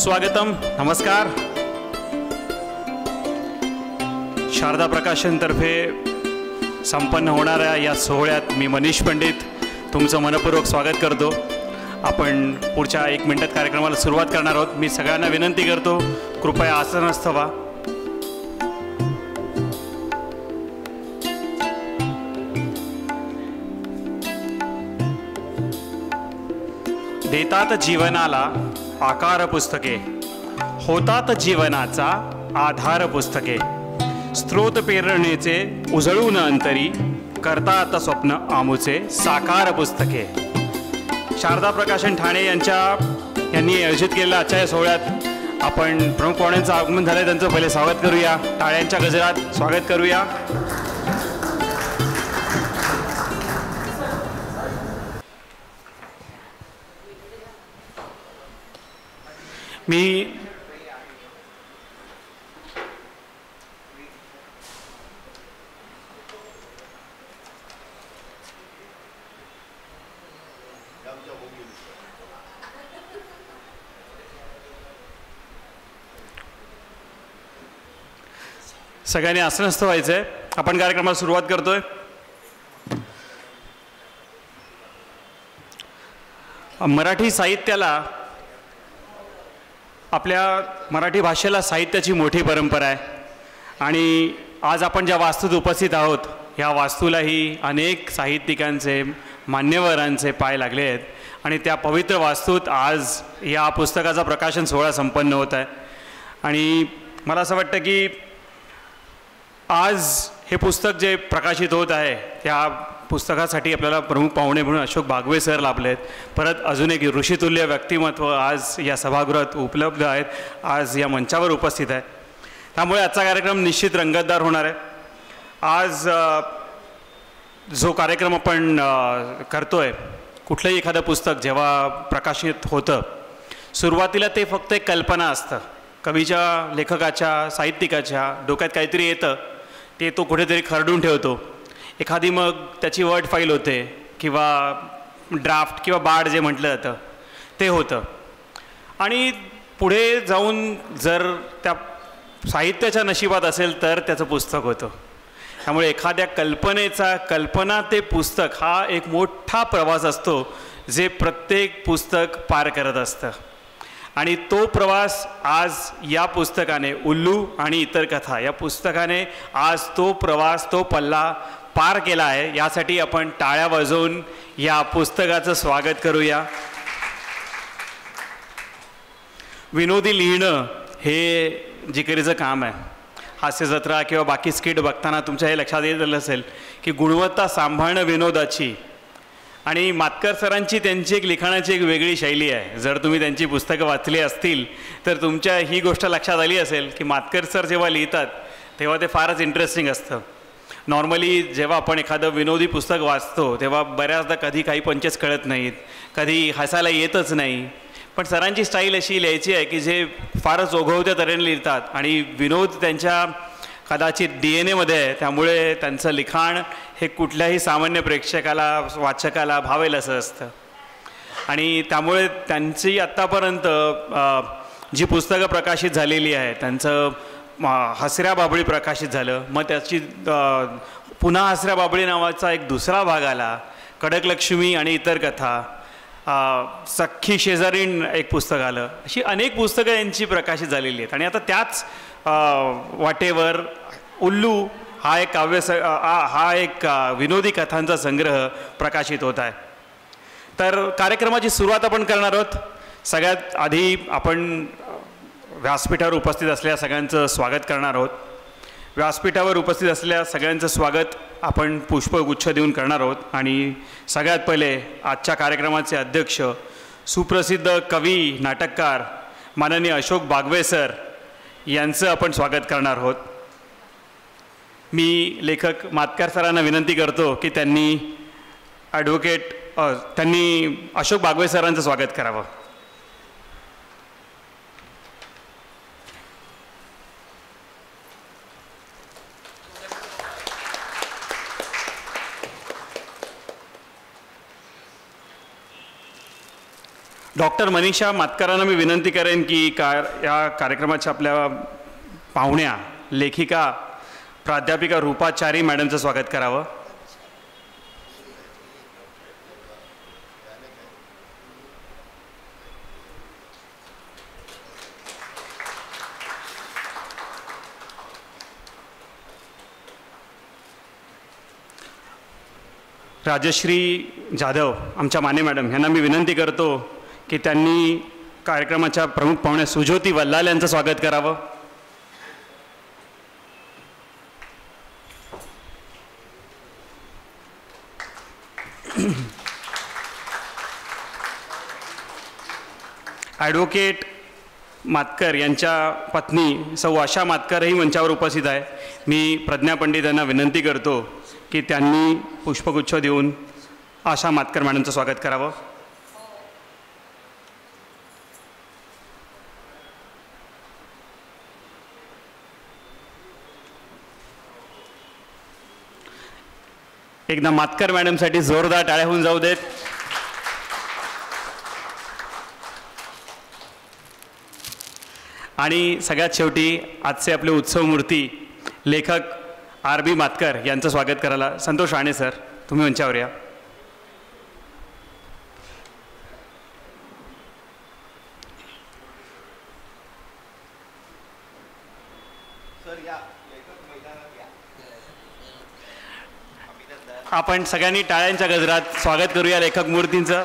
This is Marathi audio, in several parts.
सुस्वागतम. नमस्कार. शारदा प्रकाशनतर्फे संपन्न होणाऱ्या या सोहळ्यात मी मनीष पंडित तुमचं मनपूर्वक स्वागत करतो. आपण पुढच्या 1 मिनिटात कार्यक्रमाला सुरुवात करणार आहोत. मी सगळ्यांना विनंती करतो, कृपया आसनस्थ व्हा. देतात जीवनाला आकार पुस्तके, होतात जीवनाचा आधार पुस्तके, स्त्रोत प्रेरणेचे उजळून अंतरी, करतात स्वप्न आमुचे साकार पुस्तके. शारदा प्रकाशन ठाणे यांनी आयोजित केलेल्या आजच्या सोहळ्यात आपण प्रमुख पाहुण्यांचं आगमन झालं. त्यांचं पहिले स्वागत करूया. टाळ्यांच्या गजरात स्वागत करूया. मी सगळ्यांनी आसनस्थ व्हायचंय. आपण कार्यक्रमाला सुरुवात करतोय. मराठी साहित्याला, आपल्या मराठी भाषेला साहित्याची मोठी परंपरा आहे आणि आज आपण ज्या वास्तूत उपस्थित आहोत ह्या वास्तूलाही अनेक साहित्यिकांचे, मान्यवरांचे पाय लागले आहेत आणि त्या पवित्र वास्तूत आज या पुस्तकाचा प्रकाशन सोहळा संपन्न होत आहे. आणि मला असं वाटतं की आज हे पुस्तक जे प्रकाशित होत आहे त्या पुस्तकासाठी आपल्याला प्रमुख पाहुणे म्हणून अशोक बागवे सर लाभले आहेत. परत अजून एक ऋषितुल्य व्यक्तिमत्व आज या सभागृहात उपलब्ध आहेत, आज या मंचावर उपस्थित आहे. त्यामुळे आजचा कार्यक्रम निश्चित रंगतदार होणार आहे. आज जो कार्यक्रम आपण करतोय, कुठलंही एखादं पुस्तक जेव्हा प्रकाशित होतं, सुरुवातीला ते फक्त एक कल्पना असतं. कवीच्या, लेखकाच्या, साहित्यिकाच्या डोक्यात काहीतरी येतं, ते तो कुठेतरी खरडून ठेवतो. एखादी मग त्याची वर्ड फाईल होते किंवा ड्राफ्ट किंवा बाड जे म्हटलं जातं ते होतं. आणि पुढे जाऊन जर त्या साहित्याच्या नशिबात असेल तर त्याचं पुस्तक होतं. त्यामुळे एखाद्या कल्पना ते पुस्तक हा एक मोठा प्रवास असतो जे प्रत्येक पुस्तक पार करत असतं. आणि तो प्रवास आज या पुस्तकाने, उल्लू आणि इतर कथा या पुस्तकाने आज तो प्रवास, तो पल्ला पार केला आहे. यासाठी आपण टाळ्या वाजवून या पुस्तकाचं स्वागत करूया. विनोदी लिहिणं हे जिकिरीचं काम आहे. हास्यजत्रा किंवा बाकी स्किट बघताना तुमच्या हे लक्षात येत असेल की गुणवत्ता सांभाळणं विनोदाची आणि मातकर सरांची त्यांची एक लिखाणाची एक वेगळी शैली आहे. जर तुम्ही त्यांची पुस्तकं वाचली असतील तर तुमच्या ही गोष्ट लक्षात आली असेल की मातकर सर जेव्हा लिहितात तेव्हा ते फारच इंटरेस्टिंग असतं. नॉर्मली जेव्हा आपण एखादं विनोदी पुस्तक वाचतो तेव्हा बऱ्याचदा कधी काही पंचेस कळत नाहीत, कधी हसायला येतच नाही. पण सरांची स्टाईल अशी लिहायची आहे की जे फारच ओघवत्या तऱ्हेने लिहितात आणि विनोद त्यांच्या कदाचित DNA मध्ये आहे. त्यामुळे त्यांचं लिखाण हे कुठल्याही सामान्य प्रेक्षकाला, वाचकाला भावेल असं असतं. आणि त्यामुळे त्यांची आत्तापर्यंत जी पुस्तकं प्रकाशित झालेली आहे, त्यांचं हसऱ्या बाबळी प्रकाशित झालं, मग त्याची पुन्हा हसऱ्या बाबळी नावाचा एक दुसरा भाग आला, खडकलक्ष्मी आणि इतर कथा, सख्खी शेजारीण एक पुस्तक आलं. अशी अनेक पुस्तकं यांची प्रकाशित झालेली आहेत. आणि आता त्याच वाटेवर उल्लू हा एक विनोदी कथांचा संग्रह प्रकाशित होत आहे. तर कार्यक्रमाची सुरुवात आपण करणार आहोत. सगळ्यात आधी आपण व्यासपीठावर उपस्थित असलेल्या सगळ्यांचं स्वागत करणार आहोत. व्यासपीठावर उपस्थित असलेल्या सगळ्यांचं स्वागत आपण पुष्पगुच्छ देऊन करणार आहोत. आणि सगळ्यात पहिले आजच्या कार्यक्रमाचे अध्यक्ष, सुप्रसिद्ध कवी, नाटककार माननीय अशोक बागवे सर यांचं आपण स्वागत करणार आहोत. मी लेखक मातकर सरांना विनंती करतो की त्यांनी अशोक बागवे सरांचं स्वागत करावं. डॉक्टर मनीषा मातकरांना मी विनंती करेन की या कार्यक्रमाच्या आपल्या पाहुण्या लेखिका प्राध्यापिका रूपा चारी मॅडमचं स्वागत करावं. राजश्री जाधव आमच्या माने मॅडम यांना मी विनंती करतो की त्यांनी कार्यक्रमाच्या प्रमुख पाहुण्या सुज्योती वल्लाल यांचं स्वागत करावं. ॲडव्होकेट मातकर यांच्या पत्नी सौ आशा मातकरही मंचावर उपस्थित आहे. मी प्रज्ञा पंडित यांना विनंती करतो की त्यांनी पुष्पगुच्छ देऊन आशा मातकर मॅडमचं स्वागत करावं. एकदा मातकर मॅडमसाठी जोरदार टाळ्या होऊन जाऊ देत. आणि सगळ्यात शेवटी आजचे आपले उत्सव मूर्ती लेखक RB मातकर यांचं स्वागत करायला संतोष राणे सर तुम्ही मंचावर या. आपण सगळ्यांनी टाळ्यांच्या गजरात स्वागत करूया लेखक मूर्तींचं.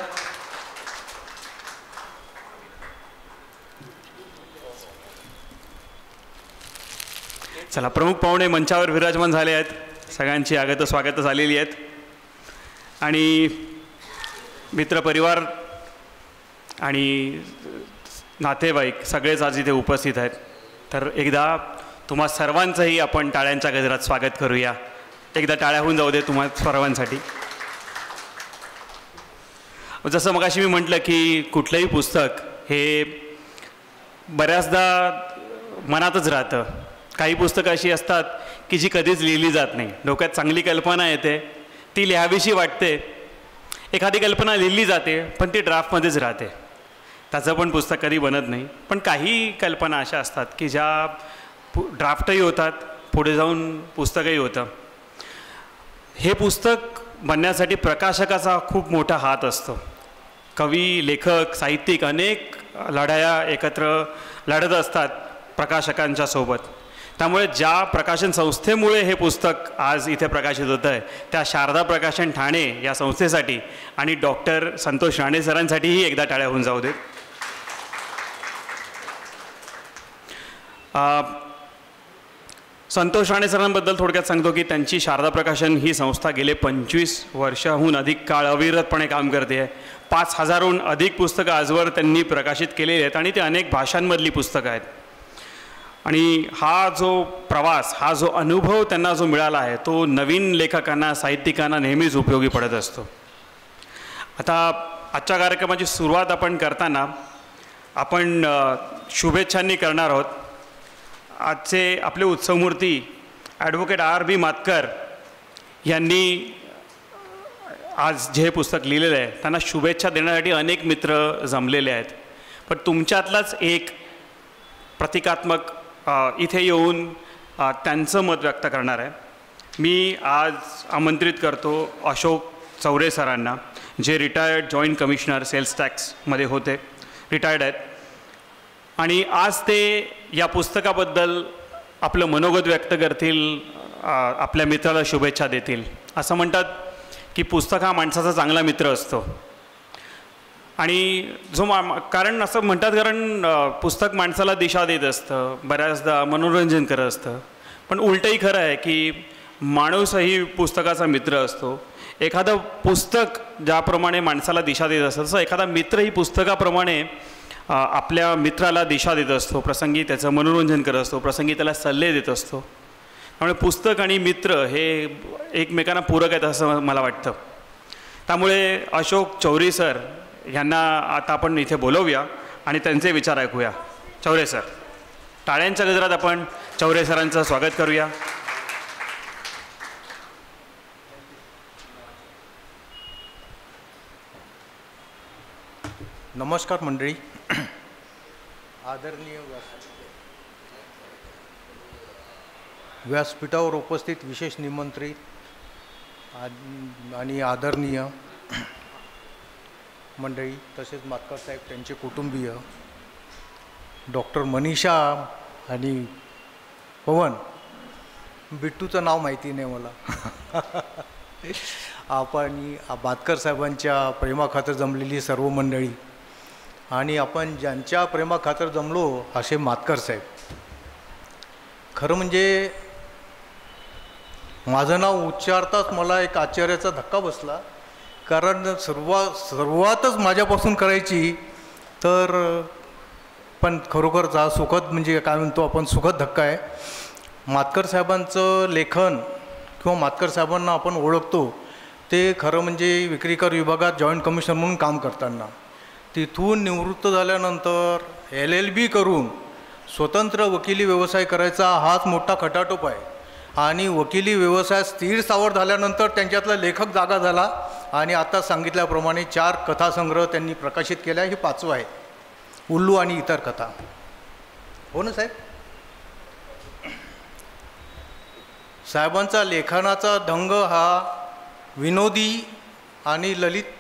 चला, प्रमुख पाहुणे मंचावर विराजमान झाले आहेत. सगळ्यांची स्वागत झालेली आहेत आणि मित्रपरिवार आणि नातेवाईक सगळेच आज इथे उपस्थित आहेत. तर एकदा तुम्हा सर्वांचंही आपण टाळ्यांच्या गजरात स्वागत करूया. एकदा टाळ्या होऊन जाऊ दे तुम्हा सर्वांसाठी. जसं मगाशी मी म्हटलं की कुठलंही पुस्तक हे बऱ्याचदा मनातच राहतं. काही पुस्तकं अशी असतात की जी कधीच लिहिली जात नाही. डोक्यात चांगली कल्पना येते, ती लिहावीशी वाटते. एखादी कल्पना लिहिली जाते पण ती ड्राफ्टमध्येच राहते, त्याचं पण पुस्तक कधी बनत नाही. पण काही कल्पना अशा असतात की ज्या ड्राफ्टही होतात, पुढे जाऊन पुस्तकही होतं. हे पुस्तक बनण्यासाठी प्रकाशकाचा खूप मोठा हात असतो. कवी, लेखक, साहित्यिक अनेक लढाया एकत्र लढत असतात प्रकाशकांच्या सोबत. त्यामुळे ज्या प्रकाशन संस्थेमुळे हे पुस्तक आज इथे प्रकाशित होतं आहे त्या शारदा प्रकाशन ठाणे या संस्थेसाठी आणि डॉक्टर संतोष राणे सरांसाठीही एकदा टाळ्या होऊन जाऊ देत. संतोष राणे सरांबद्दल थोडक्यात सांगतो की त्यांची शारदा प्रकाशन ही संस्था गेले 25 वर्षाहून अधिक काळ अविरतपणे काम करते आहे. 5000हून अधिक पुस्तकं आजवर त्यांनी प्रकाशित केलेली आहेत आणि ते अनेक भाषांमधली पुस्तकं आहेत. आणि हा जो प्रवास, हा जो अनुभव त्यांना जो मिळाला आहे तो नवीन लेखकांना, साहित्यिकांना नेहमीच उपयोगी पडत असतो. आता आजच्या कार्यक्रमाची सुरुवात आपण करताना आपण शुभेच्छांनी करणार आहोत. आजचे आपले उत्सवमूर्ती ॲडव्होकेट RB मातकर यांनी आज जे पुस्तक लिहिलेलं आहे त्यांना शुभेच्छा देण्यासाठी अनेक मित्र जमलेले आहेत. पण तुमच्यातलाच एक प्रतिकात्मक इथे येऊन त्यांचं मत व्यक्त करणार आहे. मी आज आमंत्रित करतो अशोक चौरे सरांना, जे रिटायर्ड जॉईंट कमिशनर सेल्स टॅक्समध्ये होते, रिटायर्ड आहेत. आणि आज ते या पुस्तकाबद्दल आपलं मनोगत व्यक्त करतील, आपल्या मित्राला शुभेच्छा देतील. असं म्हणतात की पुस्तक हा माणसाचा चांगला मित्र असतो. आणि कारण असं म्हणतात, कारण पुस्तक माणसाला दिशा देत असतं, बऱ्याचदा मनोरंजन करत असतं. पण उलटंही खरं आहे की माणूसही पुस्तकाचा मित्र असतो. एखादं पुस्तक ज्याप्रमाणे माणसाला दिशा देत असतं तसं एखादा मित्रही पुस्तकाप्रमाणे आपल्या मित्राला दिशा देत असतो, प्रसंगी त्याचं मनोरंजन करत असतो, प्रसंगी त्याला सल्ले देत असतो. त्यामुळे पुस्तक आणि मित्र हे एकमेकांना पूरक आहेत असं मला वाटतं. त्यामुळे अशोक चौरे सर यांना आता आपण इथे बोलवूया आणि त्यांचे विचार ऐकूया. चौरे सर, टाळ्यांच्या गजरात आपण चौरे सरांचं स्वागत करूया. नमस्कार मंडळी. आदरणीय व्यासपीठावर उपस्थित विशेष निमंत्रित आणि आदरणीय मंडळी, तसेच मातकर साहेब, त्यांचे कुटुंबीय, डॉक्टर मनीषा आणि पवन, बिट्टूचं नाव माहिती नाही मला. आपण मातकर साहेबांच्या प्रेमाखातर जमलेली सर्व मंडळी आणि आपण ज्यांच्या प्रेमाखातर जमलो असे मातकर साहेब. खरं म्हणजे माझं नाव उच्चारताच मला एक आश्चर्याचा धक्का बसला, कारण सुरुवातच माझ्यापासून करायची तर, पण खरोखरचा सुखद म्हणजे काय म्हणतो आपण, सुखद धक्का आहे. मातकर साहेबांचं लेखन किंवा मातकर साहेबांना आपण ओळखतो ते खरं म्हणजे विक्रीकर विभागात जॉईंट कमिशनर म्हणून काम करताना. तिथून निवृत्त झाल्यानंतर LLB करून स्वतंत्र वकिली व्यवसाय करायचा हाच मोठा खटाटोप आहे. आणि वकिली व्यवसाय स्थिर स्थावर झाल्यानंतर त्यांच्यातला लेखक जागा झाला आणि आता सांगितल्याप्रमाणे 4 कथासंग्रह त्यांनी प्रकाशित केल्या. हे 5वं आहे, उल्लू आणि इतर कथा. हो ना साहेब? साहेबांचा लेखनाचा ढंग हा विनोदी आणि ललित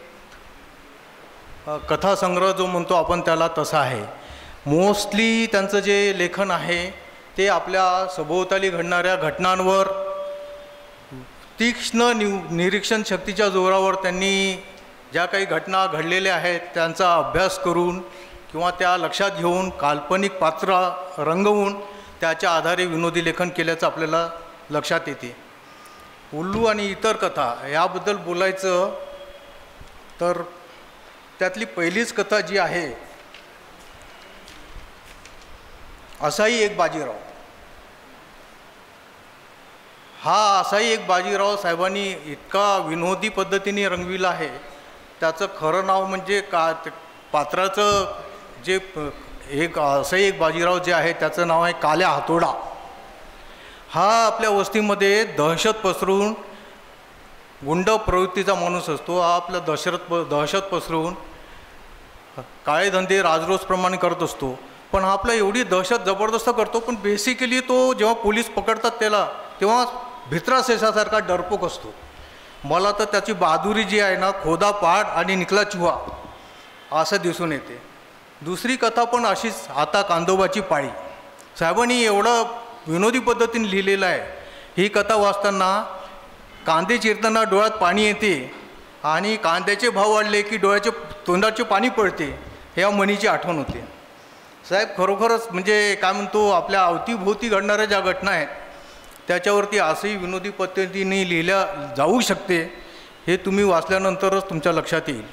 कथासंग्रह जो म्हणतो आपण त्याला तसा आहे. मोस्टली त्यांचं जे लेखन आहे ते आपल्या सभोवताली घडणाऱ्या घटनांवर तीक्ष्ण निरीक्षण शक्तीच्या जोरावर त्यांनी ज्या काही घटना घडलेल्या आहेत त्यांचा अभ्यास करून किंवा त्या लक्षात घेऊन काल्पनिक पात्र रंगवून त्याच्या आधारे विनोदी लेखन केल्याचं आपल्याला लक्षात येते. उल्लू आणि इतर कथा याबद्दल बोलायचं तर त्यातली पहिलीच कथा जी आहे, असाही एक बाजीराव. हा असाही एक बाजीराव साहेबांनी इतका विनोदी पद्धतीने रंगविला आहे. त्याचं खरं नाव म्हणजे का, पात्राचं जे एक असाही एक बाजीराव जे आहे त्याचं नाव आहे काल्या हातोडा. हा आपल्या वस्तीमध्ये दहशत पसरवून, गुंड प्रवृत्तीचा माणूस असतो. हा आपल्या दहशत पसरवून काळे धंदे राजरोसप्रमाणे करत असतो. पण हा आपला एवढी दहशत जबरदस्त करतो, पण बेसिकली तो जेव्हा पोलीस पकडतात त्याला तेव्हा भित्रा शेषासारखा डरपोक असतो. मला तर त्याची बहादुरी जी आहे ना, खोदा पहाड आणि निकला चुहा असं दिसून येते. दुसरी कथा पण अशीच, आता कांदोबाची पाळी. साहेबांनी एवढं विनोदी पद्धतीने लिहिलेलं आहे. ही कथा वाचताना कांदे चिरताना डोळ्यात पाणी येते आणि कांद्याचे भाव वाढले की तोंडाचे पाणी पडते, ह्या म्हणीची आठवण होते. साहेब खरोखरच म्हणजे काय म्हणतो, आपल्या अवतीभोवती घडणाऱ्या ज्या घटना आहेत त्याच्यावरती असंही विनोदी पद्धतीने लिहिल्या जाऊ शकते, हे तुम्ही वाचल्यानंतरच तुमच्या लक्षात येईल.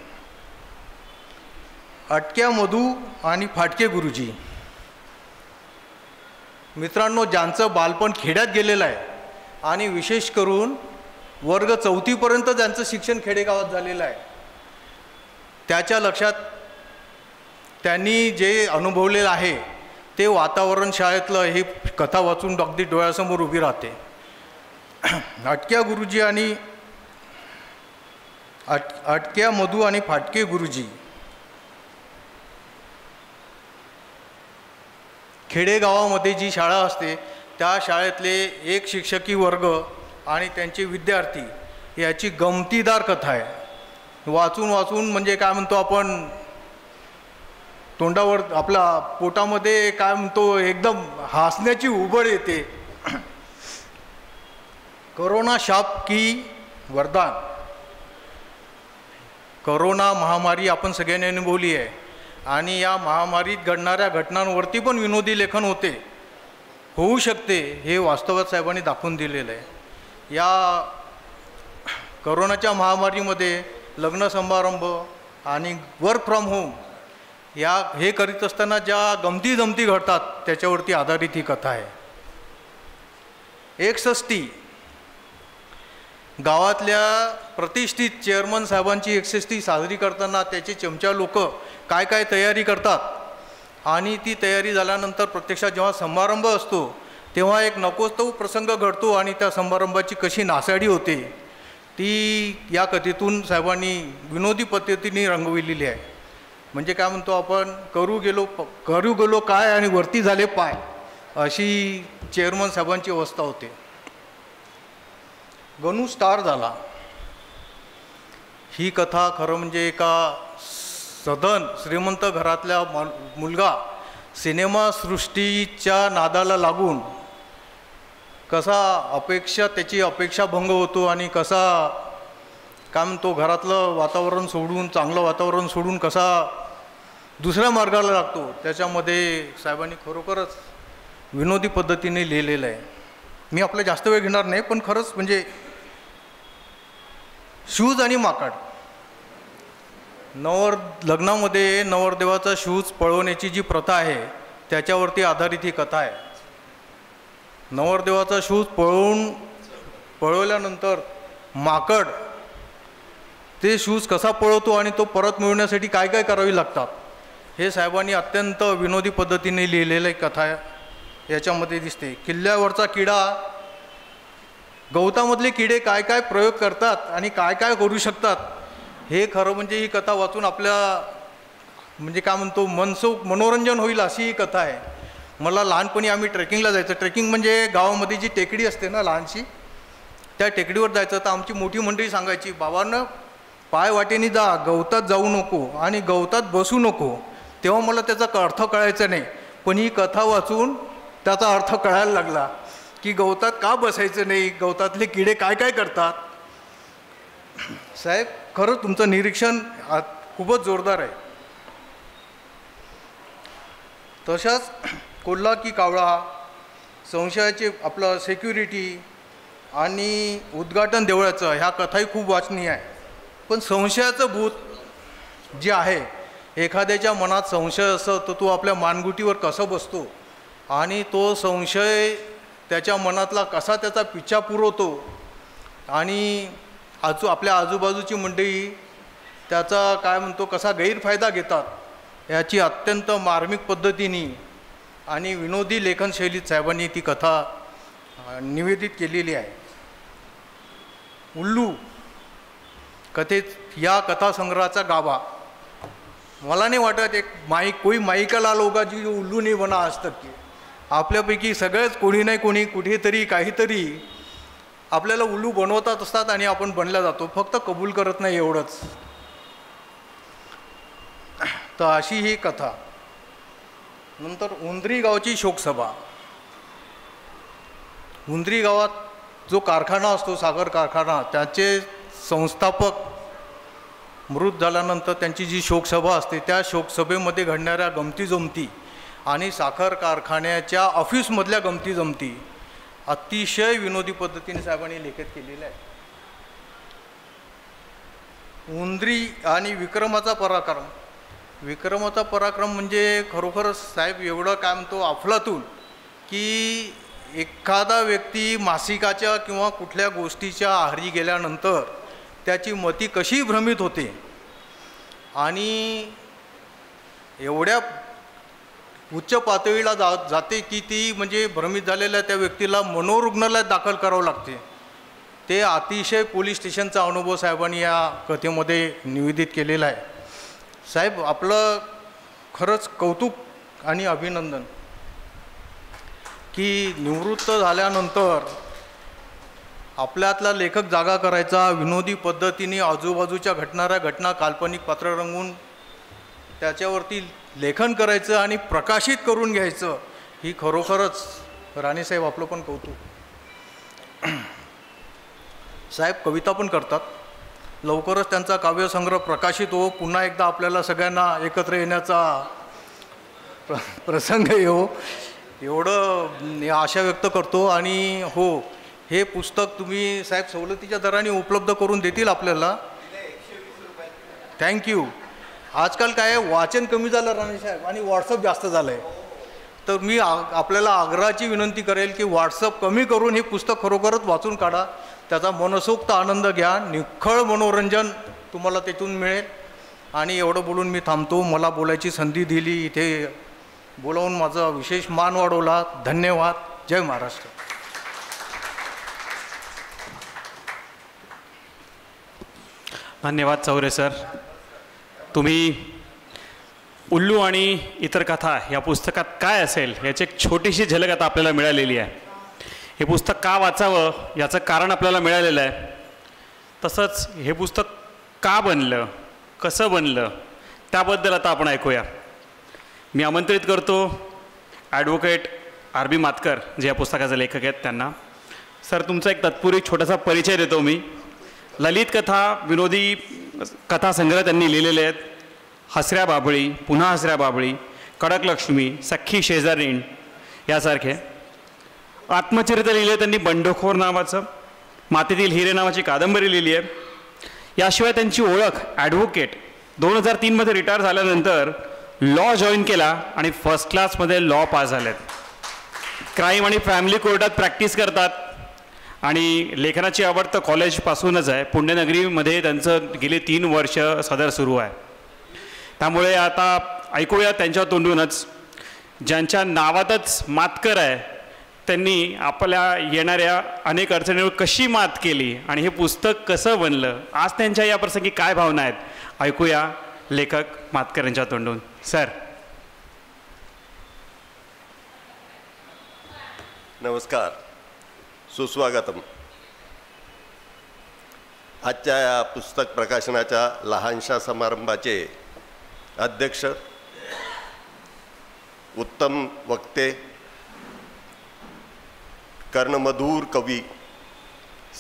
अटक्या मधू आणि फाटके गुरुजी. मित्रांनो, ज्यांचं बालपण खेड्यात गेलेलं आहे आणि विशेष करून वर्ग 4थीपर्यंत ज्यांचं शिक्षण खेडेगावात झालेलं आहे, त्याच्या लक्षात त्यांनी जे अनुभवलेलं आहे ते वातावरण शाळेतलं ही कथा वाचून अगदी डोळ्यासमोर उभी राहते. अटक्या गुरुजी आणि अटक्या मधू आणि फाटके गुरुजी. खेडेगावामध्ये जी शाळा असते त्या शाळेतले एक शिक्षकी वर्ग आणि त्यांचे विद्यार्थी याची गमतीदार कथा आहे. वाचून वाचून म्हणजे काय म्हणतो आपण, तोंडावर आपल्या पोटामध्ये काय म्हणतो एकदम हसण्याची उबळ येते. कोरोना शाप की वरदान. कोरोना महामारी आपण सगळ्यांनी अनुभवली आहे आणि या महामारीत घडणाऱ्या घटनांवरती पण विनोदी लेखन होऊ शकते, हे वास्तवात साहेबांनी दाखवून दिलेलं आहे. या कोरोनाच्या महामारीमध्ये लग्न समारंभ आणि वर्क फ्रॉम होम हे करीत असताना ज्या गमती जमती घडतात त्याच्यावरती आधारित ही कथा आहे. 61 गावातल्या प्रतिष्ठित चेअरमन साहेबांची 61 साजरी करताना त्याचे चमचा लोक काय काय तयारी करतात आणि ती तयारी झाल्यानंतर प्रत्यक्षात जेव्हा समारंभ असतो तेव्हा एक नकोच तो प्रसंग घडतो आणि त्या समारंभाची कशी नासाडी होते ती या कथेतून साहेबांनी विनोदी पद्धतीने रंगविलेली आहे. म्हणजे काय म्हणतो आपण, करू गेलो काय आणि वरती झाले पाय, अशी चेअरमन साहेबांची अवस्था होते. गणू स्टार झाला. ही कथा खरं म्हणजे एका सधन श्रीमंत घरातल्या मुलगा सिनेमासृष्टीच्या नादाला लागून कसा त्याची अपेक्षा भंग होतो आणि कसा काय म्हणतो घरातलं वातावरण सोडून, चांगलं वातावरण सोडून कसा दुसऱ्या मार्गाला लागतो, त्याच्यामध्ये साहेबांनी खरोखरच विनोदी पद्धतीने लिहिलेलं आहे. मी आपला जास्त वेळ घेणार नाही, पण खरंच म्हणजे शूज आणि माकड, लग्नामध्ये नवरदेवाचा शूज पळवण्याची जी प्रथा आहे त्याच्यावरती आधारित ही कथा आहे. नवरदेवाचा शूज पळवल्यानंतर माकड ते शूज कसा पळवतो आणि तो परत मिळवण्यासाठी काय काय करावी लागतात, हे साहेबांनी अत्यंत विनोदी पद्धतीने लिहिलेली कथा याच्यामध्ये दिसते. किल्ल्यावरचा किडा, गवतामधले किडे काय काय प्रयोग करतात आणि काय काय करू शकतात, हे खरं म्हणजे ही कथा वाचून आपल्या म्हणजे काय म्हणतो मनोरंजन होईल अशी ही कथा आहे. मला लहानपणी आम्ही ट्रेकिंगला जायचं. ट्रेकिंग म्हणजे गावामध्ये जी टेकडी असते ना लहानशी, त्या टेकडीवर जायचं. तर आमची मोठी मंडळी सांगायची, बाबांना पाय वाटेने जा, गवतात जाऊ नको आणि गवतात बसू नको. तेव्हा मला त्याचा अर्थ कळायचा नाही, पण ही कथा वाचून त्याचा अर्थ कळायला लागला की गवतात का बसायचं नाही, गवतातले किडे काय काय करतात. साहेब खरंच तुमचं निरीक्षण खूपच जोरदार आहे. तशाच कोल्हा की कावळा, संशयाचे आपलं सिक्युरिटी आणि उद्घाटन देवळाचं, ह्या कथाही खूप वाचनीय आहे. पण संशयाचं भूत जे आहे, एखाद्याच्या मनात संशय असतो तर तो आपल्या मानगुटीवर कसं बसतो आणि तो संशय त्याच्या मनातला कसा त्याचा पिच्छा पुरवतो आणि आपल्या आजूबाजूची मंडळी त्याचा काय म्हणतो कसा गैरफायदा घेतात, याची अत्यंत मार्मिक पद्धतीने आणि विनोदी लेखनशैलीत साहेबांनी ती कथा निवेदित केलेली आहे. उल्लू कथेत या कथासंग्रहाचा गाभा, मला नाही वाटत कोई माईका लाल होगा जी उल्लू नाही बना आज तक. आपल्यापैकी सगळेच कोणी नाही कोणी कुठेतरी काहीतरी आपल्याला उल्लू बनवतात असतात आणि आपण बनल्या जातो, फक्त कबूल करत नाही एवढंच. तर अशी ही कथा. नंतर उंद्री गावची शोकसभा. उंद्री गावात जो कारखाना असतो, साखर कारखाना, त्याचे संस्थापक मृत झाल्यानंतर त्यांची जी शोकसभा असते, त्या शोकसभेमध्ये घडणाऱ्या गमतीजमती आणि साखर कारखान्याच्या ऑफिसमधल्या गमतीजमती अतिशय विनोदी पद्धतीने साहेबांनी लेखित केलेलं आहे. उंद्री आणि विक्रमाचा पराक्रम. विक्रमाचा पराक्रम म्हणजे खरोखरच साहेब एवढं काय म्हणतो अफलातून, की एखादा व्यक्ती मासिकाच्या किंवा कुठल्या गोष्टीच्या आहारी गेल्यानंतर त्याची मती कशी भ्रमित होते आणि एवढ्या उच्च पातळीला जाते की ती म्हणजे भ्रमित झालेल्या त्या व्यक्तीला मनोरुग्णालयात दाखल करावं लागते. ते अतिशय पोलीस स्टेशनचा अनुभव साहेबांनी या कथेमध्ये निवेदित केलेला आहे. साहेब आपलं खरंच कौतुक आणि अभिनंदन की निवृत्त झाल्यानंतर आपल्यातला लेखक जागा करायचा, विनोदी पद्धतीने आजूबाजूच्या घडणाऱ्या घटना काल्पनिक पात्र रंगवून त्याच्यावरती लेखन करायचं आणि प्रकाशित करून घ्यायचं, ही खरोखरच राणीसाहेब आपलं पण कौतुक. साहेब कविता पण करतात. लवकरच त्यांचा काव्यसंग्रह प्रकाशित हो, पुन्हा एकदा आपल्याला सगळ्यांना एकत्र येण्याचा प्रसंग येऊ, एवढं आशा व्यक्त करतो. आणि हो, हे पुस्तक तुम्ही साहेब सवलतीच्या दराने उपलब्ध करून देतील आपल्याला. थँक्यू. आजकाल काय आहे, वाचन कमी झालं राणीसाहेब आणि व्हॉट्सअप जास्त झालं आहे. तर मी आपल्याला आग्रहाची विनंती करेल की व्हॉट्सअप कमी करून हे पुस्तक खरोखरच वाचून काढा. त्याचा मनसोक्त आनंद घ्या. निखळ मनोरंजन तुम्हाला त्यातून मिळेल. आणि एवढं बोलून मी थांबतो. मला बोलायची संधी दिली, इथे बोलावून माझा विशेष मान वाढवला. धन्यवाद. जय महाराष्ट्र. धन्यवाद चौरे सर. तुम्ही उल्लू आणि इतर कथा या पुस्तकात काय असेल याची एक छोटीशी झलक आता आपल्याला मिळालेली आहे. हे पुस्तक का वाचावं याचं कारण आपल्याला मिळालेलं आहे. तसंच हे पुस्तक का बनलं, कसं बनलं त्याबद्दल आता आपण ऐकूया. मी आमंत्रित करतो ॲडव्होकेट RB मातकर जे या पुस्तकाचे लेखक आहेत त्यांना. सर, तुमचा एक तत्पूर्वी छोटासा परिचय देतो मी. ललित कथा, विनोदी कथासंग्रह त्यांनी लिहिलेले आहेत. हसऱ्या बाबळी, पुन्हा हसऱ्या बाबळी, कडक लक्ष्मी, सख्खी शेजारीण यासारखे. आत्मचरित्र लिहिले त्यांनी बंडखोर नावाचं. मातीतील हिरे नावाची कादंबरी लिहिली आहे. याशिवाय त्यांची ओळख ॲडव्होकेट 2003मध्ये रिटायर झाल्यानंतर लॉ जॉईन केला आणि फर्स्ट क्लासमध्ये लॉ पास झालेत. क्राईम आणि फॅमिली कोर्टात प्रॅक्टिस करतात आणि लेखनाची आवड तर कॉलेजपासूनच आहे. पुण्यनगरीमध्ये त्यांचं गेले 3 वर्ष सदर सुरू आहे. त्यामुळे आता ऐकूया त्यांच्या तोंडूनच, ज्यांच्या नावातच मातकर आहे त्यांनी आपल्या येणाऱ्या अनेक अडचणीवर कशी मात केली आणि हे पुस्तक कसं बनलं, आज त्यांच्या या प्रसंगी काय भावना आहेत, ऐकूया लेखक मातकर यांच्या तोंडून. सर. नमस्कार, सुस्वागतम. आजच्या या पुस्तक प्रकाशनाच्या लहानशा समारंभाचे अध्यक्ष, उत्तम वक्ते, कर्णमधूर कवी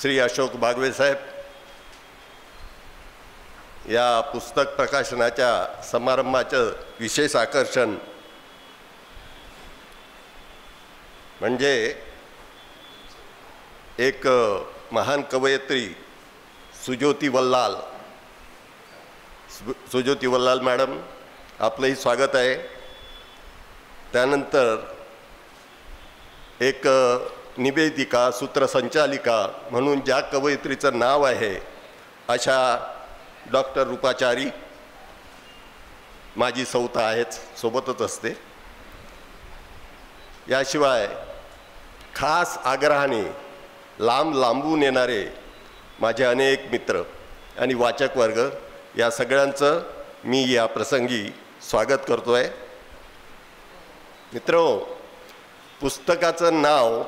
श्री अशोक बागवे साहेब, या पुस्तक प्रकाशनाच्या समारंभाचं विशेष आकर्षण म्हणजे एक महान कवयित्री सुज्योती वल्लाल. सुज्योती वल्लाल मॅडम, आपलंही स्वागत आहे. त्यानंतर एक निवेदिका, सूत्रसंचालिका म्हणून ज्या कवयित्रीचं नाव आहे अशा डॉक्टर रूपाचारी, माझी सौता आहेच, सोबतच असते. याशिवाय खास आग्रहाने लांब लांबून येणारे माझे अनेक मित्र आणि वाचक वर्ग, या सगळ्यांचं मी या प्रसंगी स्वागत करतो आहे. मित्रो, पुस्तकाचं नाव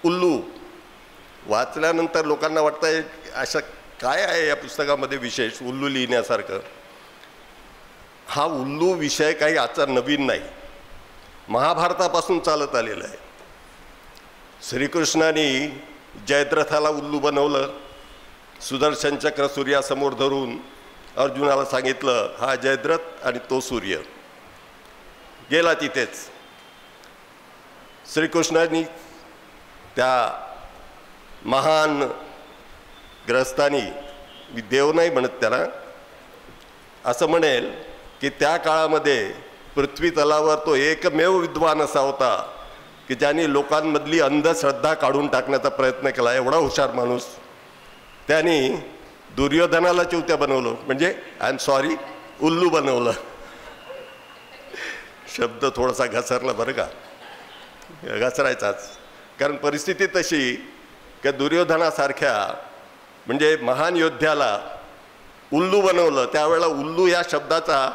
उल्लू वाचल्यानंतर लोकांना वाटतं आहे असं काय आहे या पुस्तकामध्ये विशेष उल्लू लिहिण्यासारखं. हा उल्लू विषय काही आजचा नवीन नाही, महाभारतापासून चालत आलेला आहे. श्रीकृष्णाने जयद्रथाला उल्लू बनवलं. सुदर्शन चक्र सूर्यासमोर धरून अर्जुनाला सांगितलं, हा जयद्रथ आणि तो सूर्य. गेला तिथेच. श्रीकृष्णांनी त्या महान ग्रस्तानी, मी देव नाही म्हणत त्याला, असं म्हणेल की त्या काळामध्ये पृथ्वी तलावर तो एकमेव विद्वान असा होता की ज्यांनी लोकांमधली अंधश्रद्धा काढून टाकण्याचा प्रयत्न केला. एवढा हुशार माणूस. त्यांनी दुर्योधनाला चिवत्या बनवलं, म्हणजे आय एम सॉरी, उल्लू बनवलं. शब्द थोडासा घसरला बरं का, घसरायचाच. कारण परिस्थिती तशी की दुर्योधनासारख्या म्हणजे महान योद्ध्याला उल्लू बनवलं. त्यावेळेला उल्लू या शब्दाचा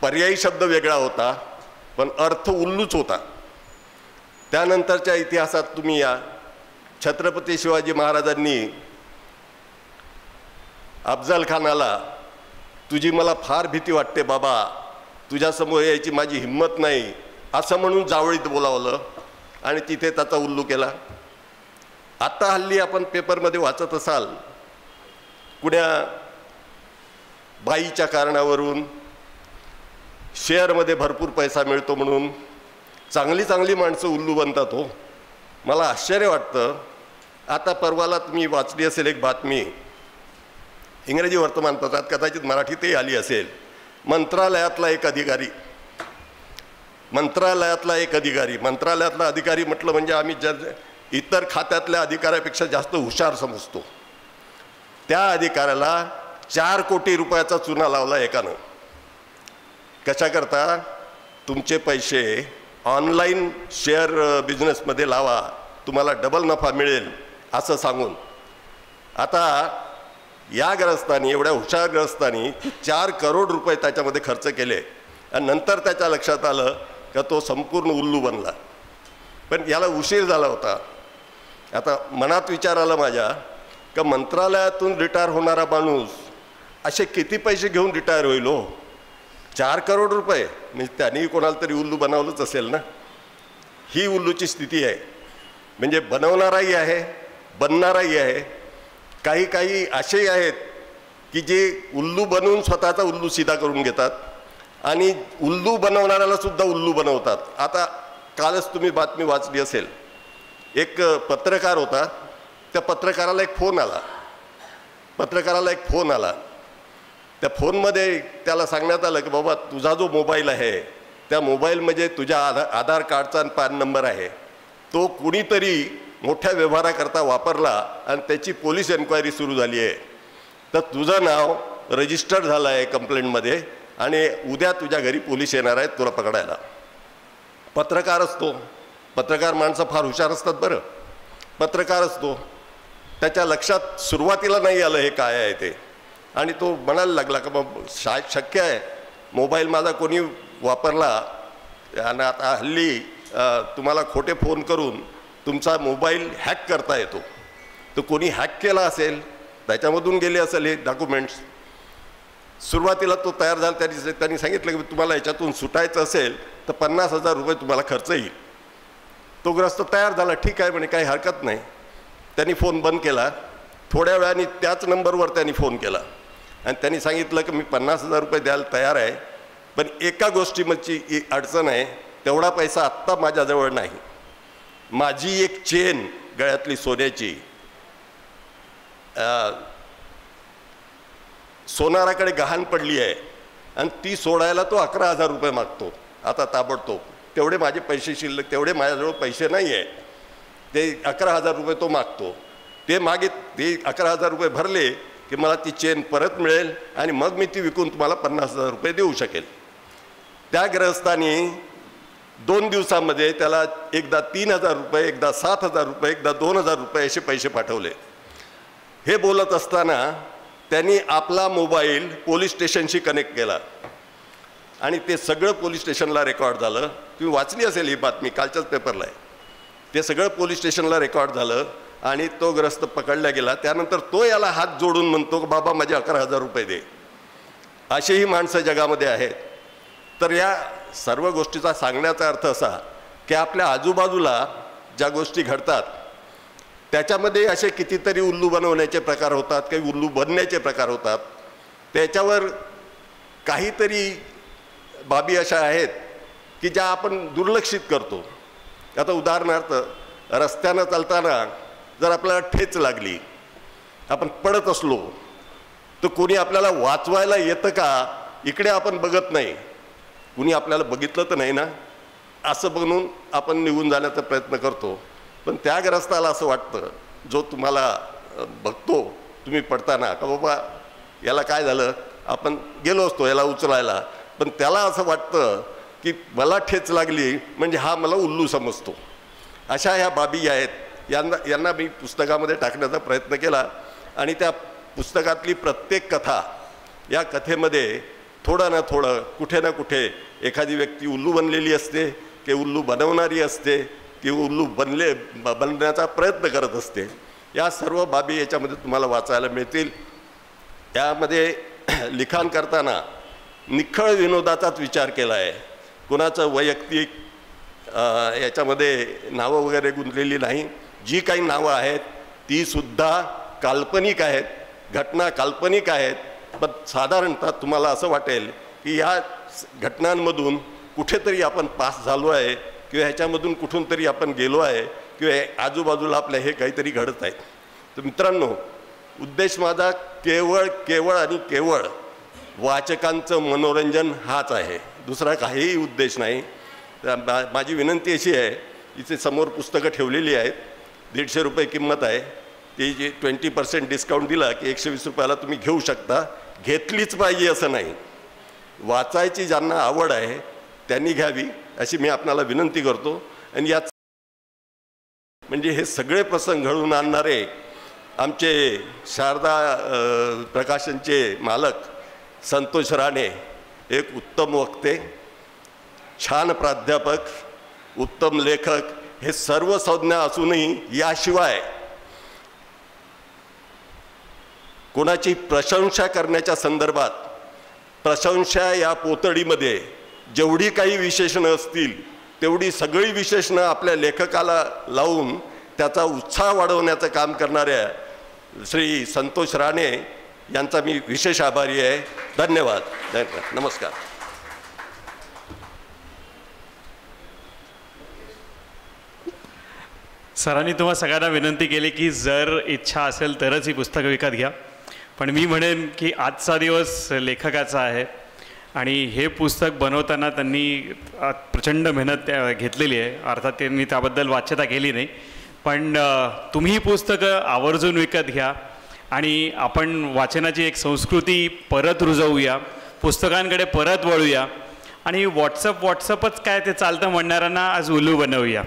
पर्यायी शब्द वेगळा होता, पण अर्थ उल्लूच होता. त्यानंतरच्या इतिहासात तुम्ही या छत्रपती शिवाजी महाराजांनी अफजल खानाला, तुझी मला फार भीती वाटते बाबा, तुझ्यासमोर यायची माझी हिंमत नाही असं म्हणून जावळीत बोलावलं आणि तिथे त्याचा उल्लू केला. आत्ता हल्ली आपण पेपरमध्ये वाचत असाल, कुण्या बाईच्या कारणावरून शेअरमध्ये भरपूर पैसा मिळतो म्हणून चांगली चांगली माणसं उल्लू बनतात. हो, मला आश्चर्य वाटतं. आता परवाला तुम्ही वाचली असेल एक बातमी, इंग्रजी वर्तमानपत्रात, कदाचित मराठीतही आली असेल. मंत्रालयातला एक अधिकारी मंत्रालयातला अधिकारी म्हटलं म्हणजे आम्ही इतर खात्यातल्या अधिकाऱ्यापेक्षा जास्त हुशार समजतो. त्या अधिकाऱ्याला 4 कोटी रुपयाचा चुना लावला एकानं. कशाकरता? तुमचे पैसे ऑनलाईन शेअर बिझनेसमध्ये लावा, तुम्हाला डबल नफा मिळेल असं सांगून. आता या ग्रस्तांनी, एवढ्या हुशार ग्रस्तांनी 4 करोड रुपये त्याच्यामध्ये खर्च केले. आणि नंतर त्याच्या लक्षात आलं का तो संपूर्ण उल्लू बनला. पण याला उशीर झाला होता. आता मनात विचार आला माझ्या का मंत्रालयातून रिटायर होणारा माणूस असे किती पैसे घेऊन रिटायर होईल हो? 4 करोड रुपये, म्हणजे त्यांनी कोणाला तरी उल्लू बनवलंच असेल ना. ही उल्लूची स्थिती आहे. म्हणजे बनवणाराही आहे, बनणाराही आहे. काही काही असेही आहेत की जे उल्लू बनवून स्वतःचा उल्लू सीधा करून घेतात आणि उल्लू बनवणाऱ्याला सुद्धा उल्लू बनवतात. आता कालच तुम्ही बातमी वाचली असेल, एक पत्रकार होता, त्या पत्रकाराला एक फोन आला. त्या फोनमध्ये त्याला सांगण्यात आलं की बाबा तुझा जो मोबाईल आहे त्या मोबाईलमध्ये तुझ्या आधार कार्डचा आणि पॅन नंबर आहे, तो कुणीतरी मोठ्या व्यवहाराकरता वापरला आणि त्याची पोलीस एन्क्वायरी सुरू झाली आहे. तर तुझं नाव रजिस्टर्ड झालं आहे कंप्लेंटमध्ये आणि उद्या तुझ्या घरी पोलीस येणार आहेत तुला पकडायला. पत्रकार असतो, पत्रकार माणसं फार हुशार असतात बरं. पत्रकार असतो, त्याच्या लक्षात सुरुवातीला नाही आलं हे काय आहे ते, आणि तो म्हणायला लागला का मग शक्य आहे मोबाईल माझा कोणी वापरला आणि आता हल्ली तुम्हाला खोटे फोन करून तुमचा मोबाईल हॅक करता येतो. तर कोणी हॅक केला असेल, त्याच्यामधून गेले असेल हे डॉक्युमेंट्स. सुरुवातीला तो तयार झाला. त्यांनी सांगितलं की तुम्हाला याच्यातून सुटायचं असेल तर 50,000 रुपये तुम्हाला खर्च येईल. तो ग्रस्त तयार झाला. ठीक आहे म्हणे, काही हरकत नाही. त्यांनी फोन बंद केला. थोड्या वेळाने त्याच नंबरवर त्यांनी फोन केला आणि त्यांनी सांगितलं की मी 50,000 रुपये द्यायला तयार आहे, पण एका गोष्टीमध्ये अडचण आहे, तेवढा पैसा आत्ता माझ्याजवळ नाही. माझी एक चेन गळ्यातली सोन्याची सोनाराकडे गहाण पडली आहे आणि ती सोडायला तो 11,000 रुपये मागतो आता ताबडतोब. तेवढे माझे पैसे शिल्लक, तेवढे माझ्याजवळ पैसे नाही आहे. ते 11,000 रुपये तो मागतो. ते 11,000 रुपये भरले की मला ती चेन परत मिळेल आणि मग मी ती विकून तुम्हाला 50,000 रुपये देऊ शकेल. त्या ग्रहस्थानी 2 दिवसामध्ये त्याला एकदा 3,000 रुपये, एकदा 7,000 रुपये, एकदा 2,000 रुपये असे पैसे पाठवले. हे बोलत असताना त्यांनी आपला मोबाईल पोलीस स्टेशनशी कनेक्ट केला आणि ते सगळं पोलीस स्टेशनला रेकॉर्ड झालं. तुम्ही वाचली असेल ही बातमी, कालच्याच पेपरला आहे. ते सगळं पोलीस स्टेशनला रेकॉर्ड झालं आणि तो ग्रस्त पकडला गेला. त्यानंतर तो याला हात जोडून म्हणतो की बाबा माझे 11,000 रुपये दे. अशीही माणसं जगामध्ये आहेत. तर या सर्व गोष्टीचा सांगण्याचा अर्थ असा की आपल्या आजूबाजूला ज्या गोष्टी घडतात त्याच्यामध्ये असे कितीतरी उल्लू बनवण्याचे प्रकार होतात, काही उल्लू बनण्याचे प्रकार होतात. त्याच्यावर काहीतरी बाबी अशा आहेत की ज्या आपण दुर्लक्षित करतो. आता उदाहरणार्थ रस्त्यानं चालताना जर आपल्याला ठेच लागली, आपण पडत असलो तर कोणी आपल्याला वाचवायला येतं का इकडे आपण बघत नाही. कुणी आपल्याला बघितलं तर नाही ना असं बनून आपण निघून जाण्याचा प्रयत्न करतो. पण त्या ग्रस्ताला असं वाटतं, जो तुम्हाला बघतो तुम्ही पडताना, का बाबा याला काय झालं, आपण गेलो असतो याला उचलायला, पण त्याला असं वाटतं की मला ठेच लागली म्हणजे हा मला उल्लू समजतो. अशा ह्या बाबी आहेत. यांना मी पुस्तकामध्ये टाकण्याचा प्रयत्न केला आणि त्या पुस्तकातली प्रत्येक कथा, या कथेमध्ये थोडं ना थोडं कुठे ना कुठे एखादी व्यक्ती उल्लू बनलेली असते की उल्लू बनवणारी असते की उल्लू बनण्याचा प्रयत्न करत असते. या सर्व बाबी याच्यामध्ये तुम्हाला वाचायला मिळतील. यामध्ये लिखाण करताना निखळ विनोदाचाच विचार केला आहे. कुणाचं वैयक्तिक याच्यामध्ये नावं वगैरे गुंतलेली नाही. जी काही नावं आहेत तीसुद्धा काल्पनिक आहेत, घटना काल्पनिक आहेत. पण साधारणतः तुम्हाला असं वाटेल की या घटनांमधून कुठेतरी आपण पास झालो आहे किंवा ह्याच्यामधून कुठून तरी आपण गेलो आहे किंवा आजूबाजूला आपल्या हे काहीतरी घडत आहे. तर मित्रांनो, उद्देश माझा केवळ आणि केवळ वाचकांचं मनोरंजन हाच आहे, दुसरा काहीही उद्देश नाही. माझी विनंती अशी आहे, इथे समोर पुस्तकं ठेवलेली आहेत, 150 रुपये किंमत आहे. ती जी 20% डिस्काउंट दिला की 120 रुपयाला तुम्ही घेऊ शकता. घेतलीच पाहिजे असं नाही, वाचायची ज्यांना आवड आहे त्यांनी घ्यावी अशी मी आपणाला विनंती करतो. आणि यात म्हणजे हे सगळे प्रसंग घडवून आणणारे आमचे शारदा प्रकाशनचे मालक संतोष राणे एक उत्तम वक्ते छान प्राध्यापक, उत्तम लेखक हे सर्व संज्ञा असूनही याशिवाय कोणाची प्रशंसा करण्याच्या संदर्भात प्रशंसा या पोतडीमध्ये जेवढी काही विशेषणं असतील तेवढी सगळी विशेषणं आपल्या लेखकाला लावून त्याचा उत्साह वाढवण्याचं काम करणाऱ्या श्री संतोष राणे यांचा मी विशेष आभारी आहे. धन्यवाद. नमस्कार. सरांनी तुम्हाला सगळ्यांना विनंती केली की जर इच्छा असेल तरच ही पुस्तकं विकत घ्या, पण मी म्हणेन की आजचा दिवस लेखकाचा आहे आणि हे पुस्तक बनवताना त्यांनी प्रचंड मेहनत घेतलेली आहे. अर्थात त्यांनी त्याबद्दल वाच्यता केली नाही, पण तुम्ही ही पुस्तकं आवर्जून विकत घ्या आणि आपण वाचनाची एक संस्कृती परत रुजवूया, पुस्तकांकडे परत वळूया आणि व्हॉट्सअपच काय ते चालतं म्हणणाऱ्यांना आज उल्लू बनवूया.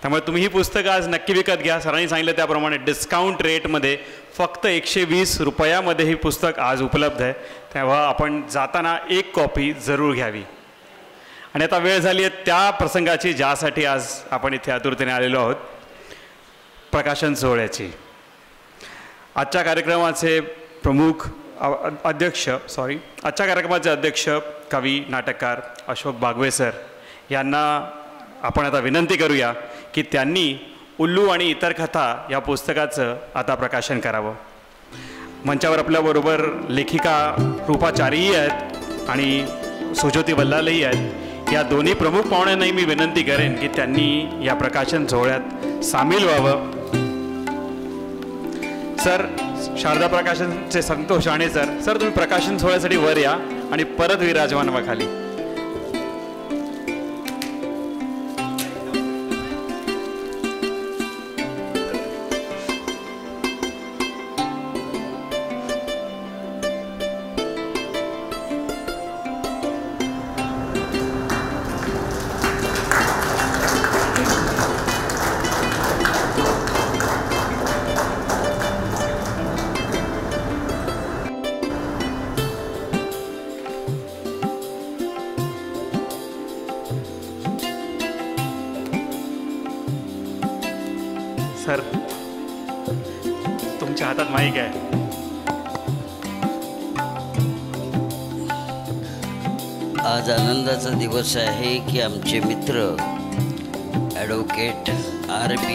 त्यामुळे तुम्ही ही पुस्तकं आज नक्की विकत घ्या. सरांनी सांगितलं त्याप्रमाणे डिस्काउंट रेटमध्ये फक्त 120 रुपयामध्ये ही पुस्तक आज उपलब्ध आहे. तेव्हा आपण जाताना एक कॉपी जरूर घ्यावी. आणि आता वेळ झाली आहे त्या प्रसंगाची ज्यासाठी आज आपण इथे आतुरतेने आलेलो आहोत, प्रकाशन सोहळ्याची. आजच्या कार्यक्रमाचे अध्यक्ष कवी नाटककार अशोक बागवे सर यांना आपण आता विनंती करूया की त्यांनी उल्लू आणि इतर कथा या पुस्तकाचं आता प्रकाशन करावं. मंचावर आपल्याबरोबर लेखिका रूपाचारीही आहेत आणि सुज्योती वल्लालही आहेत. या दोन्ही प्रमुख पाहुण्यांनाही मी विनंती करेन की त्यांनी या प्रकाशन सोहळ्यात सामील व्हावं. सर, शारदा प्रकाशनचे संतोष राणे सर तुम्ही प्रकाशन सोहळ्यासाठी वर या आणि परत विराजमान व्हा खाली. सर, तुमच्या हातात माईक आहे. आज आनंदाचा दिवस आहे की आमचे मित्र ॲडव्होकेट RB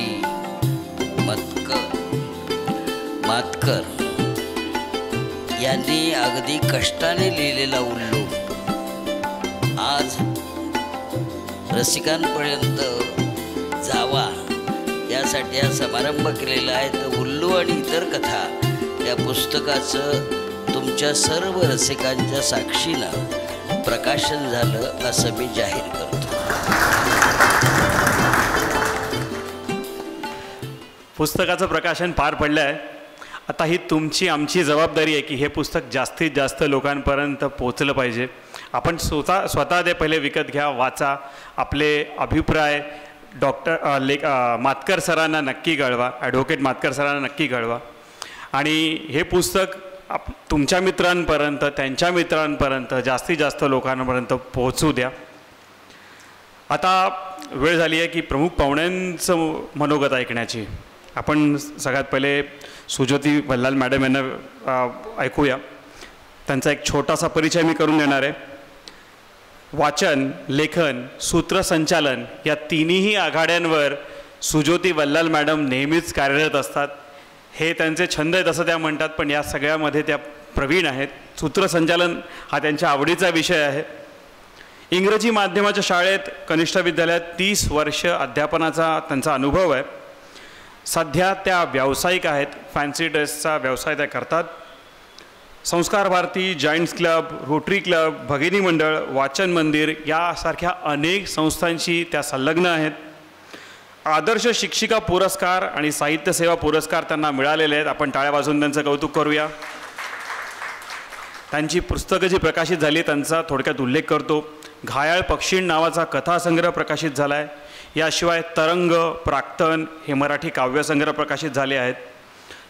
मातकर यांनी अगदी कष्टाने लिहिलेला उल्लू आज रसिकांपर्यंत जावा यासाठी हा समारंभ केलेला आहे. तर उल्लू आणि इतर कथा या पुस्तकाचं तुमच्या सर्व रसिकांच्या साक्षीनं प्रकाशन झालं असं मी जाहीर करतो. पुस्तकाचं प्रकाशन पार पडलं आहे. आता ही तुमची आमची जबाबदारी आहे की हे पुस्तक जास्तीत जास्त लोकांपर्यंत पोचलं पाहिजे. आपण स्वतः ते पहिले विकत घ्या, वाचा, आपले अभिप्राय मातकर सरांना नक्की कळवा, ॲडव्होकेट मातकर सरांना नक्की कळवा आणि हे पुस्तक तुमच्या मित्रांपर्यंत, त्यांच्या मित्रांपर्यंत, जास्तीत जास्त लोकांपर्यंत पोहोचू द्या. आता वेळ झाली आहे की प्रमुख पाहुण्यांचं मनोगत ऐकण्याची. आपण सगळ्यात पहिले सुज्योती वल्लाल मॅडम यांना ऐकूया. त्यांचा एक छोटासा परिचय मी करून देणार आहे. वाचन, लेखन, सूत्रसंचालन या तिन्ही आघाड्यांवर सुज्योती वल्लाल मॅडम नेहमीच कार्यरत असतात. हे त्यांचे छंद आहेत असं त्या म्हणतात, पण या सगळ्यामध्ये त्या प्रवीण आहेत. सूत्रसंचालन हा त्यांच्या आवडीचा विषय आहे. इंग्रजी माध्यमाच्या शाळेत कनिष्ठ विद्यालयात 30 वर्ष अध्यापनाचा त्यांचा अनुभव आहे. सध्या त्या व्यावसायिक आहेत. फॅन्सी ड्रेसचा व्यवसाय त्या करतात. Sanskar Bharati, Giants Club, Rotary Club, भगिनी मंडळ, वाचन मंदिर यासारख्या अनेक संस्थांशी त्या संलग्न आहेत. आदर्श शिक्षिका पुरस्कार आणि साहित्य सेवा पुरस्कार त्यांना मिळालेले आहेत. आपण टाळ्या वाजवून त्यांचं कौतुक करूया. त्यांची पुस्तकं जी प्रकाशित झाली त्यांचा थोडक्यात उल्लेख करतो. घायाळ पक्षीण नावाचा कथासंग्रह प्रकाशित झाला आहे. याशिवाय तरंग, प्राक्तन हे मराठी काव्यसंग्रह प्रकाशित झाले आहेत.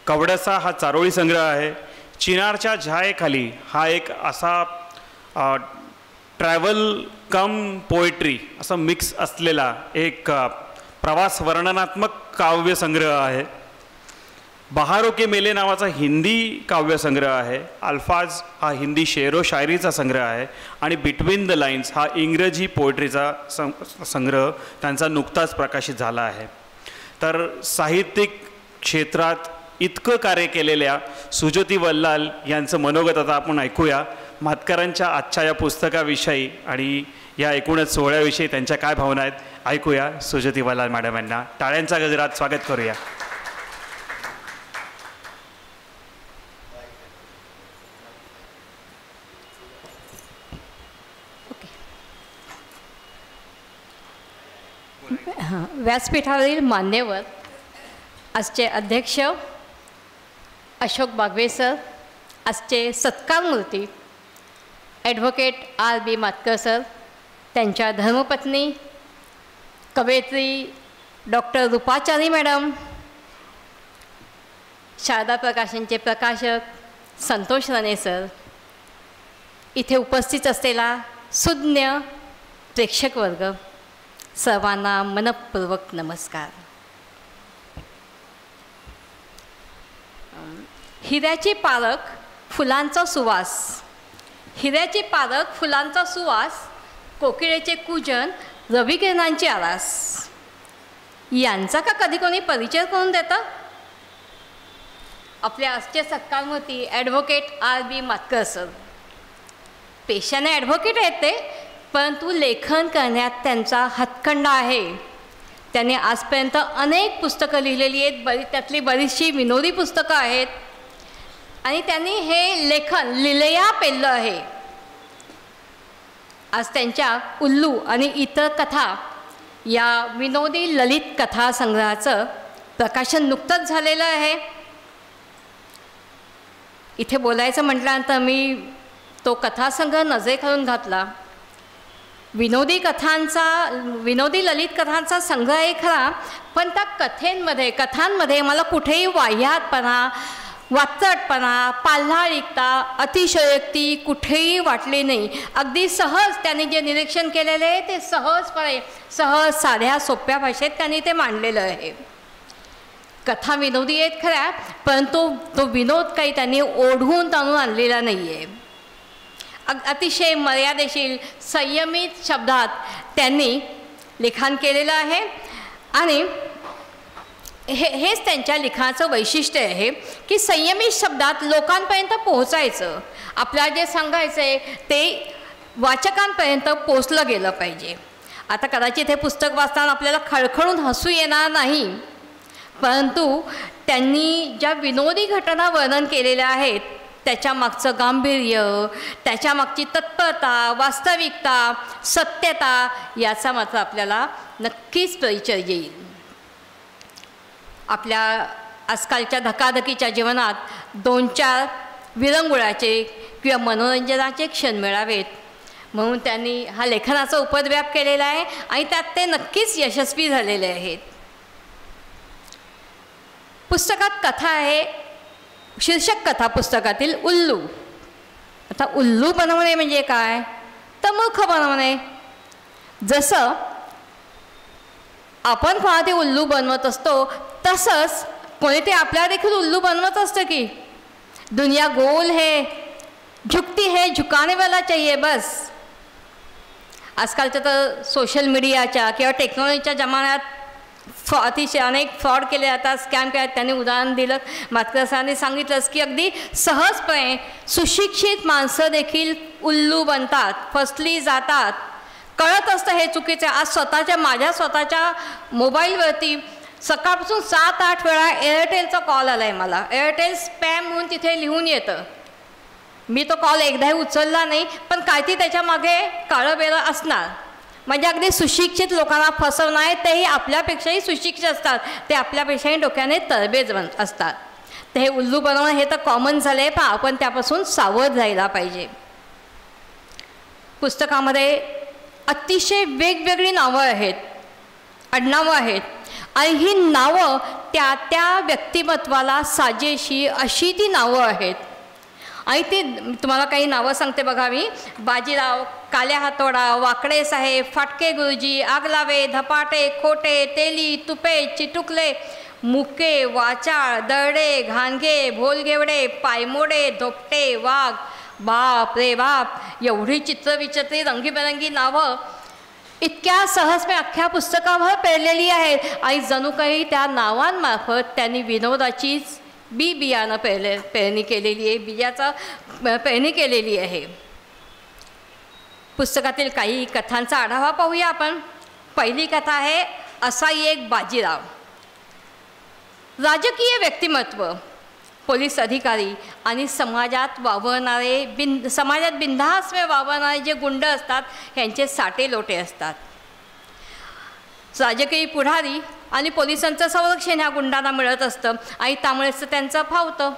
कवड्याचा हा चारोळी संग्रह आहे. चिनारच्या छायेखाली हा एक असा ट्रॅव्हल कम पोएट्री असं मिक्स असलेला एक प्रवास वर्णनात्मक काव्यसंग्रह आहे. बहारो के मेले नावाचा हिंदी काव्यसंग्रह आहे. अल्फाज हा हिंदी शेरो शायरीचा संग्रह आहे आणि बिटवीन द लाईन्स हा इंग्रजी पोएट्रीचा संग्रह त्यांचा नुकताच प्रकाशित झाला आहे. तर साहित्यिक क्षेत्रात इतकं कार्य केलेल्या सुजोती वल्लाल यांचं मनोगत आता आपण ऐकूया. मातकरांच्या आजच्या या पुस्तकाविषयी आणि या एकूणच सोहळ्याविषयी त्यांच्या काय भावना आहेत ऐकूया सुजोती वल्लाल मॅडम यांना. टाळ्यांचा गजरात स्वागत करूया. व्यासपीठावरील मान्यवर, आजचे अध्यक्ष अशोक बागवे सर, आजचे सत्कारमूर्ती ॲडव्होकेट R.B. मातकर सर, त्यांच्या धर्मपत्नी कवयित्री डॉक्टर रूपाचारी मॅडम, शारदा प्रकाशनचे प्रकाशक संतोष राणे सर, इथे उपस्थित असलेला सुज्ञ प्रेक्षक वर्ग, सर्वांना मनपूर्वक नमस्कार. हिऱ्याची पारख फुलांचा सुवास, हिऱ्याची पारख फुलांचा सुवास, कोकिळेचे कूजन, रविकिरणांची आरास, यांचा का कधी कोणी परिचय करून देतं? आपल्या आजचे सत्कारमूर्ती ॲडव्होकेट R.B. मातकर सर. पेशाने ॲडव्होकेट आहेत ते, परंतु लेखन करण्यात त्यांचा हातखंडा आहे. त्यांनी आजपर्यंत अनेक पुस्तकं लिहिलेली आहेत, त्यातली बरीचशी विनोदी पुस्तकं आहेत आणि त्यांनी हे लेखन लिलया पेललं आहे. आज त्यांच्या उल्लू आणि इतर कथा या विनोदी ललित कथा संग्रहाचं प्रकाशन नुकतंच झालेलं आहे. इथे बोलायचं म्हटल्यानंतर मी तो कथासंग्रह नजरेखालून घातला. विनोदी ललित कथांचा संग्रह आहे खरा, पण त्या कथांमध्ये मला कुठेही वाह्यातपणा, वात्रटपणा, पाल्हाळिकता, अतिशयोक्ती कुठेही वाटली नाही. अगदी सहज त्यांनी जे निरीक्षण केलेले आहे ते सहज साध्या सोप्या भाषेत त्यांनी ते मांडलेलं आहे. कथा विनोदी आहेत खऱ्या, परंतु तो विनोद काही त्यांनी ओढून ताणून आणलेला नाही आहे. अतिशय मर्यादेशीर संयमित शब्दात त्यांनी लिखाण केलेलं आहे आणि हेच त्यांच्या लिखाणाचं वैशिष्ट्य आहे की संयमित शब्दात लोकांपर्यंत पोहोचायचं. आपल्याला जे सांगायचं आहे ते वाचकांपर्यंत पोचलं गेलं पाहिजे. आता कदाचित हे पुस्तक वाचताना आपल्याला खळखळून हसू येणार नाही, परंतु त्यांनी ज्या विनोदी घटना वर्णन केलेल्या आहेत त्याच्यामागचं गांभीर्य, त्याच्यामागची तत्परता, वास्तविकता, सत्यता याचा मात्र आपल्याला नक्कीच परिचय येईल. आपल्या आजकालच्या धकाधकीच्या जीवनात 2-4 विरंगुळाचे किंवा मनोरंजनाचे क्षण मिळावेत म्हणून त्यांनी हा लेखनाचा उपद्व्याप केलेला आहे आणि त्यात ते नक्कीच यशस्वी झालेले आहेत. पुस्तकात कथा आहे, शीर्षक कथा पुस्तकातील उल्लू. आता उल्लू बनवणे म्हणजे काय? तर मूर्ख बनवणे. जसं आपण कोणाला ते उल्लू बनवत असतो तसंच कोणी ते आपल्याला देखील उल्लू बनवत असतं की दुनिया गोल है, झुकती है, झुकाने वाला चाहिए बस. आजकालच्या तर सोशल मीडियाच्या किंवा टेक्नॉलॉजीच्या जमान्यात अतिशय अनेक फ्रॉड केले जातात, स्कॅम केले. त्यांनी उदाहरण दिलं, मातकर सरांनी सांगितलंच की अगदी सहजपणे सुशिक्षित माणसं देखील उल्लू बनतात, फसली जातात. कळत असतं हे चुकीचं. आज माझ्या स्वतःच्या मोबाईलवरती सकाळपासून 7-8 वेळा एअरटेलचा कॉल आला आहे मला. एअरटेल स्पॅम म्हणून तिथे लिहून येतं. मी तो कॉल एकदाही उचलला नाही, पण काय ती त्याच्यामागे काळं बेरं असणार. म्हणजे अगदी सुशिक्षित लोकांना फसवणं आहे, तेही आपल्यापेक्षाही सुशिक्षित असतात, ते आपल्यापेक्षाही डोक्याने तरबेज असतात. तर हे उल्लू बनवणं हे तर कॉमन झालं आहे, पण आपण त्यापासून सावध राहायला पाहिजे. पुस्तकामध्ये अतिशय वेगवेगळी नावं आहेत, आडनावं आहेत आणि ही नावं त्या व्यक्तिमत्वाला साजेशी अशी ती नावं आहेत. आणि ती तुम्हाला काही नावं सांगते बघा मी. बाजीराव, काल्या हातोडा, वाकडे साहेब, फाटके गुरुजी, आगलावे, धपाटे, खोटे, तेली, तुपे, चिटुकले, मुके, वाचाळ, दरडे, घाणगे, भोलगेवडे, पायमोडे, धोपटे, वाघ. बाप रे बाप, एवढी चित्रविचित्री रंगीबेरंगी नावं इतक्या सहजपणे अख्ख्या पुस्तकावर पेरलेली आहेत. आणि जणू काही त्या नावांमार्फत त्यांनी विनोदाचीच बियाणं पेरणी केलेली आहे, बियाचं पेरणी केलेली आहे. पुस्तकातील काही कथांचा आढावा पाहूया आपण. पहिली कथा आहे असाई एक बाजीराव. राजकीय व्यक्तिमत्व, पोलीस अधिकारी आणि समाजात बिनधास्त वावरणारे जे गुंड असतात ह्यांचे साटे लोटे असतात. राजकीय पुढारी आणि पोलिसांचं संरक्षण ह्या गुंडांना मिळत असतं आणि त्यामुळेच त्यांचं फावतं.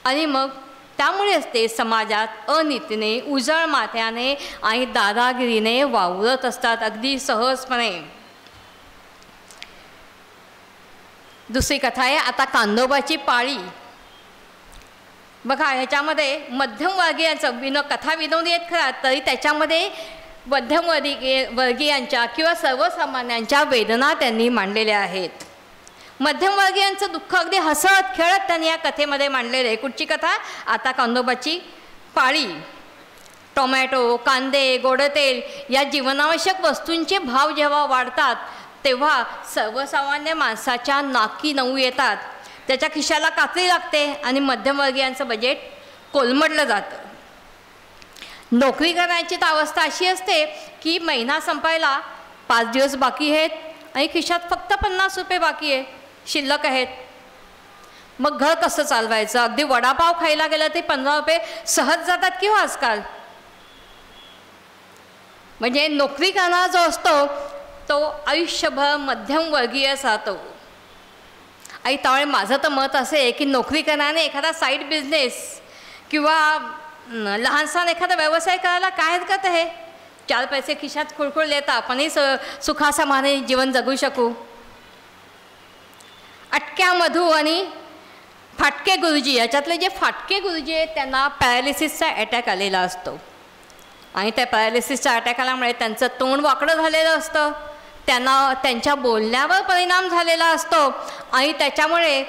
आणि मग त्यामुळेच ते समाजात अनितीने, उजळ माथ्याने आणि दादागिरीने वावरत असतात अगदी सहजपणे. दुसरी कथा आहे आता कांदोबाची पाळी. बघा ह्याच्यामध्ये मध्यमवर्गीयांचं कथा विनोदी आहेत खरा, तरी त्याच्यामध्ये मध्यमवर्गीयांच्या किंवा सर्वसामान्यांच्या वेदना त्यांनी मांडलेल्या आहेत. मध्यमवर्गीयांचं दुःख अगदी हसत खेळत त्यांनी या कथेमध्ये मांडलेलं आहे. कुठची कथा? आता कांदोबाची पाळी. टोमॅटो, कांदे, गोडतेल या जीवनावश्यक वस्तूंचे भाव जेव्हा वाढतात तेव्हा सर्वसामान्य माणसाच्या नाकी नऊ येतात, त्याच्या खिशाला कात्री लागते आणि मध्यमवर्गीयांचं बजेट कोलमडलं जातं. नोकरी करण्याची तर अवस्था अशी असते की महिना संपायला 5 दिवस बाकी आहेत आणि खिशात फक्त 50 रुपये बाकी आहे, शिल्लक आहेत. मग घर कसं चालवायचं? अगदी वडापाव खायला गेलं ते 15 रुपये सहज जातात की हो आजकाल. म्हणजे नोकरी करणारा जो असतो तो आयुष्यभर मध्यमवर्गीयच राहतो. आणि त्यामुळे माझं तर मत असं आहे की नोकरी करण्याने एखादा साईड बिझनेस किंवा लहानसहान एखादा व्यवसाय करायला काय हरकत आहे? 4 पैसे खिशात खुळखुळ देता आपणही सुखासमाने जीवन जगू शकू. अटक्या मधू आणि फाटके गुरुजी, याच्यातले जे फाटके गुरुजी आहेत त्यांना पॅरालिसिसचा अटॅक आलेला असतो. आणि त्या पॅरालिसिसच्या अटॅक आल्यामुळे त्यांचं तोंड वाकडं झालेलं असतं, त्यांना त्यांच्या बोलण्यावर परिणाम झालेला असतो आणि त्याच्यामुळे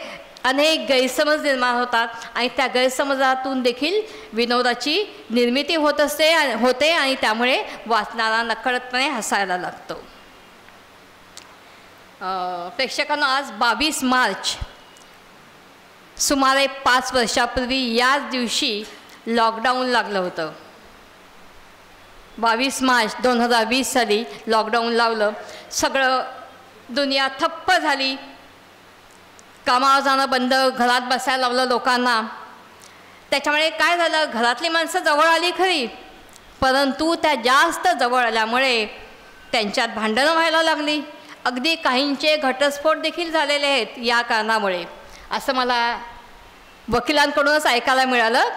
अनेक गैरसमज निर्माण होतात. आणि त्या गैरसमजातून देखील विनोदाची निर्मिती होते आणि त्यामुळे वाचणारा नकळतपणे हसायला लागतो. प्रेक्षकांना आज 22 मार्च, सुमारे 5 वर्षापूर्वी याच दिवशी लॉकडाऊन लागलं होतं. 22 मार्च 2020 साली लॉकडाऊन लावलं. सगळं दुनिया ठप्प झाली, कामावर जाणं बंद, घरात बसायला लावलं लोकांना. त्याच्यामुळे काय झालं, घरातली माणसं जवळ आली खरी, परंतु त्या जास्त जवळ आल्यामुळे त्यांच्यात भांडणं व्हायला लागली. अगदी काहींचे घटस्फोट देखील झालेले आहेत या कारणामुळे. असं मला वकिलांकडूनच ऐकायला मिळालं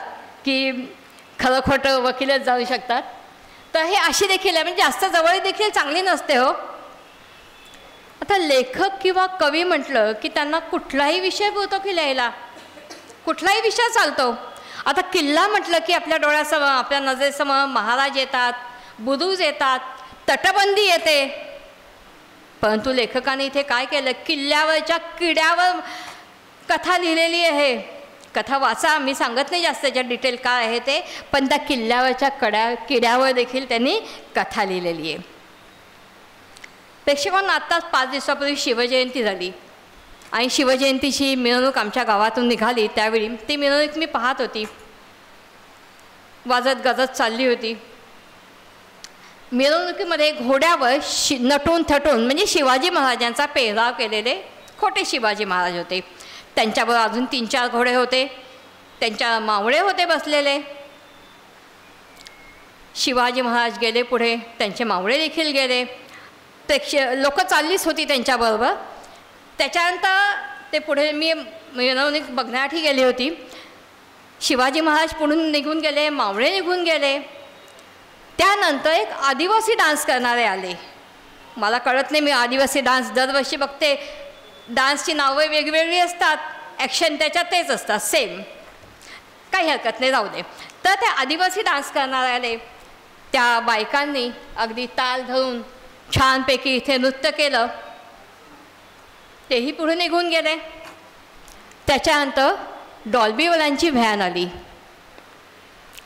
की खरं खोटं वकीलच जाऊ शकतात. तर हे अशी देखील आहे, म्हणजे जास्त जवळ देखील चांगली नसते हो. आता लेखक किंवा कवी म्हटलं की त्यांना कुठलाही विषय बोलतो की लिहायला, कुठलाही विषय चालतो. आता किल्ला म्हटलं की आपल्या डोळ्यासमोर, आपल्या नजरेसमोर महाराज येतात, बुरुज येतात, तटबंदी येते. परंतु लेखकाने इथे काय केलं, किल्ल्यावरच्या किड्यावर कथा लिहिलेली आहे. कथा वाचा, मी सांगत नाही जास्त त्याच्यात डिटेल काय आहे ते, पण त्या किल्ल्यावरच्या किड्यावर देखील त्यांनी कथा लिहिलेली आहे. प्रेक्षकांना आत्ताच 5 दिवसापूर्वी शिवजयंती झाली आणि शिवजयंतीची मिरवणूक आमच्या गावातून निघाली. त्यावेळी ती मिरवणूक मी पाहत होती, वाजत गाजत चालली होती. मिरवणुकीमध्ये घोड्यावर नटून थटून, म्हणजे शिवाजी महाराजांचा पेहराव केलेले खोटे शिवाजी महाराज होते. त्यांच्यावर अजून 3-4 घोडे होते, त्यांच्या मावळे होते बसलेले. शिवाजी महाराज गेले पुढे, त्यांचे मावळे देखील गेले. लोक चाललीच होती त्यांच्याबरोबर. त्याच्यानंतर ते पुढे मी मिरवणूक बघण्यासाठी गेली होती. शिवाजी महाराज पुढून निघून गेले, मावळे निघून गेले. त्यानंतर एक आदिवासी डान्स करणारे आले. मला कळत नाही, मी आदिवासी डान्स दरवर्षी बघते. डान्सची नावं वेगवेगळी असतात, ॲक्शन त्याच्यात तेच असतात सेम. काही हरकत नाही, जाऊ दे. तर त्या आदिवासी डान्स करणाऱ्याने त्या बायकांनी अगदी ताल धरून छानपैकी इथे नृत्य केलं. तेही पुढे निघून गेले. त्याच्यानंतर डॉल्बीवाल्यांची व्हॅन आली.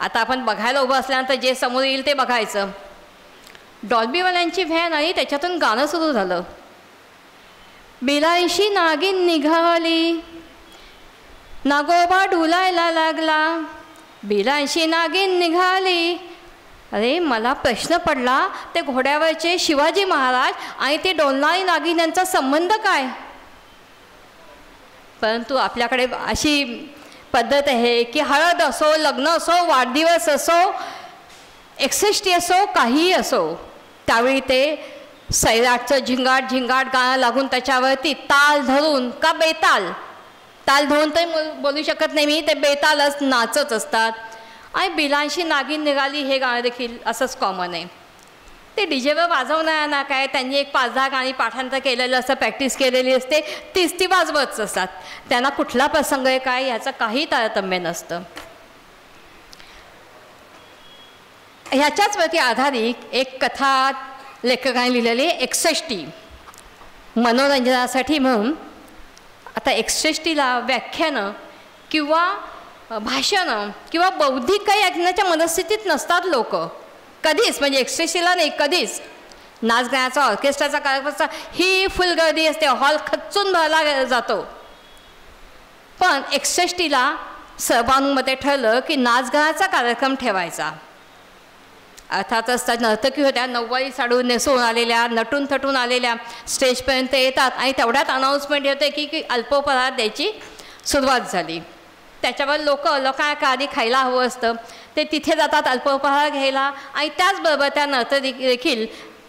आता आपण बघायला उभं असल्यानंतर जे समोर येईल ते बघायचं. डॉल्बीवाल्यांची व्हॅन आली, त्याच्यातून गाणं सुरू झालं. बिलाईशी नागिन निघाली, नागोबा डुलायला लागला, बिलाईशी नागिन निघाली. अरे मला प्रश्न पडला, ते घोड्यावरचे शिवाजी महाराज आणि ते डोलणारी नागिन यांचा संबंध काय? परंतु आपल्याकडे अशी पद्धत आहे की हळद असो, लग्न असो, वाढदिवस असो, 61 असो, काहीही असो, त्यावेळी ते सैराटचं झिंगाट झिंगाट गाणं लागून त्याच्यावरती ताल धरून का बेताल, ताल धरून तर बोलू शकत नाही मी, ते बेतालच नाचत असतात. आणि बिलांशी नागिन निघाली हे गाणं देखील असंच कॉमन आहे. ते डीजेवर वाजवणाऱ्यांना काय, त्यांनी एक 5-10 गाणी पाठांतर केलेलं असं, प्रॅक्टिस केलेली असते, तीच ती वाजवतच असतात. त्यांना कुठला प्रसंग आहे काय याचं काही तारतम्य नसतं. ह्याच्याचवरती आधारित एक कथा लेखकाने लिहिलेली 61 मनोरंजनासाठी म्हणून. आता 61ला व्याख्यानं किंवा भाषणं किंवा बौद्धिक काही ऐकण्याच्या मनस्थितीत नसतात लोक कधीच, म्हणजे 61ला नाही कधीच. नाच गाण्याचा ऑर्केस्ट्राचा कार्यक्रमाचा ही फुल गर्दी असते, हॉल खच्चून भरला जातो. पण 61ला सहभागीमध्ये ठरलं की नाच गाण्याचा कार्यक्रम ठेवायचा. अर्थातच त्या नर्तकी होत्या, नऊवारी साडी नेसून आलेल्या, नटून थटून आलेल्या, स्टेजपर्यंत येतात आणि तेवढ्यात अनाऊन्समेंट होते की अल्पोपहार द्यायची सुरुवात झाली. त्याच्यावर लोकांना आधी खायला हवं असतं, ते तिथे जातात अल्पोपहार घ्यायला. आणि त्याचबरोबर त्या नर्तकी देखील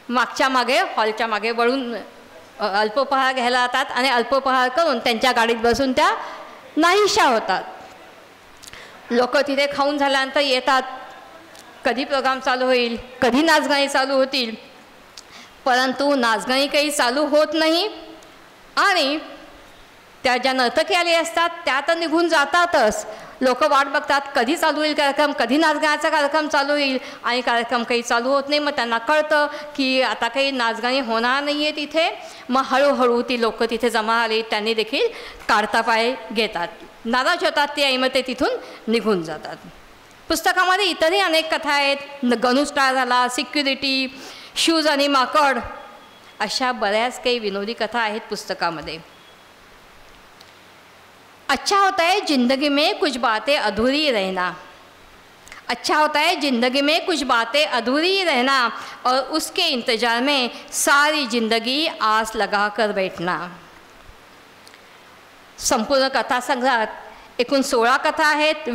मागच्या मागे हॉलच्या मागे वळून अल्पोपहार घ्यायला जातात आणि अल्पोपहार करून त्यांच्या गाडीत बसून त्या नाहीशा होतात. लोक तिथे खाऊन झाल्यानंतर येतात, कधी प्रोग्राम चालू होईल, कधी नाचगाणी चालू होतील, परंतु नाचगाणी काही चालू होत नाही. आणि त्या ज्या नर्तकी आले असतात त्या तर निघून जातातच. लोक वाट बघतात कधी चालू होईल कार्यक्रम, कधी नाचगाण्याचा कार्यक्रम चालू होईल, आणि कार्यक्रम काही चालू होत नाही. मग त्यांना कळतं की आता काही नाचगाणी होणार नाही आहे तिथे. मग हळूहळू ती लोक तिथे जमा आली, त्यांनी देखील काढता पाय घेतात, नाराज होतात ते, आणि मग ते तिथून निघून जातात. पुस्तकामध्ये इतरही अनेक कथा आहेत. गणू स्टार झाला, सिक्युरिटी, शूज आणि माकड, अशा बऱ्याच काही विनोदी कथा आहेत पुस्तकामध्ये. अच्छा होता है ज़िंदगी में कुछ बातें अधूरी रहना, अच्छा होता है ज़िंदगी में कुछ बातें अधूरी रहना, और उसके इंतज़ार में सारी ज़िंदगी आस लगा कर बैठना. संपूर्ण कथासंग्रहात एकूण 16 कथा आहेत.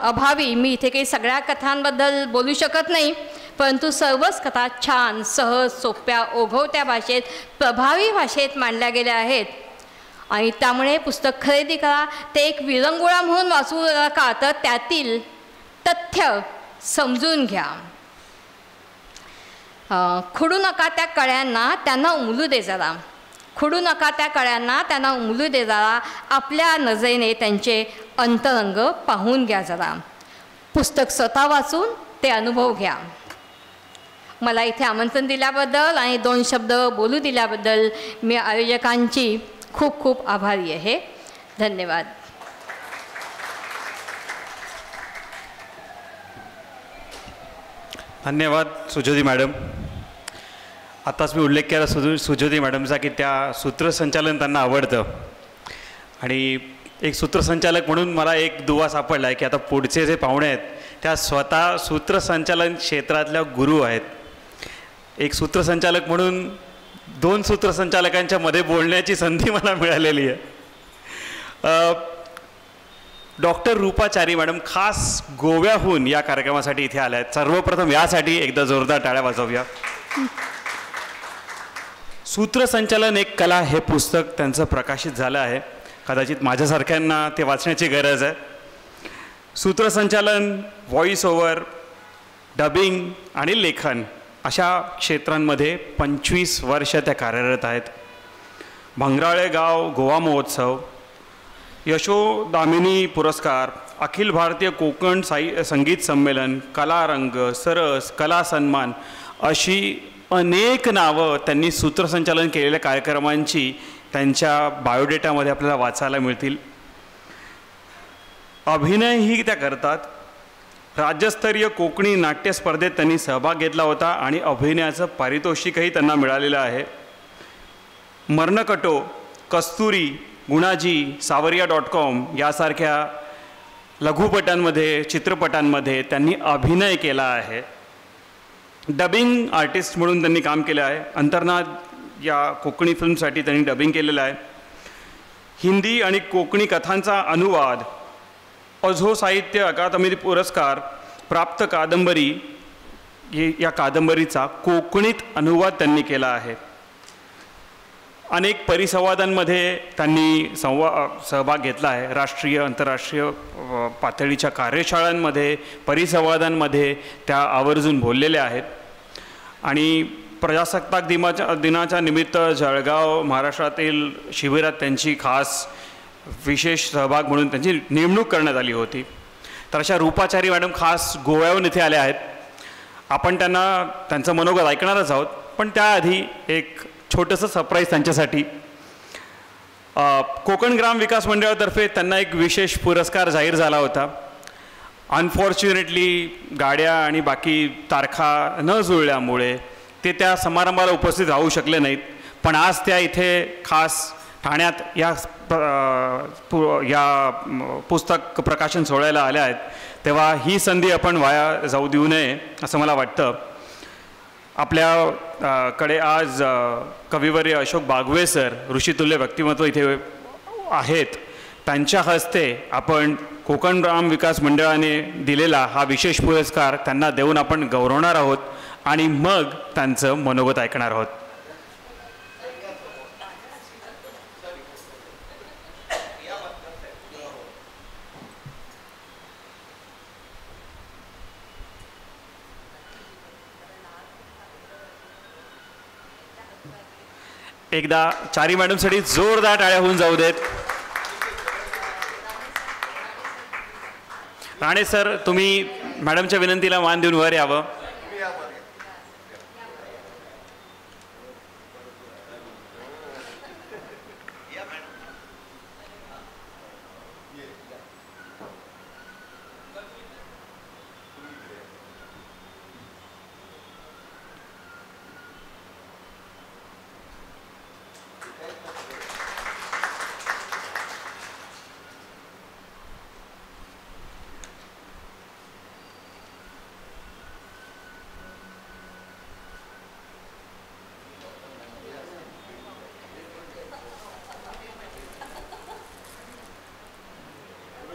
अभावी मी इथे काही सगळ्या कथांबद्दल बोलू शकत नाही, परंतु सर्वच कथा छान, सहज, सोप्या, ओघवत्या भाषेत, प्रभावी भाषेत मांडल्या गेल्या आहेत. आणि त्यामुळे पुस्तक खरेदी करा. ते एक विरंगुळा म्हणून वाचू नका, तर त्यातील तथ्य समजून घ्या. खुडू नका त्या कळ्यांना, त्यांना उमलू दे जरा. खुडू नका त्या कळ्यांना, त्यांना उमलू दे जरा. आपल्या नजरेने त्यांचे अंतरंग पाहून घ्या जरा. पुस्तक स्वतः वाचून ते अनुभव घ्या. मला इथे आमंत्रण दिल्याबद्दल आणि 2 शब्द बोलू दिल्याबद्दल मी आयोजकांची खूप खूप आभारी आहे. धन्यवाद. धन्यवाद सुज्योती मॅडम. आताच मी उल्लेख केला सुज्योती मॅडमचा की त्या सूत्रसंचालन त्यांना आवडतं, आणि एक सूत्रसंचालक म्हणून मला एक दुवा सापडला आहे की आता पुढचे जे पाहुणे आहेत त्या स्वतः सूत्रसंचालन क्षेत्रातल्या गुरु आहेत. एक सूत्रसंचालक म्हणून 2 सूत्रसंचालकांच्या मध्ये बोलण्याची संधी मला मिळालेली आहे. डॉक्टर रूपाचारी मॅडम खास गोव्याहून या कार्यक्रमासाठी इथे आल्या आहेत. सर्वप्रथम यासाठी एकदा जोरदार टाळ्या वाजवूया. सूत्रसंचालन एक कला हे पुस्तक त्यांचं प्रकाशित झालं आहे. कदाचित माझ्यासारख्यांना ते वाचण्याची गरज आहे. सूत्रसंचालन, व्हॉइस ओव्हर, डबिंग आणि लेखन अशा क्षेत्रांमध्ये 25 वर्ष त्या कार्यरत आहेत. भंगराळे गाव गोवा महोत्सव यशोदामिनी पुरस्कार, अखिल भारतीय कोकण संगीत संमेलन, कलारंग, सरस, कला सन्मान अशी अनेक नावं त्यांनी सूत्रसंचालन केलेल्या कार्यक्रमांची त्यांच्या बायोडेटामध्ये आपल्याला वाचायला मिळतील. अभिनयही त्या करतात. राज्यस्तरीय कोकणी नाट्य स्पर्धेत त्यांनी सहभाग घेतला होता आणि अभिनयाचं पारितोषिकही त्यांना मिळालेलं आहे. मर्नकटो, कस्तुरी, गुणाजी, सावरिया.com यासारख्या लघुपटांमध्ये, चित्रपटांमध्ये त्यांनी अभिनय केला आहे. डबिंग आर्टिस्ट म्हणून त्यांनी काम केलं आहे. अंतर्नाद या कोकणी फिल्मसाठी त्यांनी डबिंग केलेलं आहे. हिंदी आणि कोकणी कथांचा अनुवाद, अझो साहित्य अकादमी पुरस्कार प्राप्त कादंबरी या कादंबरीचा कोकणीत अनुवाद त्यांनी केला आहे. अनेक परिसंवादांमध्ये त्यांनी सहभाग घेतला आहे. राष्ट्रीय आंतरराष्ट्रीय पातळीच्या कार्यशाळांमध्ये, परिसंवादांमध्ये त्या आवर्जून बोललेल्या आहेत. आणि प्रजासत्ताक दिनाच्या निमित्त जळगाव महाराष्ट्रातील शिबिरात त्यांची खास विशेष सहभाग म्हणून त्यांची नेमणूक करण्यात आली होती. तर अशा रूपाचारी मॅडम खास गोव्याहून इथे आल्या आहेत. आपण त्यांचं मनोगत ऐकणारच आहोत, पण त्याआधी एक छोटंसं सरप्राईज त्यांच्यासाठी. कोकण ग्राम विकास मंडळातर्फे त्यांना एक विशेष पुरस्कार जाहीर झाला होता. अनफॉर्च्युनेटली गाड्या आणि बाकी तारखा न जुळल्यामुळे ते त्या समारंभाला उपस्थित राहू शकले नाहीत. पण आज त्या इथे खास ठाण्यात या पुस्तक प्रकाशन सोहळ्याला आल्या आहेत. तेव्हा ही संधी आपण वाया जाऊ देऊ नये असं मला वाटतं. आपल्याकडे आज कविवर्य अशोक बागवे सर, ऋषितुल्य व्यक्तिमत्व इथे आहेत. त्यांच्या हस्ते आपण कोकण ग्राम विकास मंडळाने दिलेला हा विशेष पुरस्कार त्यांना देऊन आपण गौरवणार आहोत आणि मग त्यांचं मनोगत ऐकणार आहोत. एकदा चारी मॅडमसाठी जोरदार टाळ्या होऊन जाऊ देत. राणे सर, तुम्ही मॅडमच्या विनंतीला मान देऊन वर यावं.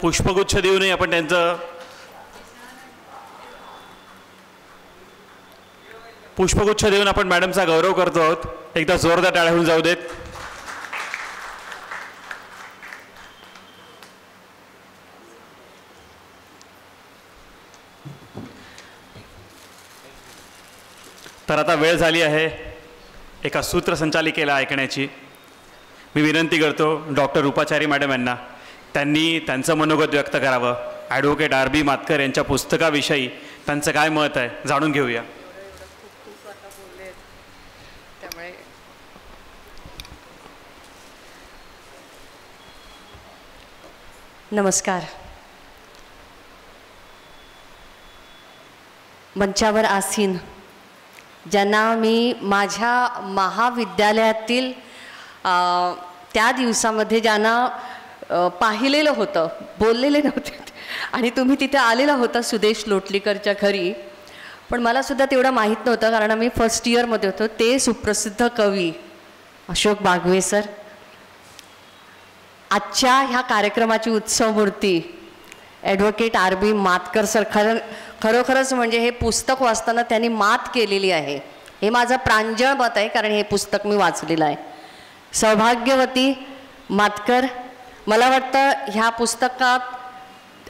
पुष्पगुच्छ देऊनही आपण त्यांचं पुष्पगुच्छ देऊन आपण मॅडमचा गौरव करतो आहोत. एकदा जोरदार टाळ्या होऊन जाऊ देत. तर आता वेळ झाली आहे एका सूत्रसंचालिकेला ऐकण्याची. मी विनंती करतो डॉक्टर रूपाचारी मॅडम यांना त्यांनी त्यांचं मनोगत व्यक्त करावं. ॲडव्होकेट आर बी मातकर यांच्या पुस्तकाविषयी त्यांचं काय मत आहे जाणून घेऊया. नमस्कार. मंचावर आसीन ज्यांना मी माझ्या महाविद्यालयातील त्या दिवसामध्ये ज्यांना पाहिलेलं होतं, बोललेले नव्हते आणि तुम्ही तिथे आलेला होता सुदेश लोटलीकरच्या घरी, पण मला सुद्धा तेवढं माहीत नव्हतं कारण आम्ही फर्स्ट इयरमध्ये होतो. ते सुप्रसिद्ध कवी अशोक बागवे सर, आजच्या ह्या कार्यक्रमाची उत्सवमूर्ती advocate R B Matkar sir. खरोखरच म्हणजे हे पुस्तक वाचताना त्यांनी मात केलेली आहे हे माझं प्रांजळ मत आहे, कारण हे पुस्तक मी वाचलेलं आहे. सौभाग्यवती मातकर, मला वाटतं ह्या पुस्तकात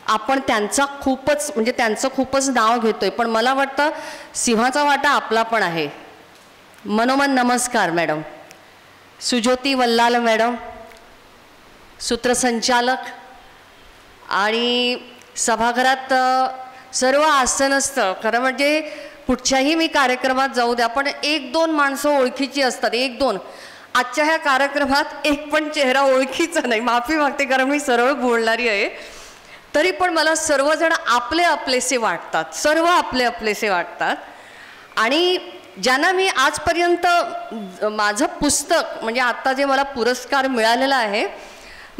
आपण त्यांचा खूपच म्हणजे त्यांचं खूपच नाव घेतोय, पण मला वाटतं सिंहाचा वाटा आपला पण आहे. मनोमन नमस्कार मॅडम. सुज्योती वल्लाल मॅडम, सूत्रसंचालक आणि सभागृहात सर्व आसन असतं. खरं म्हणजे कुठच्याही मी कार्यक्रमात जाऊ द्या, पण 1-2 माणसं ओळखीची असतात, 1-2. आजच्या ह्या कार्यक्रमात एक पण चेहरा ओळखीचा नाही. माफी मागते कारण मी सरळ बोलणारी आहे, तरी पण मला सर्वजण आपले आपलेसे वाटतात, सर्व आपले आपलेसे वाटतात. आणि ज्यांना मी आजपर्यंत माझं पुस्तक म्हणजे आत्ता जे मला पुरस्कार मिळालेला आहे,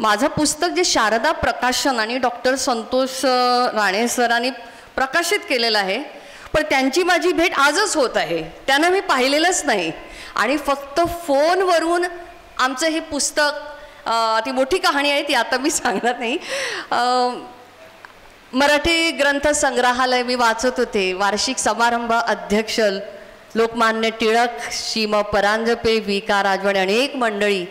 माझं पुस्तक जे शारदा प्रकाशन आणि डॉक्टर संतोष राणे सरांनी प्रकाशित केलेलं आहे, पण त्यांची माझी भेट आजच होत आहे. त्यांना मी पाहिलेलंच नाही आणि फक्त फोनवरून आमचं हे पुस्तक, ती मोठी कहाणी आहे, ती आता मी सांगणार नाही. मराठी ग्रंथ संग्रहालय मी वाचत होते. वार्षिक समारंभ अध्यक्ष लोकमान्य टिळक, श्रीम परांजपे, V.K. राजवाडे, अनेक मंडळी.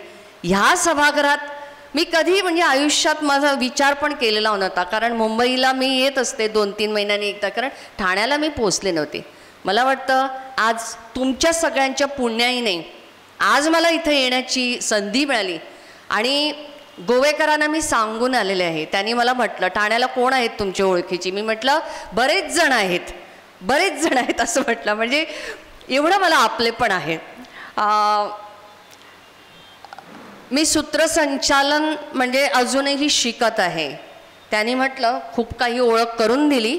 ह्या सभागृहात मी कधी म्हणजे आयुष्यात माझा विचार पण केलेला नव्हता, कारण मुंबईला मी येत असते 2-3 महिन्यांनी एकदा, कारण ठाण्याला मी पोचले नव्हते. मला वाटतं आज तुमच्या सगळ्यांच्या पुण्याईने आज मला इथे येण्याची संधी मिळाली. आणि गोवेकरांना मी सांगून आलेले आहे. त्यांनी मला म्हटलं, ठाण्याला कोण आहेत तुमच्या ओळखीची? मी म्हटलं बरेच जण आहेत, बरेच जण आहेत असं म्हटलं. म्हणजे एवढं मला आपलेपण आहे. मी सूत्रसंचालन म्हणजे अजूनही शिकत आहे. त्यांनी म्हटलं खूप काही ओळख करून दिली,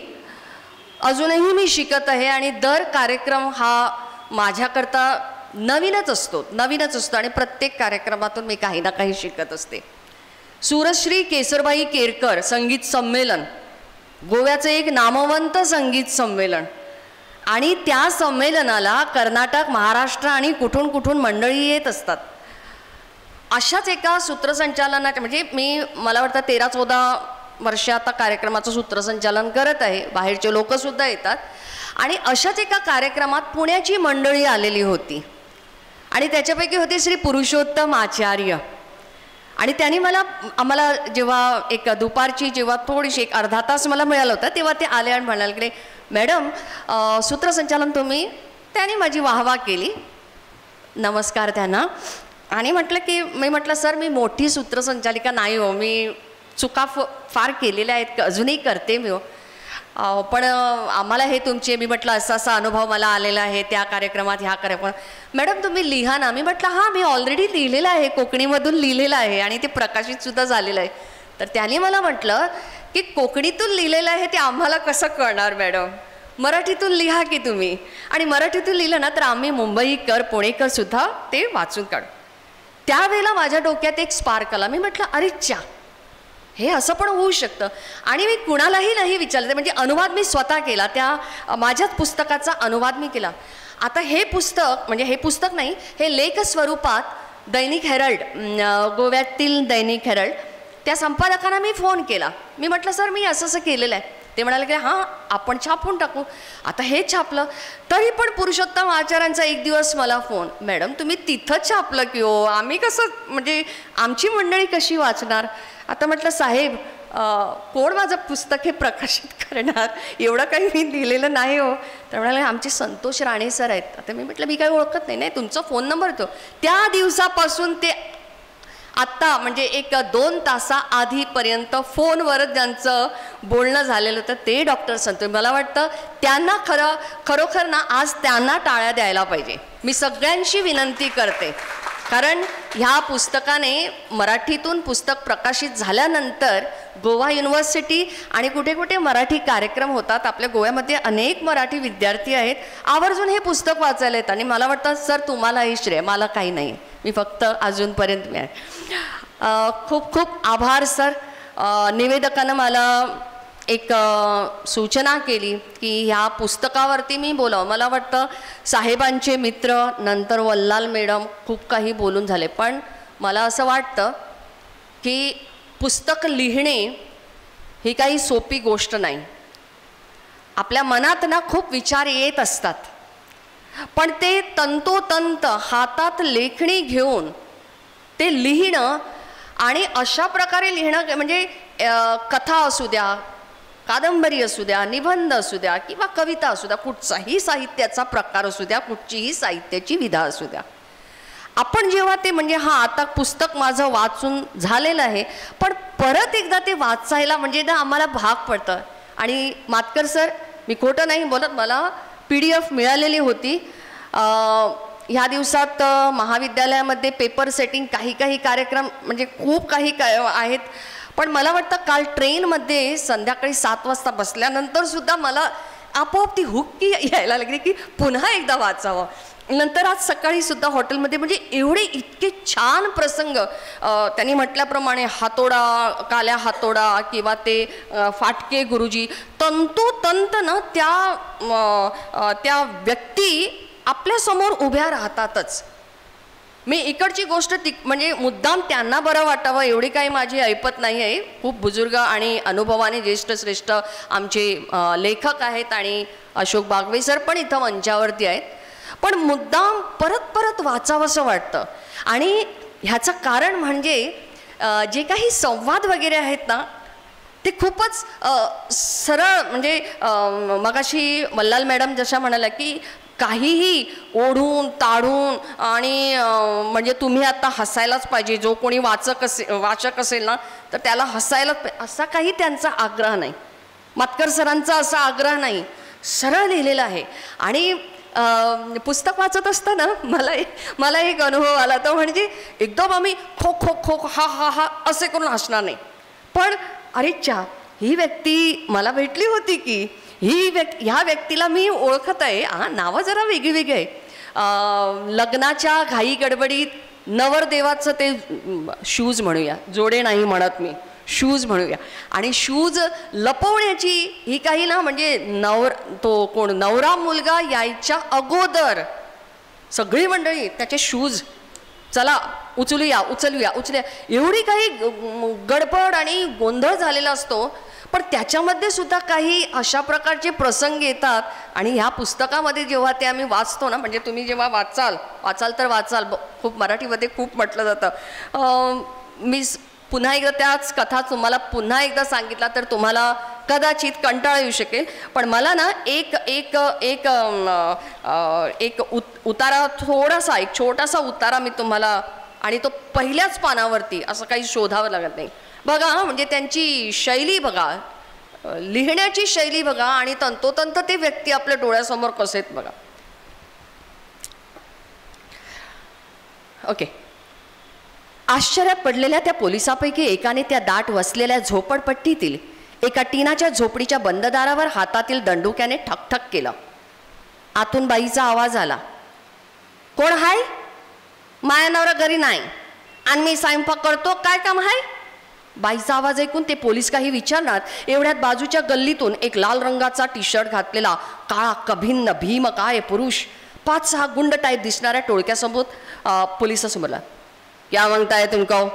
अजूनही मी शिकत आहे. आणि दर कार्यक्रम हा माझ्याकरता नवीनच असतो आणि प्रत्येक कार्यक्रमातून मी काही ना काही शिकत असते. सूरश्री केसरबाई केरकर संगीत संमेलन, गोव्याचं एक नामवंत संगीत संमेलन, आणि त्या संमेलनाला कर्नाटक, महाराष्ट्र आणि कुठून कुठून मंडळी येत असतात. अशाच एका सूत्रसंचालनाच्या म्हणजे मला वाटतं 13-14 वर्ष आता कार्यक्रमाचं सूत्रसंचालन करत आहे. बाहेरचे लोकसुद्धा येतात. आणि अशाच एका कार्यक्रमात पुण्याची मंडळी आलेली होती आणि त्याच्यापैकी होते श्री पुरुषोत्तम आचार्य. आणि त्यांनी आम्हाला जेव्हा एक दुपारची जेव्हा थोडीशी एक अर्धा तास मला मिळाला होता, तेव्हा ते आले आणि म्हणाले की मॅडम सूत्रसंचालन तुम्ही. त्यांनी माझी वाहवा केली, नमस्कार त्यांना. आणि म्हटलं की मी म्हटलं सर मी मोठी सूत्रसंचालिका नाही हो, मी चुका फार केलेल्या आहेत, अजूनही करते मी हो, पण आम्हाला हे तुमचे मी म्हटलं असा असा अनुभव मला आलेला आहे त्या कार्यक्रमात, ह्या कार्यक्रमात. मॅडम तुम्ही लिहा ना. मी म्हटलं हां मी ऑलरेडी लिहिलेलं आहे, कोकणीमधून लिहिलेलं आहे आणि ते प्रकाशितसुद्धा झालेलं आहे. तर त्यांनी मला म्हटलं की कोकणीतून लिहिलेलं आहे ते आम्हाला कसं कळणार मॅडम, मराठीतून लिहा की तुम्ही. आणि मराठीतून लिहिलं ना तर आम्ही मुंबईकर पुणेकरसुद्धा ते वाचून काढू. त्यावेळेला माझ्या डोक्यात एक स्पार्क आला. मी म्हटलं अरे च्या, हे असं पण होऊ शकतं. आणि मी कुणालाही नाही विचारलं, म्हणजे अनुवाद मी स्वतः केला, त्या माझ्याच पुस्तकाचा अनुवाद मी केला. आता हे पुस्तक म्हणजे हे पुस्तक नाही, हे लेख स्वरूपात दैनिक हेरल्ड, गोव्यातील दैनिक हेरल्ड, त्या संपादकांना मी फोन केला. मी म्हटलं सर मी असं असं केलेलं आहे. ते म्हणाले की हां आपण छापून टाकू. आता हे छापलं. तरी पण पुरुषोत्तम आचार्यांचा एक दिवस मला फोन, मॅडम तुम्ही तिथं छापलं की हो, आम्ही कसं म्हणजे आमची मंडळी कशी वाचणार. आता म्हटलं साहेब कोण माझं पुस्तक हे प्रकाशित करणार, एवढं काही मी दिलेलं नाही हो. तर म्हणाले आमचे संतोष राणे सर आहेत. आता मी म्हटलं मी काही ओळखत नाही. नाही तुमचा फोन नंबर तो. त्या दिवसापासून ते आत्ता म्हणजे 1-2 तासाआधीपर्यंत फोनवरच ज्यांचं बोलणं झालेलं होतं ते डॉक्टर संतोष. मला वाटतं त्यांना खरोखर ना आज त्यांना टाळ्या द्यायला पाहिजे. मी सगळ्यांशी विनंती करते, कारण ह्या पुस्तकाने मराठीतून पुस्तक प्रकाशित झाल्यानंतर गोवा युनिव्हर्सिटी आणि कुठे कुठे मराठी कार्यक्रम होतात. आपल्या गोव्यामध्ये अनेक मराठी विद्यार्थी आहेत, आवर्जून हे पुस्तक वाचायला येतात. आणि मला वाटतं सर तुम्हालाही श्रेय, मला काही नाही, मी फक्त अजूनपर्यंत मी आहे. खूप खूप आभार सर. निवेदकानं मला एक सूचना केली की ह्या पुस्तकावरती मी बोलावं. मला वाटतं साहेबांचे मित्र नंतर वल्लाल मॅडम खूप काही बोलून झाले, पण मला असं वाटतं की पुस्तक लिहिणे ही काही सोपी गोष्ट नाही. आपल्या मनात ना खूप विचार येत असतात, पण ते तंतोतंत हातात लेखणी घेऊन ते लिहिणं आणि अशा प्रकारे लिहिणं म्हणजे कथा असू द्या, कादंबरी असू द्या, निबंध असू द्या किंवा कविता असू द्या, कुठचाही साहित्याचा प्रकार असू द्या, कुठचीही साहित्याची विधा असू द्या, आपण जेव्हा ते म्हणजे आता पुस्तक माझं वाचून झालेलं आहे, पण परत एकदा ते वाचायला म्हणजे ना आम्हाला भाग पडतं. आणि मातकर सर, मी खोटं नाही बोलत, मला PDF मिळालेली होती. ह्या दिवसात महाविद्यालयामध्ये पेपर सेटिंग काही कार्यक्रम म्हणजे खूप काही आहेत, पण मला वाटतं काल ट्रेनमध्ये संध्याकाळी 7 वाजता बसल्यानंतर सुद्धा मला आपोआप ती हुक्की यायला लागली की पुन्हा एकदा वाचावं. नंतर आज सकाळी सुद्धा हॉटेलमध्ये म्हणजे एवढे इतके छान प्रसंग, त्यांनी म्हटल्याप्रमाणे हातोडा, काल्या हातोडा किंवा ते फाटके गुरुजी, तंतोतंत ना त्या व्यक्ती आपल्यासमोर उभ्या राहतातच. मी इकडची गोष्ट म्हणजे मुद्दाम त्यांना बरं वाटावं एवढी काही माझी ऐपत नाही आहे. खूप बुजुर्ग आणि अनुभवाने ज्येष्ठ श्रेष्ठ आमचे लेखक आहेत आणि अशोक बागवे सर पण इथं मंचावरती आहेत, पण मुद्दाम परत परत वाचावंसं वाटतं. आणि ह्याचं कारण म्हणजे जे काही संवाद वगैरे आहेत ना ते खूपच सरळ, म्हणजे मगाशी मल्लाल मॅडम जशा म्हणाल्या की काहीही ओढून ताडून आणि म्हणजे तुम्ही आता हसायलाच पाहिजे, जो कोणी वाचक असेल ना तर त्याला हसायलाच पाहिजे, असा काही त्यांचा आग्रह नाही. मातकर सरांचा असा आग्रह नाही, सरळ लिहिलेला आहे. आणि पुस्तक वाचत असताना मला एक अनुभव आला, तो म्हणजे एकदम आम्ही खो खो खो हा हा हा असे करून हसणार नाही, पण अरे चा ही व्यक्ती मला भेटली होती की ह्या व्यक्तीला मी ओळखत आहे. नावं जरा वेगळी वेगळी आहे. लग्नाच्या घाई गडबडीत नवरदेवाचं ते शूज म्हणूया, जोडे नाही म्हणत मी, शूज म्हणूया, आणि शूज लपवण्याची ही काही ना म्हणजे नवरा मुलगा यायच्या अगोदर सगळी मंडळी त्याचे शूज चला उचलूया, एवढी काही गडबड आणि गोंधळ झालेला असतो. पण त्याच्यामध्ये सुद्धा काही अशा प्रकारचे प्रसंग येतात. आणि ह्या पुस्तकामध्ये जेव्हा ते आम्ही वाचतो ना, म्हणजे तुम्ही जेव्हा वाचाल तर वाचाल, खूप मराठीमध्ये खूप म्हटलं जातं. मी पुन्हा एकदा त्याच कथा तुम्हाला पुन्हा एकदा सांगितला तर तुम्हाला कदाचित कंटाळा येऊ शकेल, पण मला ना एक उतारा, थोडासा एक छोटासा उतारा मी तुम्हाला, आणि तो पहिल्याच पानावरती, असं काही शोधावं लागत नाही. बघा म्हणजे त्यांची शैली बघा, लिहिण्याची शैली बघा, आणि तंतोतंत ते व्यक्ती आपल्या डोळ्यासमोर कसे आहेत बघा. ओके. आश्चर्यात पडलेल्या त्या पोलिसापैकी एकाने त्या दाट वसलेल्या झोपडपट्टीतील एका टीनाच्या झोपडीच्या बंद दारावर हातातील दंडुक्याने ठकठक केलं. आतून बाईचा आवाज आला, कोण हाय? माया नवरा घरी नाही आणि मी स्वयंपाक करतो, काय काम आहे? बाईचा आवाज ऐकून ते पोलीस काही विचारणार एवढ्यात बाजूच्या गल्लीतून एक लाल रंगाचा टी-शर्ट घातलेला काळा कभिन्न भीमकाय पुरुष 5-6 गुंड टाईप दिसणाऱ्या टोळक्यासमोर पोलिसासमोर, क्या मागताय तुमको?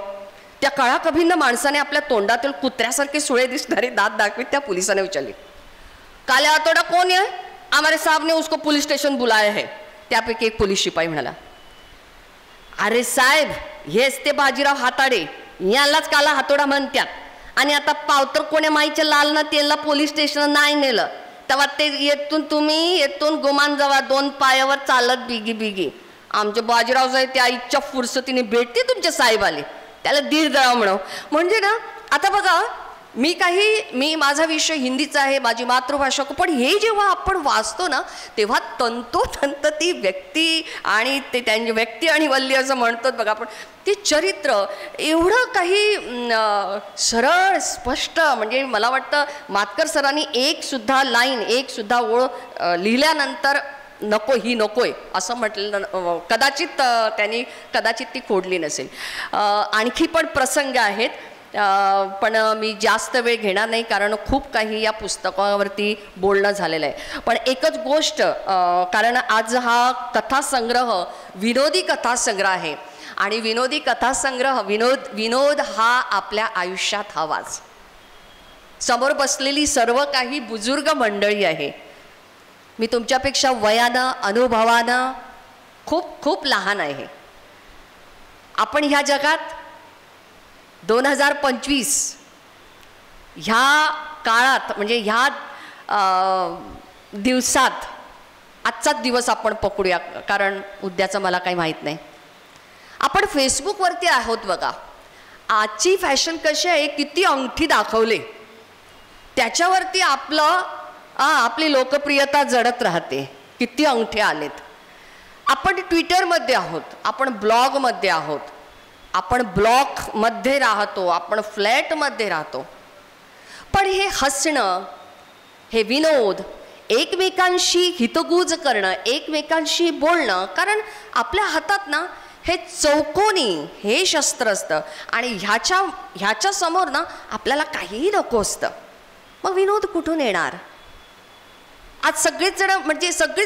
त्या काळा कभिन्न माणसाने आपल्या तोंडातील कुत्र्यासारखे सुळे दिसणारे दात दाखवीत त्या पोलिसाने विचारले, काल्या हातोडा कोण आहे? हमारे साहब ने उसको पुलिस स्टेशन बुलाया है. त्यापैकी एक पोलीस शिपाई म्हणाला, अरे साहेब हेच ते बाजीराव हाताडे, यालाच काला हातोडा म्हणतात. आणि आता पावतर कोण्या माईच्या लाल ना तेलला पोलीस स्टेशन नाही नेलं तेव्हा ते येतून गुमान जावा 2 पायावर चालत बिगी बिगी. आमचे बाजीराव साहेब त्या आईच्या फुरसतीने भेटते तुमच्या साहेब आले, त्याला दीड दळाव म्हणाव. म्हणजे ना आता बघा, मी माझा विषय हिंदीचा आहे, माझी मातृभाषा, पण हे जेव्हा आपण वाचतो ना तेव्हा तंतोतंत ती व्यक्ती आणि ते त्यांची व्यक्ती आणि वल्ली असं म्हणतात बघा, पण ते चरित्र एवढं काही सरळ स्पष्ट, म्हणजे मला वाटतं मातकर सरांनी एक सुद्धा लाईन, एक सुद्धा ओळ लिहिल्यानंतर नको ही नकोय असं म्हटलं, कदाचित ती खोडली नसेल. आणखी पण प्रसंग आहेत, पण मी जास्त वेळ घेणार नाही कारण खूप काही या पुस्तकावरती बोलणं झालेलं आहे. पण एकच गोष्ट, कारण आज हा कथासंग्रह विनोदी कथासंग्रह आहे आणि विनोदी कथासंग्रह, विनोद हा आपल्या आयुष्यात हवाच. समोर बसलेली सर्व काही बुजुर्ग मंडळी आहे, मी तुमच्यापेक्षा वयानं अनुभवानं खूप खूप लहान आहे. आपण ह्या जगात 2025 ह्या काळात, म्हणजे ह्या दिवसात, आजचाच दिवस आपण पकडूया कारण उद्याचं मला काही माहीत नाही, आपण फेसबुकवरती आहोत बघा, आजची फॅशन कशी आहे, किती अंगठी दाखवले त्याच्यावरती आपली लोकप्रियता जडत राहते, किती अंगठे आलेत. आपण ट्विटरमध्ये आहोत, आपण ब्लॉगमध्ये आहोत, आपण ब्लॉकमध्ये राहतो, आपण फ्लॅटमध्ये राहतो. पण हे हसणं, हे विनोद, एकमेकांशी हितगुज करणं, एकमेकांशी बोलणं, कारण आपल्या हातात ना हे चौकोनी हे शस्त्र असतं आणि ह्याच्या समोर ना आपल्याला काहीही नको असतं. मग विनोद कुठून येणार? आज सगळेच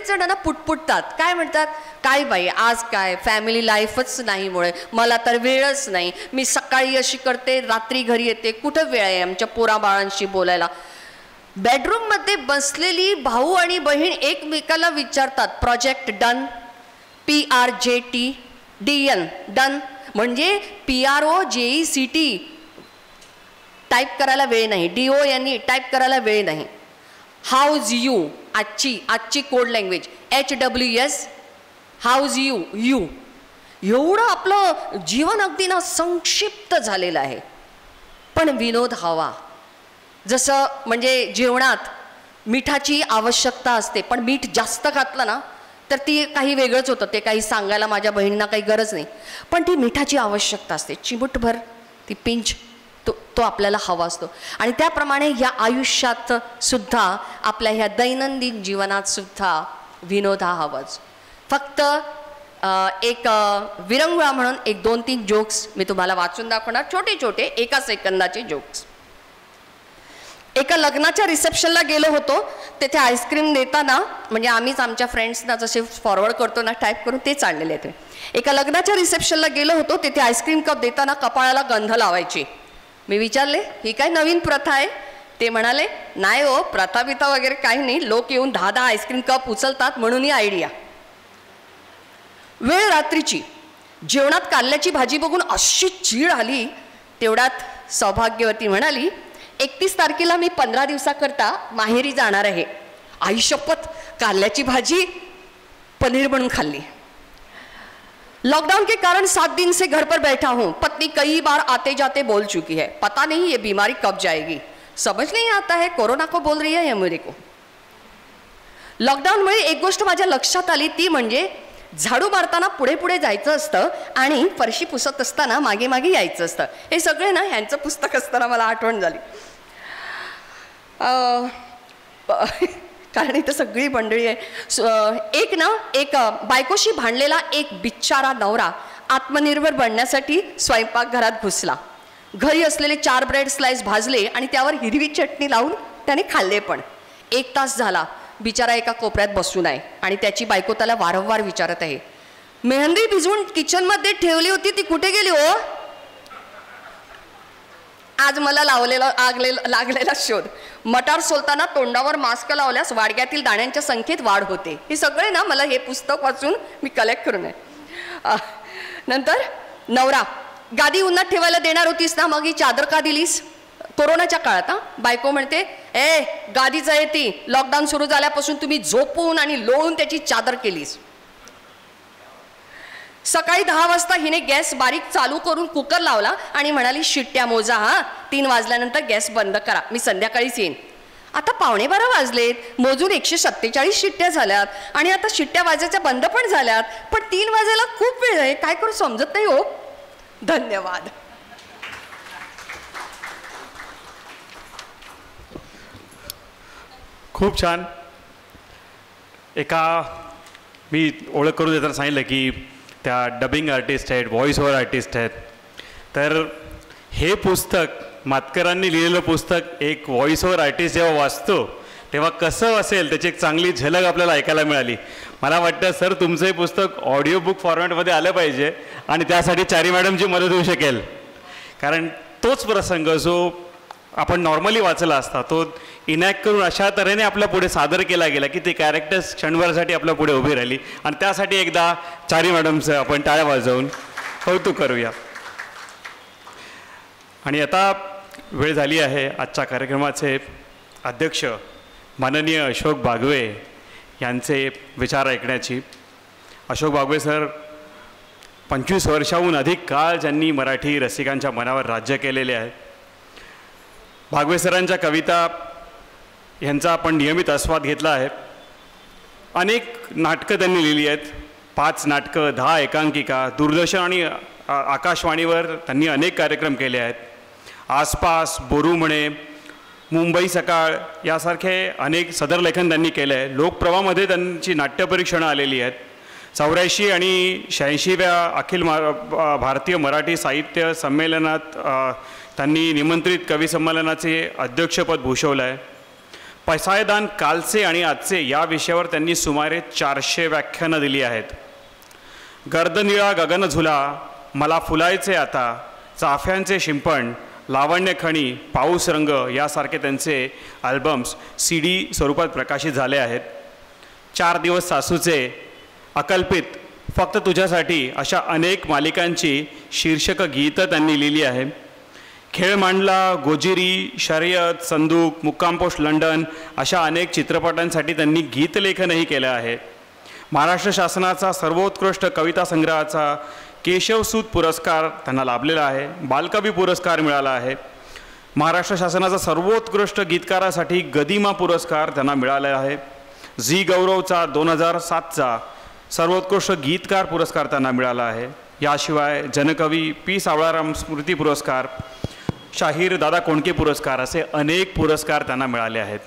जण ना पुटपुटतात, काय म्हणतात, काय बाई आज काय फॅमिली लाईफच नाही, मुळे मला तर वेळच नाही, मी सकाळी अशी करते रात्री घरी येते, कुठं वेळ आहे आमच्या पोराबाळांशी बोलायला. बेडरूममध्ये बसलेली भाऊ आणि बहीण एकमेकाला विचारतात, प्रोजेक्ट डन, PRJTDN डन, म्हणजे PROJECT टाईप करायला वेळ नाही, DONE टाईप करायला वेळ नाही. हाऊज यू, आजची code language HWS, house you. एवढं आपलं जीवन अगदी ना संक्षिप्त झालेलं आहे. पण विनोद हवा. जसं म्हणजे जेवणात मिठाची आवश्यकता असते, पण मीठ जास्त घातलं ना तर ती काही वेगळंच होतं, ते काही सांगायला माझ्या बहिणींना काही गरज नाही, पण ती मिठाची आवश्यकता असते, चिमूटभर ती पिंच तो आपल्याला हवा असतो. आणि त्याप्रमाणे या आयुष्यात सुद्धा, आपल्या ह्या दैनंदिन जीवनात सुद्धा विनोद हा हवाच. फक्त एक विरंगुळा म्हणून 1-2-3 जोक्स मी तुम्हाला वाचून दाखवणार, छोटे छोटे 1 सेकंदाचे जोक्स. एका लग्नाच्या रिसेप्शनला गेलो होतो, तेथे आईस्क्रीम देताना, म्हणजे आम्हीच आमच्या फ्रेंड्सना जसे फॉरवर्ड करतो ना टाईप करून, ते चाललेले आहेत. एका लग्नाच्या रिसेप्शनला गेलो होतो, तेथे आईस्क्रीम कप देताना कपाळाला गंध लावायची. मी विचारले, ही काय नवीन प्रथा आहे? ते म्हणाले, नाही हो, प्रथा बिथा वगैरे काही नाही, लोक येऊन 10-10 आईस्क्रीम कप उचलतात म्हणून ही आयडिया. वेळ रात्रीची, जेवणात कारल्याची भाजी बघून अशी चीड आली, तेवढ्यात सौभाग्यवती म्हणाली, 31 तारखेला मी 15 दिवसाकरता माहेरी जाणार आहे. आई शपथ, कारल्याची भाजी पनीर बनवून खाल्ली. लॉकडाउन के कारण 7 दिन से घर पर बैठा हूँ, पत्नी कई बार आते जाते बोल चुकी है, पता नहीं ये बीमारी कब जाएगी, समझ नहीं आता है कोरोना को बोल रही है या मेरे को. लॉकडाऊनमुळे एक गोष्ट माझ्या लक्षात आली, ती म्हणजे झाडू मारताना पुढे पुढे जायचं असतं आणि फरशी पुसत असताना मागे मागे यायचं असतं. हे सगळे ना ह्यांचं पुस्तक असताना मला आठवण झाली. कारण इथं सगळी मंडळी आहे. एक बायकोशी भांडलेला एक बिचारा नवरा आत्मनिर्भर बनण्यासाठी स्वयंपाकघरात घुसला. घरी असलेले 4 ब्रेड स्लाइस भाजले आणि त्यावर हिरवी चटणी लावून त्याने खाल्ले. पण 1 तास झाला बिचारा एका कोपऱ्यात बसून आहे आणि त्याची बायको त्याला वारंवार विचारत आहे, मेहंदी भिजवून किचनमध्ये ठेवली होती ती कुठे गेली हो? आज मला लागलेला शोध. मटार सोलताना तोंडावर मास्क लावल्यास वाडग्यातील दाण्यांच्या संख्येत वाढ होते. हे सगळे ना मला हे पुस्तक वाचून मी कलेक्ट करून आहे. नंतर नवरा, गादी उन्हात ठेवायला देणार होतीस ना, मग ही चादर का दिलीस? कोरोनाच्या काळात. बायको म्हणते, गादीच आहे ती, लॉकडाऊन सुरू झाल्यापासून तुम्ही झोपून आणि लोळून त्याची चादर केलीस. सकाळी 10 वाजता हिने गॅस बारीक चालू करून कुकर लावला आणि म्हणाली, शिट्ट्या मोजा हा, 3 वाजल्यानंतर गॅस बंद करा, मी संध्याकाळीच येईन. आता 11:15 वाजलेत, मोजून 147 शिट्ट्या झाल्यात आणि आता शिट्ट्या वाजायच्या बंद पण झाल्यात, पण 3 वाजायला खूप वेळ आहे, काय करू समजत नाही हो. धन्यवाद. खूप छान. मी ओळख करून देताना सांगितलं की त्या डबिंग आर्टिस्ट आहेत, व्हॉइस ओव्हर आर्टिस्ट आहेत. तर हे पुस्तक, मातकरांनी लिहिलेलं पुस्तक, एक व्हॉइस ओव्हर आर्टिस्ट जेव्हा वाचतो तेव्हा कसं असेल त्याची एक चांगली झलक आपल्याला ऐकायला मिळाली. मला वाटतं सर तुमचं हे पुस्तक ऑडिओ बुक फॉर्मॅटमध्ये आलं पाहिजे आणि त्यासाठी चारी मॅडमची मदत होऊ शकेल. कारण तोच प्रसंग जो आपण नॉर्मली वाचला असता तो इनॅक्ट करून अशा तऱ्हेने आपल्या पुढे सादर केला गेला की ते कॅरेक्टर्स क्षणभरासाठी आपल्या पुढे उभी राहिली. आणि त्यासाठी एकदा चारी मॅडमचं आपण टाळ्या वाजवून कौतुक करूया. आणि आता वेळ झाली आहे आजच्या कार्यक्रमाचे अध्यक्ष माननीय अशोक बागवे यांचे विचार ऐकण्याची. अशोक बागवे सर 25 वर्षाहून अधिक काळ ज्यांनी मराठी रसिकांच्या मनावर राज्य केलेले आहे. भागवे सरांच्या कविता ह्यांचा आपण नियमित आस्वाद घेतला आहे. अनेक नाटकं त्यांनी लिहिली आहेत. 5 नाटकं, 10 एकांकिका, दूरदर्शन आणि आकाशवाणीवर त्यांनी अनेक कार्यक्रम केले आहेत. आसपास, बोरू म्हणे, मुंबई सकाळ यासारखे अनेक सदरलेखन त्यांनी केलं आहे. लोकप्रवाहामध्ये त्यांची नाट्यपरीक्षणं आलेली आहेत. 84 आणि 86व्या अखिल भारतीय मराठी साहित्य संमेलनात त्यांनी निमंत्रित कवी संमेलनाचे अध्यक्षपद भूषवलं आहे. पैसायदान कालचे आणि आजचे या विषयावर त्यांनी सुमारे 400 व्याख्यानं दिली आहेत. गर्दनिळा गगन झुला, मला फुलायचे आता, चाफ्यांचे शिंपण, लावण्यखणी, पाऊस रंग यासारखे त्यांचे अल्बम्स CD स्वरूपात प्रकाशित झाले आहेत. 4 दिवस सासूचे, अकल्पित, फक्त तुझ्यासाठी अशा अनेक मालिकांची शीर्षक गीतं त्यांनी लिहिली आहे. खेळ मांडला, गोजिरी, शर्यत, संदूक, मुक्कामपोस्ट लंडन अशा अनेक चित्रपटांसाठी त्यांनी गीतलेखनही केलं आहे. महाराष्ट्र शासनाचा सर्वोत्कृष्ट कविता संग्रहाचा केशवसूत पुरस्कार त्यांना लाभलेला आहे. बालकवी पुरस्कार मिळाला आहे. महाराष्ट्र शासनाचा सर्वोत्कृष्ट गीतकारासाठी गदिमा पुरस्कार त्यांना मिळाला आहे. झी गौरवचा 2007चा सर्वोत्कृष्ट गीतकार पुरस्कार त्यांना मिळाला आहे. याशिवाय जनकवी P. सावळाराम स्मृती पुरस्कार, शाहीर दादा कोंडके पुरस्कार असे अनेक पुरस्कार त्यांना मिळाले आहेत.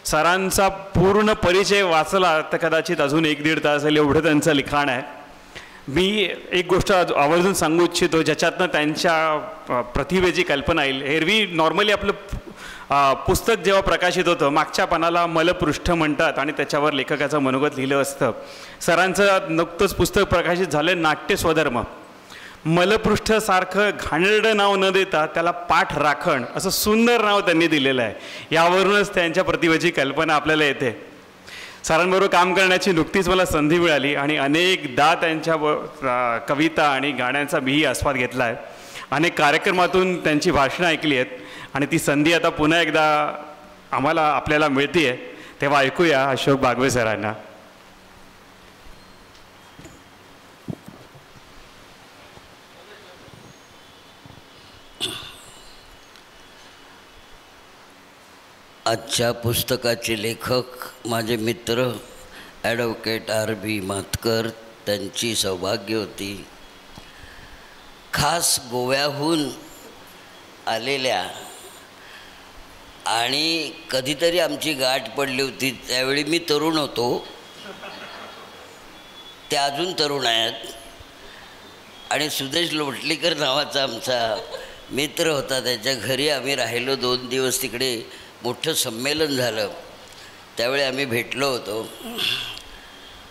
सरांचा पूर्ण परिचय वाचला तर कदाचित अजून 1-1.5 तास एवढं त्यांचं लिखाण आहे. मी एक गोष्ट आवर्जून सांगू इच्छितो ज्याच्यातनं त्यांच्या प्रतिभेची कल्पना येईल. एरवी नॉर्मली आपलं पुस्तक जेव्हा प्रकाशित होतं मागच्या पानाला मलपृष्ठ म्हणतात आणि त्याच्यावर लेखकाचं मनोगत लिहिलं असतं. सरांचं नुकतंच पुस्तक प्रकाशित झालं नाट्य स्वधर्म. मलपृष्ठसारखं घाणेरडं नाव न देता त्याला पाठ राखण असं सुंदर नाव त्यांनी दिलेलं आहे. यावरूनच त्यांच्या प्रतिभेची कल्पना आपल्याला येते. सरांबरोबर काम करण्याची नुकतीच मला संधी मिळाली आणि अनेकदा त्यांच्या कविता आणि गाण्यांचा मीही आस्वाद घेतला आहे. अनेक कार्यक्रमातून त्यांची भाषणं ऐकली आहेत आणि ती संधी आता पुन्हा एकदा आपल्याला मिळते आहे. तेव्हा ऐकूया अशोक बागवे सरांना. आजच्या पुस्तकाचे लेखक माझे मित्र ॲडव्होकेट R.B. मातकर. त्यांची सौभाग्यवती खास गोव्याहून आलेल्या आणि कधीतरी आमची गाठ पडली होती. त्यावेळी मी तरुण होतो, ते अजून तरुण आहेत. आणि सुदेश लोटलीकर नावाचा आमचा मित्र होता. त्याच्या घरी आम्ही राहिलो 2 दिवस. तिकडे मोठं संमेलन झालं, त्यावेळी आम्ही भेटलो होतो.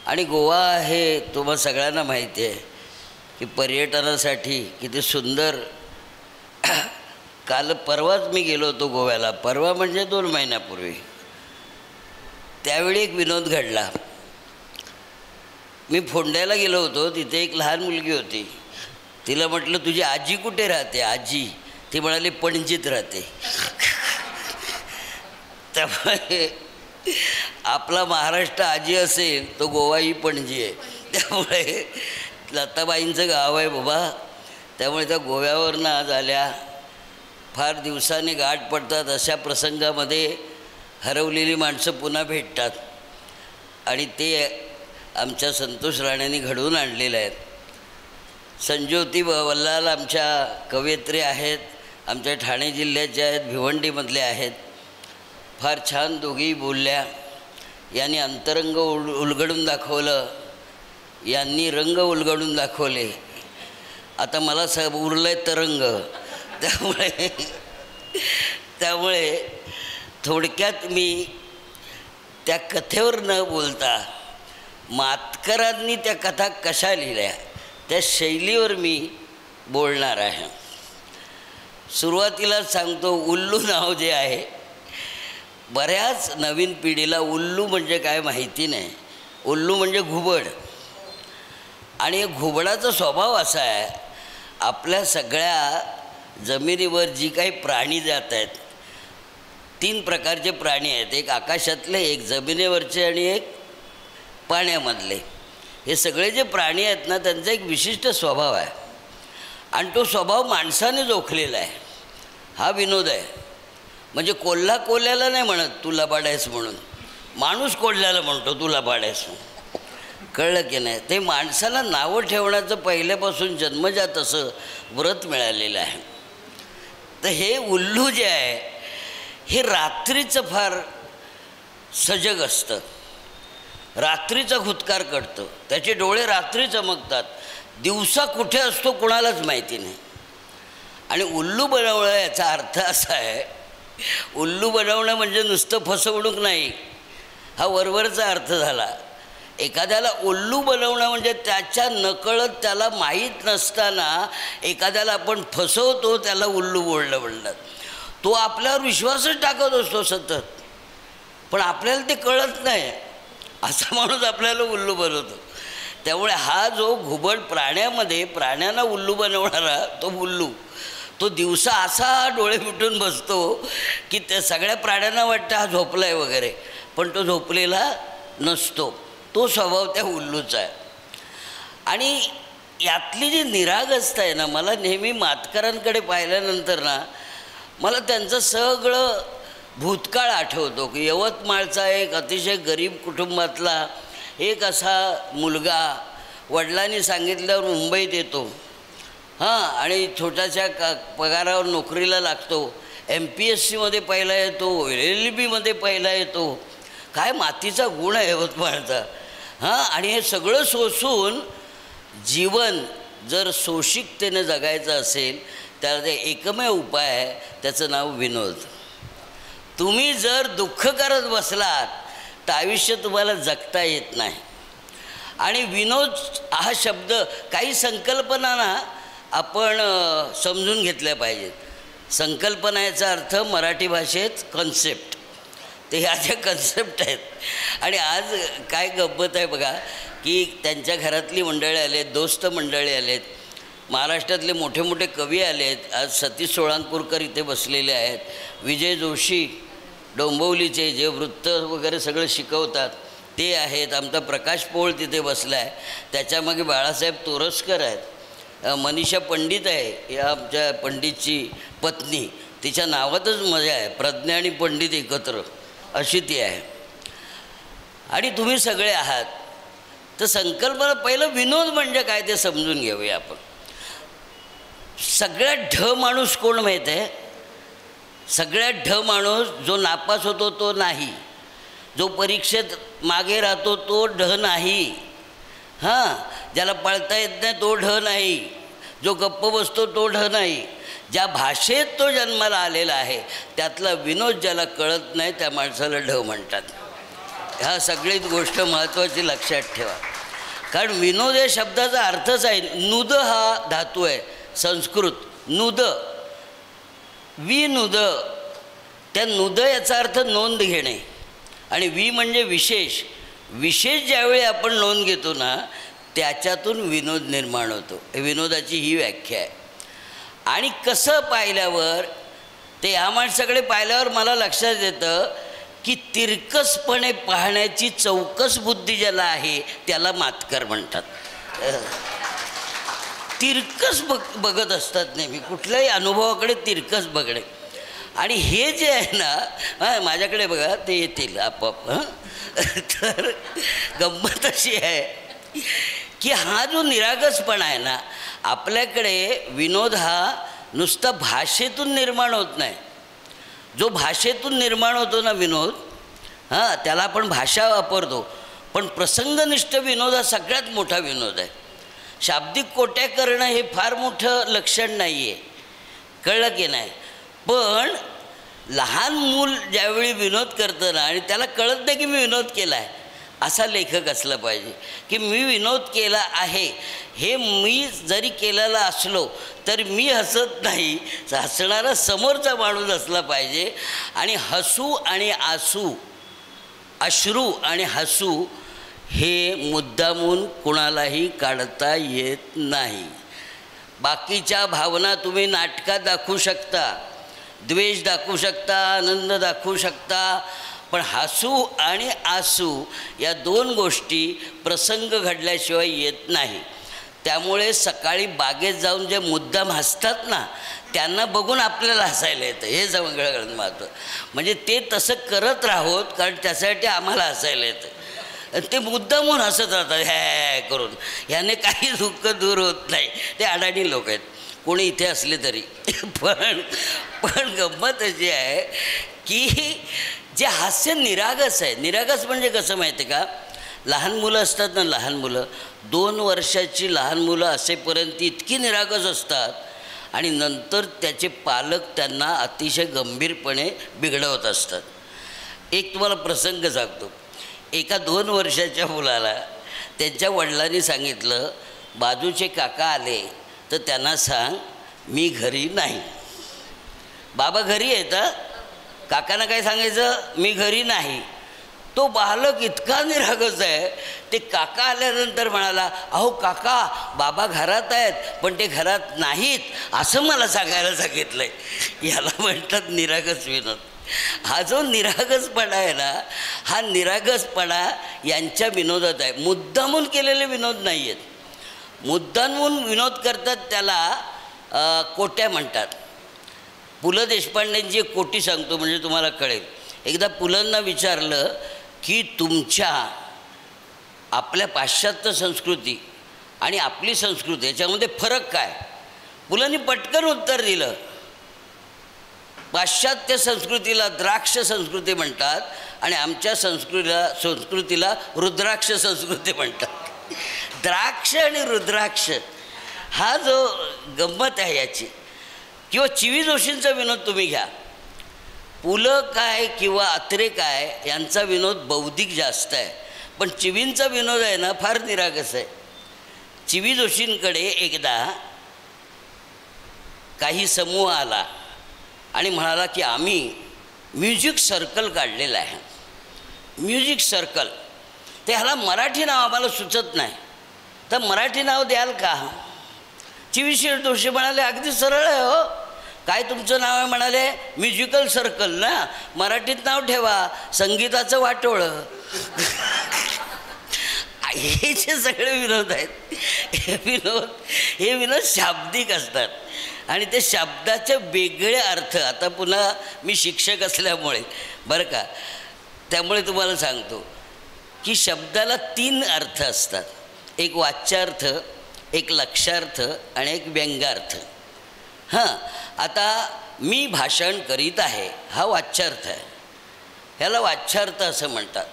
आणि गोवा हे तुम्हा सगळ्यांना माहिती आहे की पर्यटनासाठी किती सुंदर. परवाच मी गेलो होतो गोव्याला. परवा म्हणजे 2 महिन्यापूर्वी. त्यावेळी एक विनोद घडला. मी फोंड्याला गेलो होतो. तिथे एक लहान मुलगी होती. तिला म्हटलं तुझी आजी कुठे राहते आजी? ती म्हणाली पणजीत राहते. त्यामुळे आपला महाराष्ट्र आजी असेल तो गोवाही पणजी आहे. त्यामुळे लताबाईंचं गाव आहे बाबा. त्यामुळे त्या गोव्यावरनं आज आल्या. फार दिवसांनी गाठ पडतात. अशा प्रसंगामध्ये हरवलेली माणसं पुन्हा भेटतात आणि ते आमच्या संतोष राणेंनी घडवून आणलेलं आहेत. संज्योती वल्लाल आमच्या कवयित्री आहेत. आमच्या ठाणे जिल्ह्याच्या आहेत, भिवंडीमधल्या आहेत. फार छान दोघीही बोलल्या. यांनी अंतरंग उलगडून दाखवलं, यांनी रंग उलगडून दाखवले. आता मला उरलं आहे तरंग. त्यामुळे थोडक्यात मी त्या कथेवर न बोलता मातकरांनी त्या कथा कशा लिहिल्या त्या शैलीवर मी बोलणार आहे. सुरुवातीलाच सांगतो, उल्लू नाव जे आहे, बऱ्याच नवीन पिढीला उल्लू म्हणजे काय माहिती नाही. उल्लू म्हणजे घुबड. आणि घुबडाचा स्वभाव असा आहे, आपल्या सगळ्या जमिनीवर जी काही प्राणी जात आहेत, 3 प्रकारचे प्राणी आहेत. एक आकाशातले, एक जमिनीवरचे आणि एक पाण्यामधले. हे सगळे जे प्राणी आहेत ना त्यांचा एक विशिष्ट स्वभाव आहे आणि तो स्वभाव माणसाने जोखलेला आहे. हा विनोद आहे. म्हणजे कोल्हा कोल्ह्याला नाही म्हणत तू लबाड आहेस म्हणून, माणूस कोल्ह्याला म्हणतो तू लबाड आहेस. कळलं की नाही? ते माणसाला नावं ठेवण्याचं पहिल्यापासून जन्मजात असं व्रत मिळालेलं आहे. तर हे उल्लू जे आहे हे रात्रीचं फार सजग असतं, रात्रीचा खुदकार करतं, त्याचे डोळे रात्री चमकतात, दिवसा कुठे असतो कुणालाच माहिती नाही. आणि उल्लू बनवणं याचा अर्थ असा आहे, उल्लू बनवणं म्हणजे नुसतं फसवणूक नाही, हा वरवरचा अर्थ झाला. एखाद्याला उल्लू बनवणं म्हणजे त्याच्या नकळत त्याला माहीत नसताना एखाद्याला आपण फसवतो, त्याला उल्लू बोलणं म्हणतात. तो आपल्यावर विश्वासच टाकत असतो सतत, पण आपल्याला ते कळत नाही, असा माणूस आपल्याला उल्लू बनवतो. त्यामुळे हा जो घुबड प्राण्यांना उल्लू बनवणारा तो उल्लू, तो दिवसा असा डोळे मिटून बसतो की त्या सगळ्या प्राण्यांना वाटतं हा झोपला आहे वगैरे, पण तो झोपलेला नसतो. तो स्वभाव त्या उल्लूचा आहे. आणि यातली जी निरागसता आहे ना, मला नेहमी मातकरांकडे पाहिल्यानंतर ना मला त्यांचं सगळं भूतकाळ आठवतो की यवतमाळचा एक अतिशय गरीब कुटुंबातला एक असा मुलगा वडिलांनी सांगितल्यावर मुंबईत येतो, आणि छोट्याशा पगारावर नोकरीला लागतो. MPSCमध्ये पहिला येतो, LLBमध्ये पहिला येतो. काय मातीचा गुण आहे यवतमाळचा. आणि हे सगळं सोसून जीवन जर सोशिकतेने जगायचं असेल तर ते एकमेव उपाय आहे, त्याचं नाव विनोद. तुम्ही जर दुःख करत बसलात तर आयुष्य तुम्हाला जगता येत नाही. आणि विनोद हा शब्द, काही संकल्पना ना आपण समजून घेतल्या पाहिजेत. संकल्पना याचा अर्थ मराठी भाषेत कॉन्सेप्ट, ते ह्या ज्या कन्सेप्ट आहेत. आणि आज काय गंमत आहे बघा की त्यांच्या घरातली मंडळी आलेत, दोस्त मंडळी आलेत, महाराष्ट्रातले मोठे मोठे कवी आलेत. आज सतीश सोळांपूरकर इथे बसलेले आहेत, विजय जोशी डोंबिवलीचे जे वृत्त वगैरे सगळं शिकवतात ते आहेत, आमचा प्रकाश पोळ तिथे बसला आहे, त्याच्यामागे बाळासाहेब तोरसकर आहेत, मनीषा पंडित आहे या आमच्या पंडितची पत्नी, तिच्या नावातच मजा आहे, प्रज्ञा आणि पंडित एकत्र अशी ती आहे. आणि तुम्ही सगळे आहात. तर संकल्पना, पहिलं विनोद म्हणजे काय ते समजून घेऊया आपण. सगळ्यात ढ माणूस कोण माहीत आहे? सगळ्यात ढ माणूस जो नापास होतो तो नाही, जो परीक्षेत मागे राहतो तो ढ नाही, ज्याला पळता येत नाही तो ढ नाही, जो गप्प बसतो तो ढ नाही. ज्या भाषेत तो जन्माला आलेला आहे त्यातला विनोद ज्याला कळत नाही त्या माणसाला ढ म्हणतात. ह्या सगळीच गोष्ट महत्त्वाची लक्षात ठेवा. कारण विनोद या शब्दाचा अर्थच आहे, नुद हा धातू आहे संस्कृत, नुद, विनुद. त्या नुद याचा अर्थ नोंद घेणे, आणि वि म्हणजे विशेष. विशेष ज्यावेळी आपण नोंद घेतो ना त्याच्यातून विनोद निर्माण होतो. विनोदाची ही व्याख्या आहे. आणि कसं पाहिल्यावर, ते ह्या माणसाकडे पाहिल्यावर मला लक्षात येतं की तिरकसपणे पाहण्याची चौकस बुद्धी ज्याला आहे त्याला मातकर म्हणतात. तिरकस बघत असतात नेहमी, कुठल्याही अनुभवाकडे तिरकस बघणे. आणि हे जे आहे ना, माझ्याकडे बघा ते येतील आपोआप. तर गंमत अशी आहे की हा जो निरागसपणा आहे ना, आपल्याकडे विनोद हा नुसता भाषेतून निर्माण होत नाही. जो भाषेतून निर्माण होतो ना विनोद, त्याला आपण भाषा वापरतो, पण प्रसंगनिष्ठ विनोद हा सगळ्यात मोठा विनोद आहे. शाब्दिक कोट्या करणं हे फार मोठं लक्षण नाही आहे, कळलं की नाही. पण लहान मूल ज्यावेळी विनोद करतं ना आणि त्याला कळत नाही की मी विनोद केला आहे, असा लेखक असला पाहिजे. की मी विनोद केला आहे हे मी जरी केलेला असलो तर मी हसत नाही, हसणारा समोरचा माणूस असला पाहिजे. आणि हसू आणि आसू, अश्रू आणि हसू हे मुद्दामून कुणालाही काढता येत नाही. बाकीच्या भावना तुम्ही नाटकात दाखवू शकता, द्वेष दाखवू शकता, आनंद दाखवू शकता, पण हसू आणि आसू या दोन गोष्टी प्रसंग घडल्याशिवाय येत नाही. त्यामुळे सकाळी बागेत जाऊन जे मुद्दाम हसतात ना, त्यांना बघून आपल्याला हसायला येतं. हे सगळं महत्त्व. म्हणजे ते तसं करत राहोत, कारण त्यासाठी आम्हाला हसायला येतं. ते मुद्दामून हसत राहतात हॅ करून. ह्याने काही दुःख दूर होत नाही. ते अडाणी लोक आहेत, कोणी इथे असले तरी. पण गंमत अशी आहे की जे हास्य निरागस आहे. निरागस म्हणजे कसं माहिती आहे का, लहान मुलं असतात ना, लहान मुलं 2 वर्षाची लहान मुलं असेपर्यंत इतकी निरागस असतात आणि नंतर त्याचे पालक त्यांना अतिशय गंभीरपणे बिघडवत असतात. एक तुम्हाला प्रसंग सांगतो. एका 2 वर्षाच्या मुलाला त्यांच्या वडिलांनी सांगितलं, बाजूचे काका आले तर त्यांना सांग मी घरी नाही. बाबा घरी येतात, काकांना काय सांगायचं, मी घरी नाही. तो बालक इतका निरागस आहे, ते काका आल्यानंतर म्हणाला, अहो काका बाबा घरात आहेत पण ते घरात नाहीत असं मला सांगायला सांगितलं आहे. याला म्हणतात निरागस विनोद. हा जो निरागसपणा आहे ना, हा निरागसपणा यांच्या विनोदात आहे. मुद्दामून केलेले विनोद नाही आहेत. मुद्दामून विनोद करतात त्याला कोट्या म्हणतात. पु ल देशपांडेंची एक कोटी सांगतो म्हणजे तुम्हाला कळेल. एकदा पुलंना विचारलं की तुमच्या आपल्या पाश्चात्य संस्कृती आणि आपली संस्कृती याच्यामध्ये फरक काय. पुलंनी पटकन उत्तर दिलं, पाश्चात्य संस्कृतीला द्राक्ष संस्कृती म्हणतात आणि आमच्या संस्कृतीला रुद्राक्ष संस्कृती म्हणतात. द्राक्ष आणि रुद्राक्ष हा जो गंमत आहे याची. किंवा चिवी जोशींचा विनोद तुम्ही घ्या. पु ल काय किंवा अत्रे काय यांचा विनोद बौद्धिक जास्त आहे, पण चिवींचा विनोद आहे ना फार निरागस आहे. चिवी जोशींकडे एकदा काही समूह आला आणि म्हणाला की आम्ही म्युझिक सर्कल काढलेलं आहे. म्युझिक सर्कल, ते ह्याला मराठी नाव आम्हाला सुचत नाही, तर मराठी नाव द्याल का. चिवी जोशी म्हणाले अगदी सरळ आहे हो, काय तुमचं नाव आहे. म्हणाले म्युझिकल सर्कल ना, मराठीत नाव ठेवा संगीताचं वाटोळं. हे जे सगळे विनोद आहेत हे विनोद शाब्दिक असतात आणि ते शब्दाचे वेगळे अर्थ. आता पुन्हा मी शिक्षक असल्यामुळे बरं का, त्यामुळे तुम्हाला सांगतो की शब्दाला 3 अर्थ असतात. एक वाच्यार्थ, एक लक्ष्यार्थ आणि एक व्यंग्यार्थ. हां, आता मी भाषण करीत आहे हा वाच्यार्थ आहे, ह्याला वाच्यार्थ असं म्हणतात.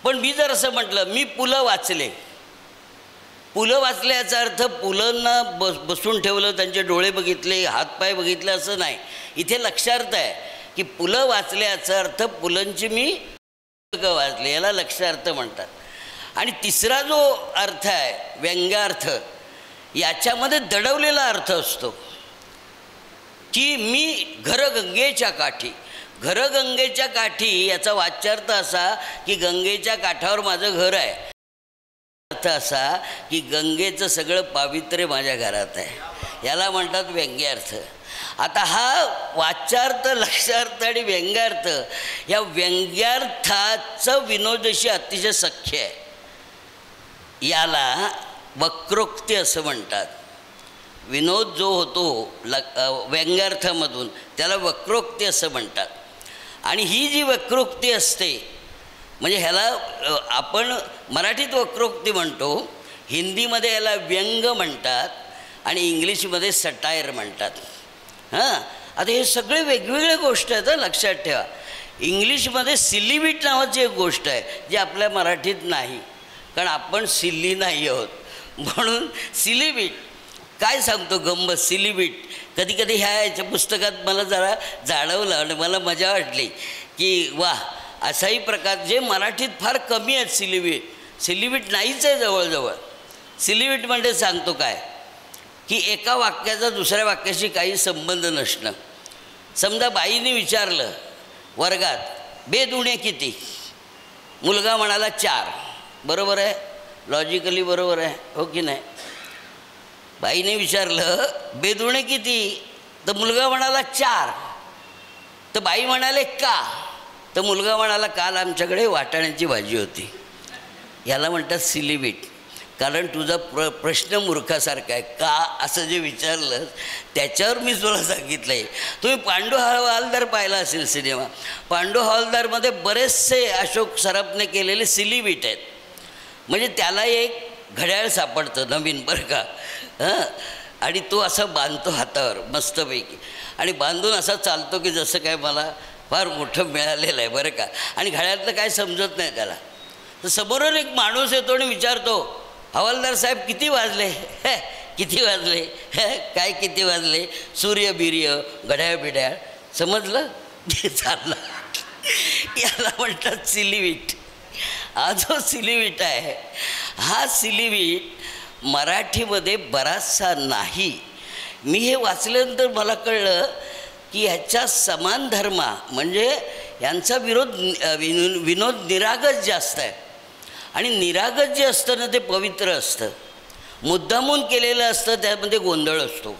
पण मी जर असं म्हटलं मी पु ल वाचले, पु ल वाचले याचा अर्थ पुलंना बसून ठेवलं, त्यांचे डोळे बघितले, हातपाय बघितले असं नाही. इथे लक्ष्यार्थ आहे की पु ल वाचले याचा अर्थ पुलंची मी वाचले, याला लक्ष्यार्थ म्हणतात. आणि तिसरा जो अर्थ आहे व्यंग्यार्थ, याच्यामध्ये दडवलेला अर्थ असतो की मी घरगंगेच्या काठी. घरगंगेच्या काठी याचा वाच्यार्थ असा की गंगेच्या काठावर माझं घर आहे. अर्थ असा की गंगेचं सगळं पावित्र्य माझ्या घरात आहे, याला म्हणतात व्यंग्यार्थ. आता हा वाच्यार्थ, लक्ष्यार्थ आणि व्यंग्यार्थ, या व्यंग्यार्थाचं विनोदाशी अतिशय सख्य आहे. याला वक्रोक्ती असं म्हणतात. विनोद जो होतो व्यंग्यार्थामधून त्याला वक्रोक्ती असं म्हणतात. आणि ही जी वक्रोक्ती असते म्हणजे ह्याला आपण मराठीत वक्रोक्ती म्हणतो, हिंदीमध्ये याला व्यंग म्हणतात आणि इंग्लिशमध्ये सटायर म्हणतात. हां, आता हे सगळे वेगवेगळे गोष्ट आहेत लक्षात ठेवा. इंग्लिशमध्ये सिलीबीट नावाची एक गोष्ट आहे जी आपल्या मराठीत नाही, कारण आपण सिल्ली नाही आहोत म्हणून सिलीबीट. काय सांगतो गंमत, सिलीबीट कधी कधी याच्या पुस्तकात मला जरा जाणवलं आणि मला मजा वाटली की वा, असाही प्रकार जे मराठीत फार कमी आहेत. सिलीबीट नाहीच आहे जवळजवळ. सिलीबीट म्हणजे सांगतो काय की एका वाक्याचा दुसऱ्या वाक्याशी काही संबंध नसणं. समजा बाईने विचारलं वर्गात बेदुणे किती, मुलगा म्हणाला 4. बरोबर आहे, लॉजिकली बरोबर आहे हो की नाही. बाईने विचारलं बेदुणे किती, तर मुलगा म्हणाला 4. तर बाई म्हणाले का, तर मुलगा म्हणाला, काल आमच्याकडे वाटाण्याची भाजी होती. याला म्हणतात सिलीबीट. कारण तुझा प्रश्न मूर्खासारखा आहे. का असं जे विचारलं त्याच्यावर मी तुला सांगितलं आहे. तुम्ही पांडू हवालदार पाहिला असेल सिनेमा. पांडू हवालदारमध्ये बरेचसे अशोक सराफने केलेले सिलीबीट आहेत. म्हणजे त्याला एक घड्याळ सापडतं नवीन, बरं का. आणि तो असा बांधतो हातावर मस्तपैकी, आणि बांधून असा चालतो की जसं काय मला फार मोठं मिळालेलं आहे, बरं का. आणि घड्याळातलं काय समजत नाही त्याला. तर समोरून एक माणूस येतो आणि विचारतो, हवालदार साहेब किती वाजले? किती वाजले? काय किती वाजले? सूर्य बिर्य घड्याळ बिड्याळ समजलं चाललं. याला म्हणतात सिलीबीट. हा जो सिलीबीट आहे, हा सिलीबीट मराठीमध्ये बराचसा नाही. मी हे वाचल्यानंतर मला कळलं की ह्याच्या समान धर्मा म्हणजे यांचा विनोद निरागस जास्त आहे. आणि निरागस जे असतं ना ते पवित्र असतं. मुद्दामून केलेलं असतं त्यामध्ये गोंधळ असतो.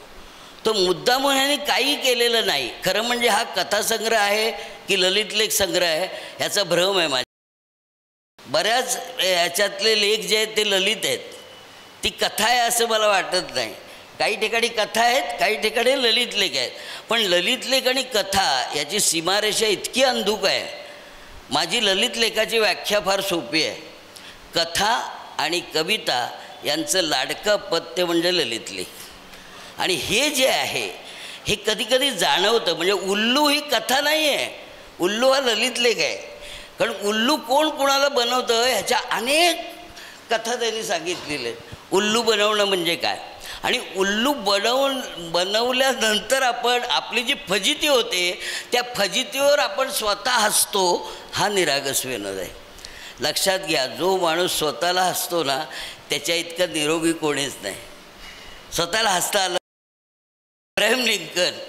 तो मुद्दामून ह्याने काही केलेलं नाही. खरं म्हणजे हा कथासंग्रह आहे की ललित लेख संग्रह आहे ह्याचा भ्रम आहे माझ्या. बऱ्याच ह्याच्यातले लेख जे आहेत ते ललित आहेत. ती कथा आहे असं मला वाटत नाही. काही ठिकाणी कथा आहेत, काही ठिकाणी ललित लेख आहेत. पण ललित लेख आणि कथा याची सीमारेषा इतकी अंधुक आहे. माझी ललित लेखाची व्याख्या फार सोपी आहे. कथा आणि कविता यांचं लाडकं अपत्य म्हणजे ललित लेख. आणि हे जे आहे हे कधी कधी जाणवतं. म्हणजे उल्लू ही कथा नाही आहे, उल्लू हा ललित लेख आहे. कारण उल्लू कोण कुणाला बनवतं ह्याच्या अनेक कथा त्यांनी सांगितलेल्या आहेत. उल्लू बनवणं म्हणजे काय, आणि उल्लू बनवल्यानंतर आपण आपली जी फजिती होते त्या फजितीवर आपण स्वतः हसतो. हा निरागस विनोद आहे. लक्षात घ्या, जो माणूस स्वतःला हसतो ना त्याच्या इतका निरोगी कोणीच नाही. स्वतःला हसता आलं. अब्राहम लिंकन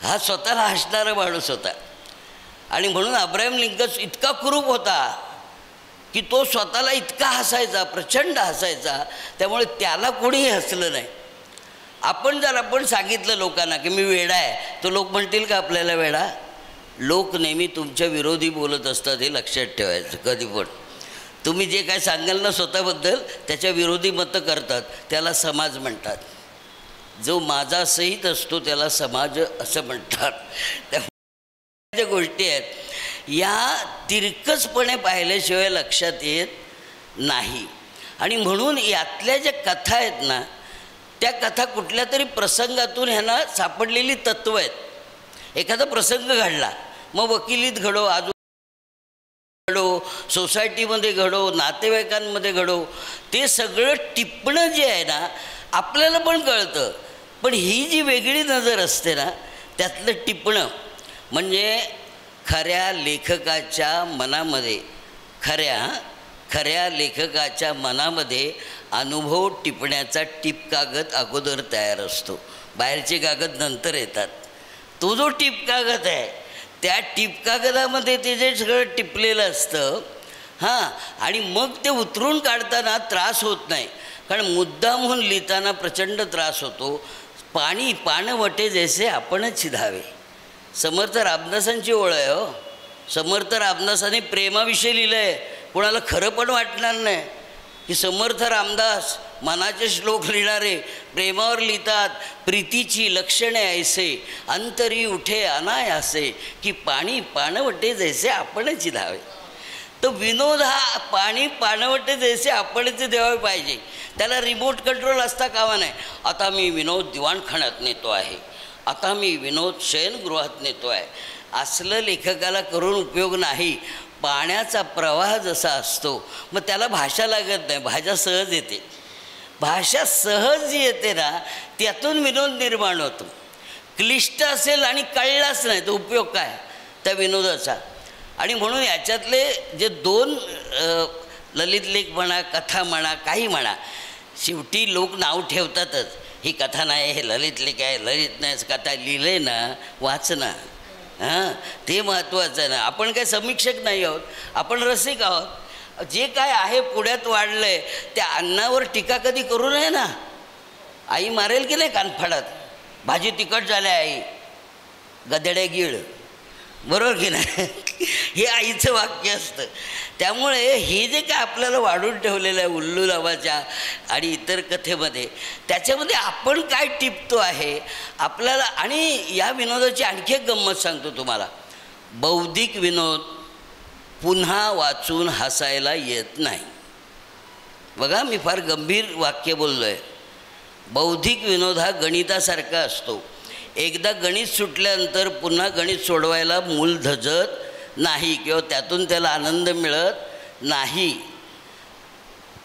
हा स्वतःला हसणारा माणूस होता. आणि म्हणून अब्राहम लिंकन इतका कुरूप होता की तो स्वतःला इतका हसायचा, प्रचंड हसायचा. त्यामुळे त्याला कोणीही हसलं नाही. आपण सांगितलं लोकांना की मी वेडा आहे, तर लोक म्हणतील का आपल्याला वेडा? लोक नेहमी तुमच्या विरोधी बोलत असतात, हे लक्षात ठेवायचं. कधी पण तुम्ही जे काय सांगाल ना स्वतःबद्दल त्याच्या विरोधी मतं करतात, त्याला समाज म्हणतात. जो माझासहित असतो त्याला समाज असं म्हणतात. त्या गोष्टी आहेत या तिरकसपणे पाहिल्याशिवाय लक्षात येत नाही. आणि म्हणून यातल्या ज्या कथा आहेत ना त्या कथा कुठल्या तरी प्रसंगातून ह्यांना सापडलेली तत्त्व आहेत. एखादा प्रसंग घडला, मग वकिलीत घडो, आजू घडो, सोसायटीमध्ये घडो, नातेवाईकांमध्ये घडो, ते सगळं टिपणं जे आहे ना आपल्याला पण कळतं. पण ही जी वेगळी नजर असते ना त्यातलं टिपणं म्हणजे खऱ्या लेखकाच्या मनामध्ये खऱ्या लेखकाच्या मनामध्ये अनुभव टिपण्याचा टिप कागद अगोदर तयार असतो. बाहेरचे कागद नंतर येतात. तो जो टिप कागद आहे त्या टिप कागदामध्ये ते जे सगळं टिपलेलं असतं आणि मग ते उतरून काढताना त्रास होत नाही. कारण मुद्दामहून लिहिताना प्रचंड त्रास होतो. पानं वटे जैसे आपणच धावे. समर्थ रामदासांची ओळ आहे हो. समर्थ रामदासांनी प्रेमाविषयी लिहिलं आहे. कोणाला खरं पण वाटणार नाही की समर्थ रामदास मनाचे श्लोक लिहिणारे प्रेमावर लिहितात. प्रीतीची लक्षणे ऐसे अंतरी उठे अनायासे की पाणवटे जैसे आपणच धावे. तो विनोद हा पाणवटे जैसे आपणच द्यावे पाहिजे. त्याला रिमोट कंट्रोल असता कामा नाही. आता मी विनोद दिवाणखान्यात नेतो आहे, आता मी विनोद शयनगृहात नेतो आहे. असलं लेखकाला करून उपयोग नाही. पाण्याचा प्रवाह जसा असतो मग त्याला भाषा लागत नाही, भाषा सहज येते. भाषा सहज जी येते ना त्यातून विनोद निर्माण होतो. क्लिष्ट असेल आणि कळलाच नाही तर उपयोग काय त्या विनोदाचा. आणि म्हणून याच्यातले जे दोन ललित लेख म्हणा, कथा म्हणा, काही म्हणा, शेवटी लोक नाव ठेवतातच. ही कथा नाही, हे ललित लेख आहे, ललित नाही कथा लिहिले ना, वाच ना. ते महत्त्वाचं आहे ना. आपण काय समीक्षक नाही आहोत, आपण रसिक आहोत. जे काय आहे पुण्यात वाढलं आहे त्या अन्नावर टीका कधी करू नये ना. आई मारेल की नाही कानफाडात, भाजी तिखट झाल्या आई, गधड्या गिळ, बरोबर की नाही. हे आईचं वाक्य असतं. त्यामुळे हे जे काय आपल्याला वाढून ठेवलेलं आहे उल्लू नावाच्या आणि इतर कथेमध्ये, त्याच्यामध्ये आपण काय टिपतो आहे आपल्याला. आणि या विनोदाची आणखी एक गंमत सांगतो तुम्हाला. बौद्धिक विनोद पुन्हा वाचून हसायला येत नाही. बघा, मी फार गंभीर वाक्य बोललो आहे. बौद्धिक विनोद हा गणितासारखा असतो. एकदा गणित सुटल्यानंतर पुन्हा गणित सोडवायला मूल धजत नाही किंवा त्यातून त्याला आनंद मिळत नाही.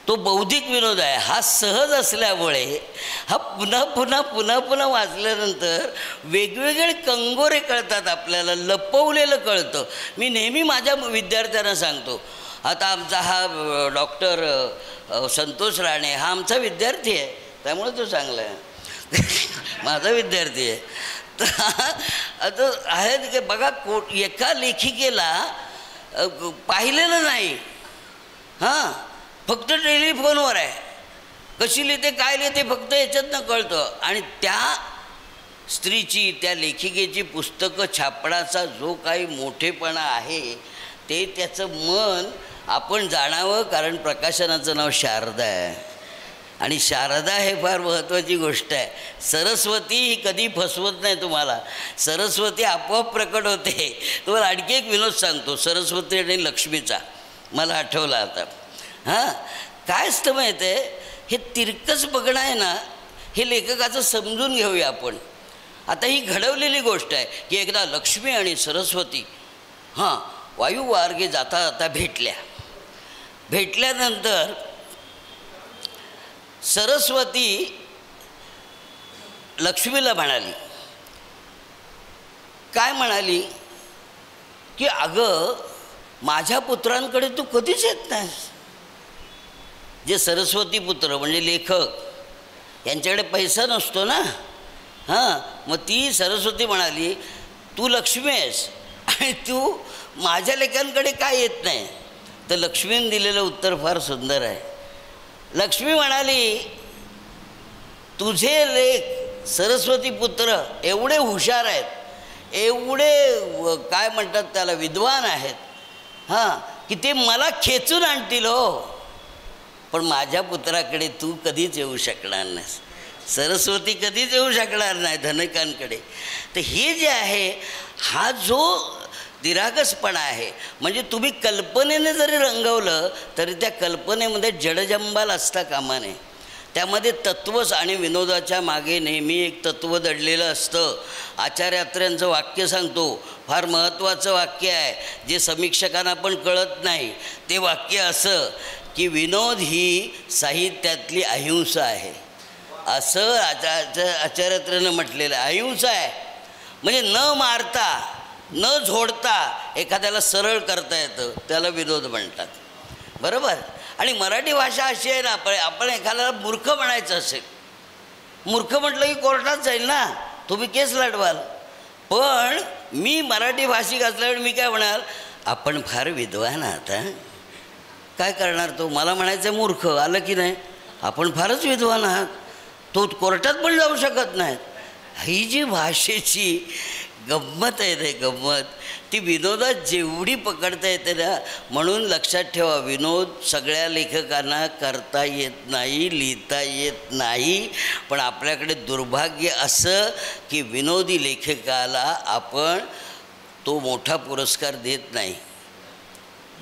तो बौद्धिक विनोद आहे. हा सहज असल्यामुळे हा पुन्हा पुन्हा पुन्हा पुन्हा वाचल्यानंतर वेगवेगळे कंगोरे कळतात आपल्याला, लपवलेलं कळतं. मी नेहमी माझ्या विद्यार्थ्यांना सांगतो. आता आमचा हा डॉक्टर संतोष राणे हा आमचा विद्यार्थी आहे, त्यामुळे तो चांगला आहे. माझा विद्यार्थी आहे. तर आता आहेत की बघा, एका लेखिकेला पाहिलेलं नाही, हां, फक्त टेलिफोनवर आहे. कशी लिहिते काय लिहिते फक्त याच्यातनं कळतं. आणि त्या स्त्रीची, त्या लेखिकेची पुस्तकं छापण्याचा जो काही मोठेपणा आहे ते त्याचं मन आपण जाणावं. कारण प्रकाशनाचं नाव शारदा आहे आणि शारदा हे फार महत्त्वाची गोष्ट आहे. सरस्वती ही कधी फसवत नाही तुम्हाला. सरस्वती आपोआप प्रकट होते. तुम्हाला आणखी एक विनोद सांगतो सरस्वती आणि लक्ष्मीचा, मला आठवला आता. हां, काय असतं माहीत आहे, हे तिरकस बघणं आहे ना, हे लेखकाचं समजून घेऊया आपण. आता ही घडवलेली गोष्ट आहे की एकदा लक्ष्मी आणि सरस्वती वायुमार्गे जाता जाता भेटल्यानंतर सरस्वती लक्ष्मीला म्हणाली, काय म्हणाली की अगं माझ्या पुत्रांकडे तू कधीच येत नाहीस. जे सरस्वती पुत्र म्हणजे लेखक यांच्याकडे पैसा नसतो ना. हां, मग ती सरस्वती म्हणाली तू लक्ष्मी आहेस आणि तू माझ्या लेखांकडे काय येत नाही. तर लक्ष्मीने दिलेलं उत्तर फार सुंदर आहे. लक्ष्मी म्हणाली तुझे लेख सरस्वती पुत्र एवढे हुशार आहेत, एवढे काय म्हणतात त्याला विद्वान आहेत, हां, की ते मला खेचून आणतील हो, पण माझ्या पुत्राकडे तू कधीच येऊ शकणार नाहीस. सरस्वती कधीच येऊ शकणार नाही धनिकांकडे. तर हे जे आहे हा जो दिरागसपणा आहे, म्हणजे तुम्ही कल्पनेने जरी रंगवलं तरी त्या कल्पनेमध्ये जडजंबाल असता कामा नये. त्यामध्ये तत्वच आणि विनोदाच्या मागे नेहमी एक तत्त्व दडलेलं असतं. आचार्य अत्र्यांचं वाक्य सांगतो, फार महत्त्वाचं वाक्य आहे जे समीक्षकांना पण कळत नाही. ते वाक्य असं की विनोद ही साहित्यातली अहिंसा आहे, असं आचार्य अत्र्यानं म्हटलेलं आहे. अहिंसा आहे म्हणजे न मारता न झोडता एखाद्याला सरळ करता येतं, त्याला विनोद म्हणतात. बरोबर. आणि मराठी भाषा अशी आहे ना, आपण एखाद्याला मूर्ख म्हणायचं असेल, मूर्ख म्हटलं की कोर्टात जाईल ना, तुम्ही केस लढवाल. पण मी मराठी भाषिक असल्यावर मी काय म्हणाल, आपण फार विद्वान आहात. काय करणार तो, मला म्हणायचं मूर्ख आलं की नाही, आपण फारच विद्वान आहात, तो कोर्टात पण जाऊ शकत नाही. ही जी भाषेची गंमत आहे ते गंमत, ती विनोदात जेवढी पकडता येते ना. म्हणून लक्षात ठेवा, विनोद सगळ्या लेखकांना करता येत नाही, लिहिता येत नाही. पण आपल्याकडे दुर्भाग्य असं की विनोदी लेखकाला आपण तो मोठा पुरस्कार देत नाही.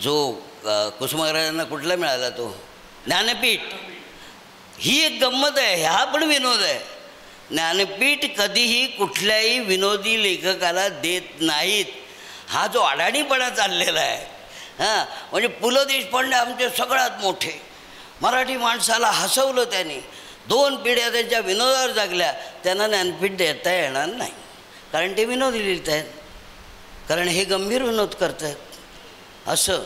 जो कुसुमाग्रजांना कुठला मिळाला, तो ज्ञानपीठ. ही एक गंमत आहे, हा पण विनोद आहे. ज्ञानपीठ कधीही कुठल्याही विनोदी लेखकाला देत नाहीत. हा जो अडाणीपणा चाललेला आहे, हां, म्हणजे पु ल देशपांडे आमचे सगळ्यात मोठे, मराठी माणसाला हसवलं त्यांनी, 2 पिढ्या त्यांच्या विनोदावर जागल्या, त्यांना ज्ञानपीठ देता येणार नाही. कारण ते विनोदी लिहित आहेत, कारण हे गंभीर विनोद करत आहेत असं.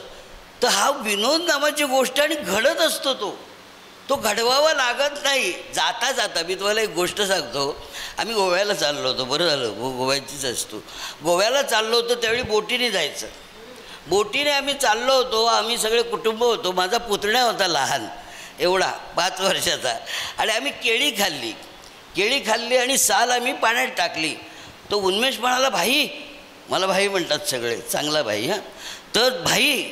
तर हा विनोद नावाची गोष्ट आणि घडत असतो, तो घडवावा लागत नाही. जाता जाता मी तुम्हाला एक गोष्ट सांगतो. आम्ही गोव्याला चाललो होतो, बरं झालं गोव्याचीच असतो. गोव्याला चाललो होतो त्यावेळी बोटीने जायचं. बोटीने आम्ही चाललो होतो, आम्ही सगळे कुटुंब होतो. माझा पुतण्या होता लहान एवढा 5 वर्षाचा, आणि आम्ही केळी खाल्ली आणि साल आम्ही पाण्यात टाकली. तो उन्मेष म्हणाला, भाई मला भाई म्हणतात सगळे, चांगला भाई. हां, तर भाई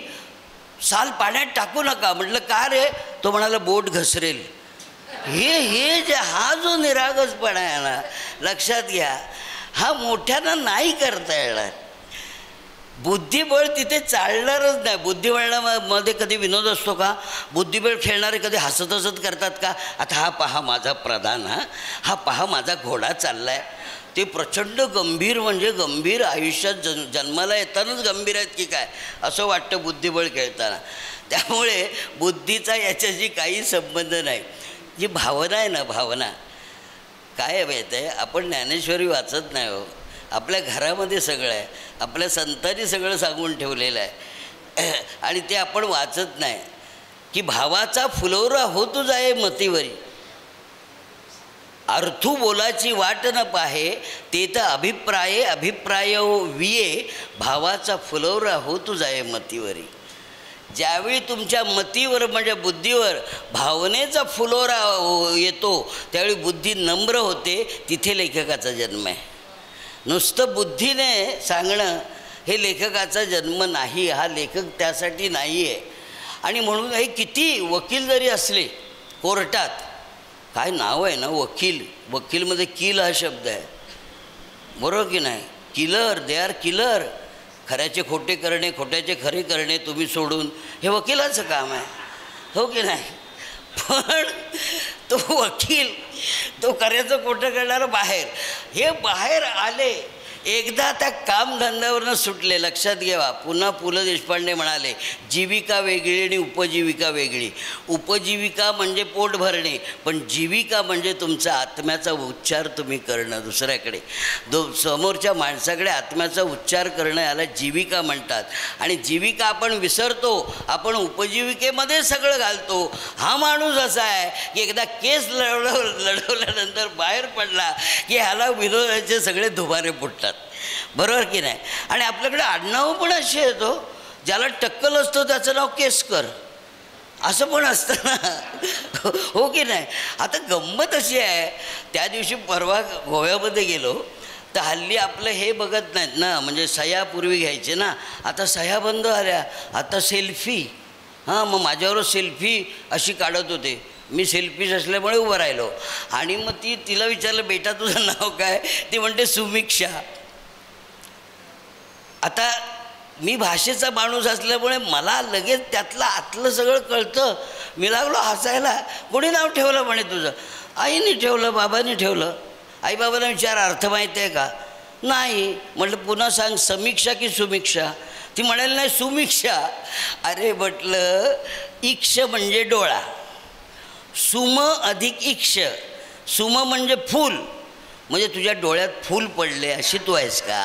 साल पाण्यात टाकू नका. म्हटलं का रे? तो म्हणाला बोट घसरेल. हे जे हा जो निरागसपणा आहे ना, लक्षात घ्या, हा मोठ्यांना नाही करता येणार. बुद्धिबळ तिथे चालणारच नाही. बुद्धिबळामध्ये कधी विनोद असतो का? बुद्धिबळ खेळणारे कधी हसत हसत करतात का? आता हा पहा माझा प्रधान, हा पहा माझा घोडा चालला आहे. ते प्रचंड गंभीर, म्हणजे गंभीर आयुष्यात जन्माला येतानाच गंभीर आहेत की काय असं वाटतं बुद्धिबळ खेळताना. त्यामुळे बुद्धीचा याच्याशी काही संबंध नाही. जी भावना आहे ना, भावना काय आहे माहीत आहे, आपण ज्ञानेश्वरी वाचत नाही हो. आपल्या घरामध्ये सगळं आहे, आपल्या संतांनी सगळं सांगून ठेवलेलं आहे आणि ते आपण वाचत नाही. की भावाचा फुलोरा होतो जाये मतीवरी, अर्थू बोलाची वाट न पाहे, ते तर अभिप्राय विये, भावाचा फुलोरा होतो जाये मतीवरी. ज्यावेळी तुमच्या मतीवर म्हणजे बुद्धीवर भावनेचा फुलोरा येतो त्यावेळी बुद्धी नम्र होते. तिथे लेखकाचा जन्म आहे. नुसतं बुद्धीने सांगणं हे लेखकाचा जन्म नाही. हा लेखक त्यासाठी नाही आहे. आणि म्हणून हे किती वकील जरी असले कोर्टात, काय नाव आहे ना वकील, वकीलमध्ये किल हा शब्द आहे, बरोबर की नाही? Killer, they are killer. खऱ्याचे खोटे करणे, खोट्याचे खरे करणे तुम्ही सोडून, हे वकिलाचं काम आहे, हो की नाही? पण तो वकील, तो खऱ्याचं खोटं करणारा बाहेर, हे बाहेर आले एकदा त्या कामधंद्यावरनं सुटले. लक्षात घ्यावा, पुन्हा पु ल देशपांडे म्हणाले जीविका वेगळी आणि उपजीविका वेगळी. उपजीविका म्हणजे पोट भरणे, पण जीविका म्हणजे तुमचा आत्म्याचा उच्चार तुम्ही करणं दुसऱ्याकडे, समोरच्या माणसाकडे आत्म्याचा उच्चार करणं, याला जीविका म्हणतात. आणि जीविका आपण विसरतो, आपण उपजीविकेमध्ये सगळं घालतो. हा माणूस असा आहे की एकदा केस लढवल्यानंतर बाहेर पडला की ह्याला विरोधाचे सगळे धुबारे फुटतात, बरोबर की नाही? आणि आपल्याकडे आडनाव पण असे येतो, ज्याला टक्कल असतं त्याचं नाव केसकर असं पण असतं ना, हो की नाही? आता गंमत अशी आहे, त्या दिवशी परवा गोव्यामध्ये गेलो तर हल्ली आपलं हे बघत नाहीत ना, म्हणजे सह्या पूर्वी घ्यायचे ना, आता सह्या बंद आल्या, आता सेल्फी. हां, मग माझ्यावर सेल्फी अशी काढत होते. मी सेल्फीज असल्यामुळे उभं राहिलो आणि मग तिला विचारलं बेटा तुझं नाव काय? ती म्हणते सुमिक्षा. आता मी भाषेचा माणूस असल्यामुळे मला लगेच त्यातलं आतलं सगळं कळतं. मी लागलो हसायला. कोणी नाव ठेवलं म्हणे तुझं? आईने ठेवलं, बाबांनी ठेवलं. आईबाबांना विचार अर्थ माहिती आहे का? नाही. म्हटलं पुन्हा सांग, समीक्षा की सुमिक्षा? ती म्हणाली नाही सुमिक्षा. अरे म्हटलं इक्ष म्हणजे डोळा, सुम अधिक इक्ष, सुम म्हणजे फूल, म्हणजे तुझ्या डोळ्यात फूल पडले अशी तू आहेस का?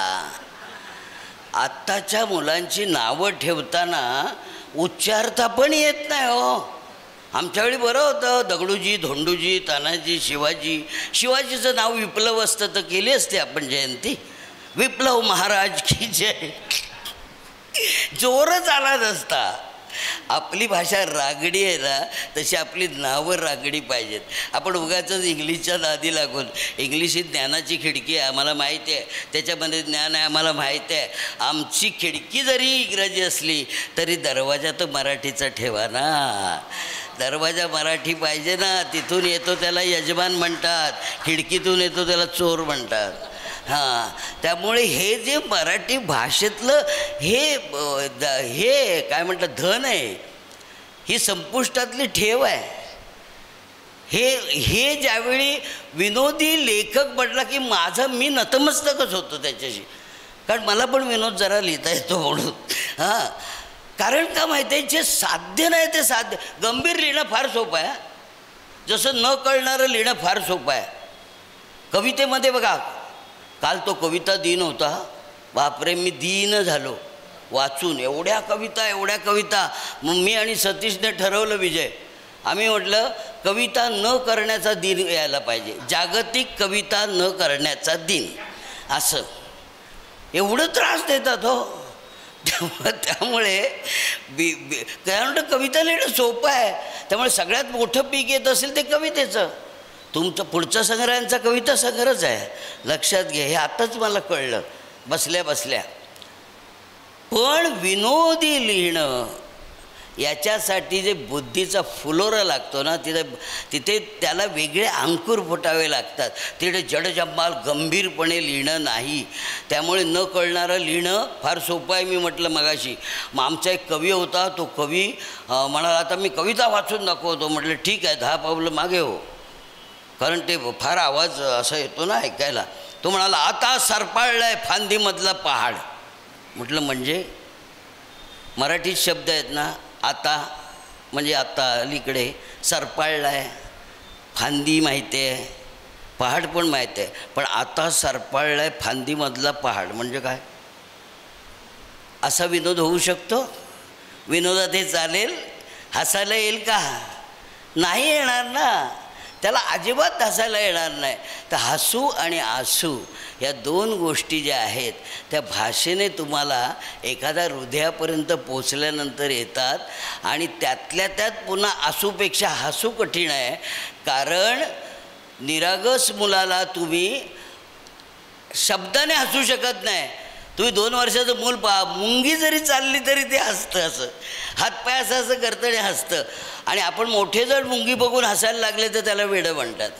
आत्ताच्या मुलांची नावं ठेवताना उच्चारता पण येत नाही हो. आमच्या वेळी बरं होतं, दगडूजी, धोंडूजी, तानाजी, शिवाजी. शिवाजीचं नाव विप्लव असतं तर केली असते आपण जयंती. विप्लव महाराज की जय, जोरच आला नसता. आपली भाषा रागडी आहे ना, तशी आपली नावं रागडी पाहिजेत. आपण उगाचच इंग्लिशच्या नादी लागून, इंग्लिश ही ज्ञानाची खिडकी आहे आम्हाला माहिती आहे, त्याच्यामध्ये ज्ञान आहे आम्हाला माहिती आहे. आमची खिडकी जरी इंग्रजी असली तरी दरवाजा तर मराठीचा ठेवा ना. दरवाजा मराठी पाहिजे ना. तिथून येतो त्याला यजमान म्हणतात, खिडकीतून येतो त्याला चोर म्हणतात. हां, त्यामुळे हे जे मराठी भाषेतलं हे काय म्हणतात धन आहे, ही संपुष्टातली ठेव आहे. हे ज्यावेळी विनोदी लेखक म्हटला की मी नतमस्तकच होतो त्याच्याशी, कारण मला पण विनोद जरा लिहिता येतो म्हणून. हां, कारण का माहिती आहे, जे साध्य नाही ते साध्य. गंभीर लिहिणं फार सोपं आहे, जसं न कळणारं लिहिणं फार सोपं आहे. कवितेमध्ये बघा, काल तो कविता दिन होता, बापरे मी दीन झालो वाचून. एवढ्या कविता. मग मी आणि सतीशने ठरवलं, विजय, आम्ही म्हटलं कविता न करण्याचा दिन यायला पाहिजे, जागतिक कविता न करण्याचा दिन. असं एवढं त्रास देतात हो. त्यामुळे काय म्हणतं, कविता लिहिणं सोपं आहे. त्यामुळे सगळ्यात मोठं पीक येत असेल ते कवितेचं. तुमचं पुढचा संग्रहांचा कविता संग्रहच आहे, लक्षात घ्या. हे आताच मला कळलं. बसल्या बसल्या. पण विनोदी लिहिणं याच्यासाठी जे बुद्धीचा फुलोरा लागतो ना, तिथे त्याला वेगळे अंकुर फुटावे लागतात. तिथे जडजंबाल गंभीरपणे लिहिणं नाही. त्यामुळे न कळणारं लिहिणं फार सोपं आहे. मी म्हटलं मगाशी, मग आमचा एक कवी होता, तो कवी म्हणाला आता मी कविता वाचून दाखवतो. म्हटलं ठीक आहे, 10 पावलं मागे हो, कारण ते फार आवाज असा येतो ना ऐकायला. तो म्हणाला आता सरपाळलाय फांदीमधला पहाड. म्हटलं म्हणजे मराठीत शब्द आहेत ना, आता म्हणजे आता अलीकडे, सरपाळलाय, फांदी माहिती आहे, पहाड पण माहिती आहे, पण आता सरपाळलाय फांदीमधला पहाड म्हणजे काय? असा विनोद होऊ शकतो? विनोदात हे चालेल? हसायला येईल का? नाही येणार ना, त्याला अजिबात हसायला येणार नाही. तर हसू आणि आसू या 2 गोष्टी ज्या आहेत त्या भाषेने तुम्हाला एखाद्या हृदयापर्यंत पोचल्यानंतर येतात. आणि त्यातल्या त्यात पुन्हा आसूपेक्षा हसू कठीण आहे, कारण निरागस मुलाला तुम्ही शब्दाने हसू शकत नाही. तुम्ही 2 वर्षाचं मूल पहा, मुंगी जरी चालली तरी ते हसतं, असं हातपाय असं करतं आणि हसतं. आणि आपण मोठे जर मुंगी बघून हसायला लागले तर त्याला वेडं म्हणतात.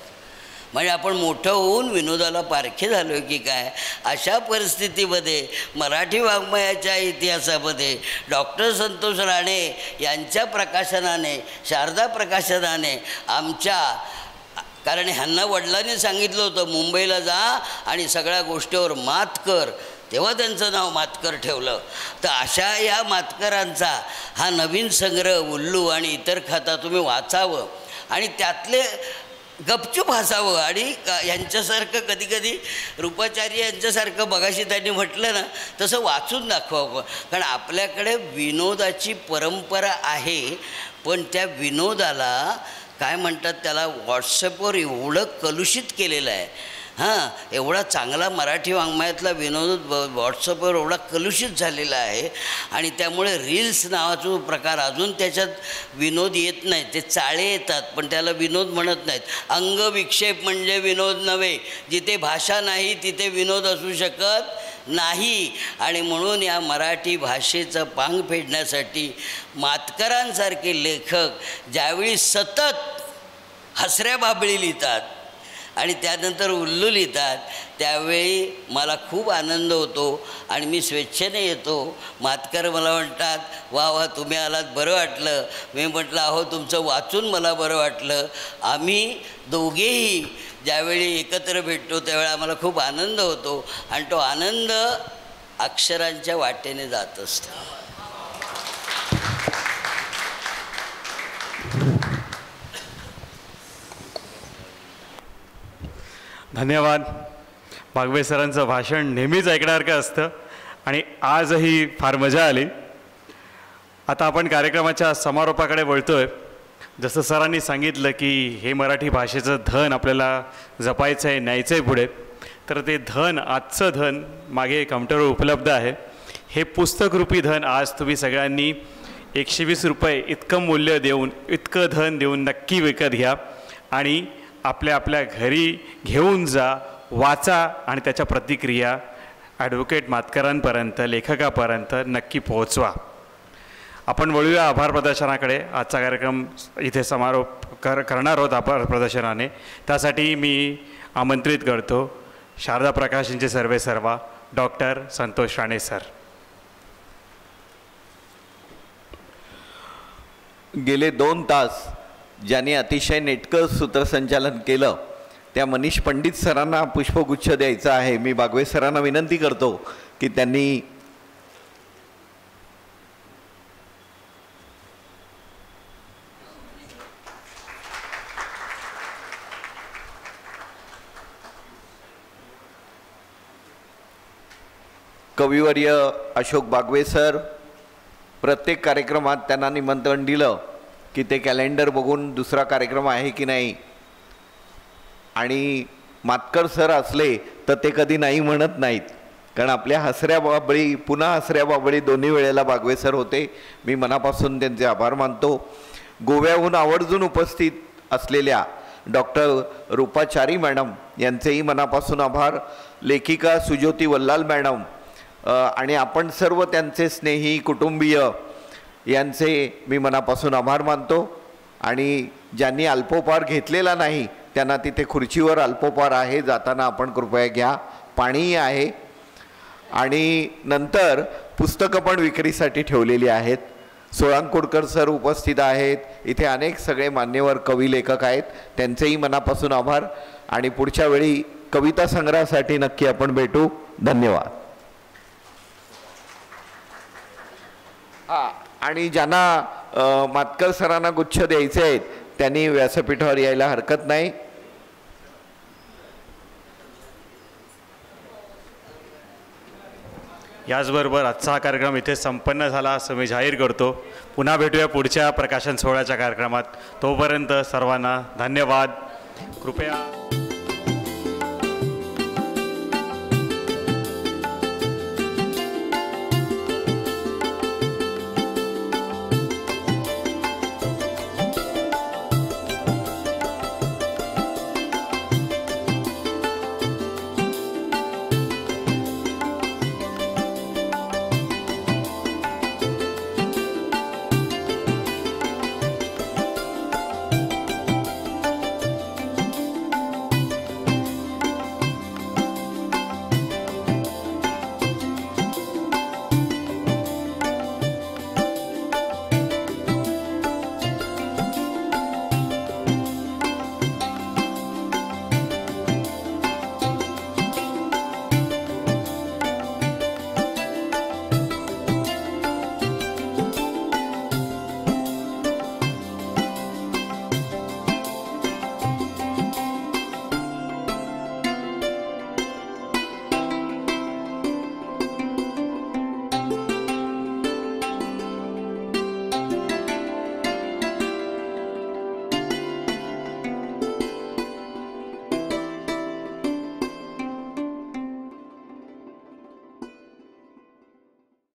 म्हणजे आपण मोठं होऊन विनोदाला पारखे झालो आहे की काय? अशा परिस्थितीमध्ये मराठी वाङ्मयाच्या इतिहासामध्ये डॉक्टर संतोष राणे यांच्या प्रकाशनाने, शारदा प्रकाशनाने आमच्या, कारण ह्यांना वडिलांनी सांगितलं होतं मुंबईला जा आणि सगळ्या गोष्टीवर मात कर, तेव्हा त्यांचं नाव मातकर ठेवलं. तर अशा या मातकरांचा हा नवीन संग्रह उल्लू आणि इतर कथा तुम्ही वाचावं आणि त्यातले गपचूप हसावं. आणि यांच्यासारखं कधीकधी रूपाचार्य यांच्यासारखं बघाशी त्यांनी म्हटलं ना तसं वाचून दाखवावं. कारण आपल्याकडे विनोदाची परंपरा आहे, पण त्या विनोदाला काय म्हणतात त्याला, व्हॉट्सअपवर एवढं कलुषित केलेलं आहे. हां, एवढा चांगला मराठी वाङ्मयातला विनोद व्हॉट्सअपवर एवढा कलुषित झालेला आहे. आणि त्यामुळे रील्स नावाचा प्रकार, अजून त्याच्यात विनोद येत नाहीत, ते चाळे येतात पण त्याला विनोद म्हणत नाहीत. अंगविक्षेप म्हणजे विनोद नव्हे. जिथे भाषा नाही तिथे विनोद असू शकत नाही. आणि म्हणून या मराठी भाषेचं पांग फेडण्यासाठी मातकरांसारखे लेखक ज्यावेळी सतत हसऱ्या बाबळी लिहितात आणि त्यानंतर उल्लू लिहितात, त्यावेळी मला खूप आनंद होतो आणि मी स्वेच्छेने येतो. मातकर मला म्हणतात वा वा तुम्ही आलात, बरं वाटलं. मी म्हटलं अहो तुमचं वाचून मला बरं वाटलं. आम्ही दोघेही ज्यावेळी एकत्र भेटतो त्यावेळी आम्हाला खूप आनंद होतो आणि तो आनंद अक्षरांच्या वाटेने जात असतो. धन्यवाद. बागवे सरांचं भाषण नेहमीच ऐकण्यासारखं असतं आणि आजही फार मजा आली. आता आपण कार्यक्रमाच्या समारोपाकडे वळतोय. जसं सरांनी सांगितलं की हे मराठी भाषेचं धन आपल्याला जपायचं आहे, न्यायचं आहे पुढे, तर ते धन, आजचं धन मागे काउंटरवर उपलब्ध आहे. हे पुस्तकरूपी धन आज तुम्ही सगळ्यांनी 120 रुपये इतकं मूल्य देऊन, इतकं धन देऊन नक्की विकत घ्या आणि आपल्या आपल्या घरी घेऊन जा, वाचा आणि त्याच्या प्रतिक्रिया ॲडव्होकेट मातकरांपर्यंत, लेखकापर्यंत नक्की पोहोचवा. आपण वळूया आभार प्रदर्शनाकडे. आजचा कार्यक्रम इथे समारोप करणार आहोत आभार प्रदर्शनाने. त्यासाठी मी आमंत्रित करतो शारदा प्रकाशनचे सर्वेसर्वा डॉक्टर संतोष राणे सर. गेले 2 तास ज्यांनी अतिशय नेटकं सूत्रसंचालन केलं त्या मनीष पंडित सरांना पुष्पगुच्छ द्यायचा आहे. मी बागवे सरांना विनंती करतो की त्यांनी कविवर्य अशोक बागवे सर प्रत्येक कार्यक्रमात त्यांना निमंत्रण दिलं की ते कॅलेंडर बघून दुसरा कार्यक्रम आहे की नाही, आणि मातकर सर असले तर ते कधी नाही म्हणत नाहीत, कारण आपल्या हसऱ्या बाबळी, पुन्हा हसऱ्या बाबळी दोन्ही वेळेला बागवे सर होते. मी मनापासून त्यांचे आभार मानतो. गोव्याहून आवर्जून उपस्थित असलेल्या डॉक्टर रूपाचारी मॅडम यांचेही मनापासून आभार. लेखिका सुज्योती वल्लाल मॅडम आणि आपण सर्व त्यांचे स्नेही कुटुंबीय यांचे मी मनापासून आभार मानतो. आणि ज्यांनी अल्पोपहार घेतलेला नाही त्यांना तिथे खुर्चीवर अल्पोपहार आहे, जाताना आपण कृपया घ्या. पाणीही आहे. आणि नंतर पुस्तकं पण विक्रीसाठी ठेवलेली आहेत. सोळंकोडकर सर उपस्थित आहेत. इथे अनेक सगळे मान्यवर कवी लेखक आहेत, त्यांचेही मनापासून आभार. आणि पुढच्या वेळी कविता संग्रहासाठी नक्की आपण भेटू. धन्यवाद. आणि ज्यांना मातकर सरांना गुच्छ द्यायचे आहेत त्यांनी व्यासपीठावर यायला हरकत नाही. याचबरोबर आजचा हा कार्यक्रम इथे संपन्न झाला असं मी जाहीर करतो. पुन्हा भेटूया पुढच्या प्रकाशन सोहळ्याच्या कार्यक्रमात. तोपर्यंत सर्वांना धन्यवाद. कृपया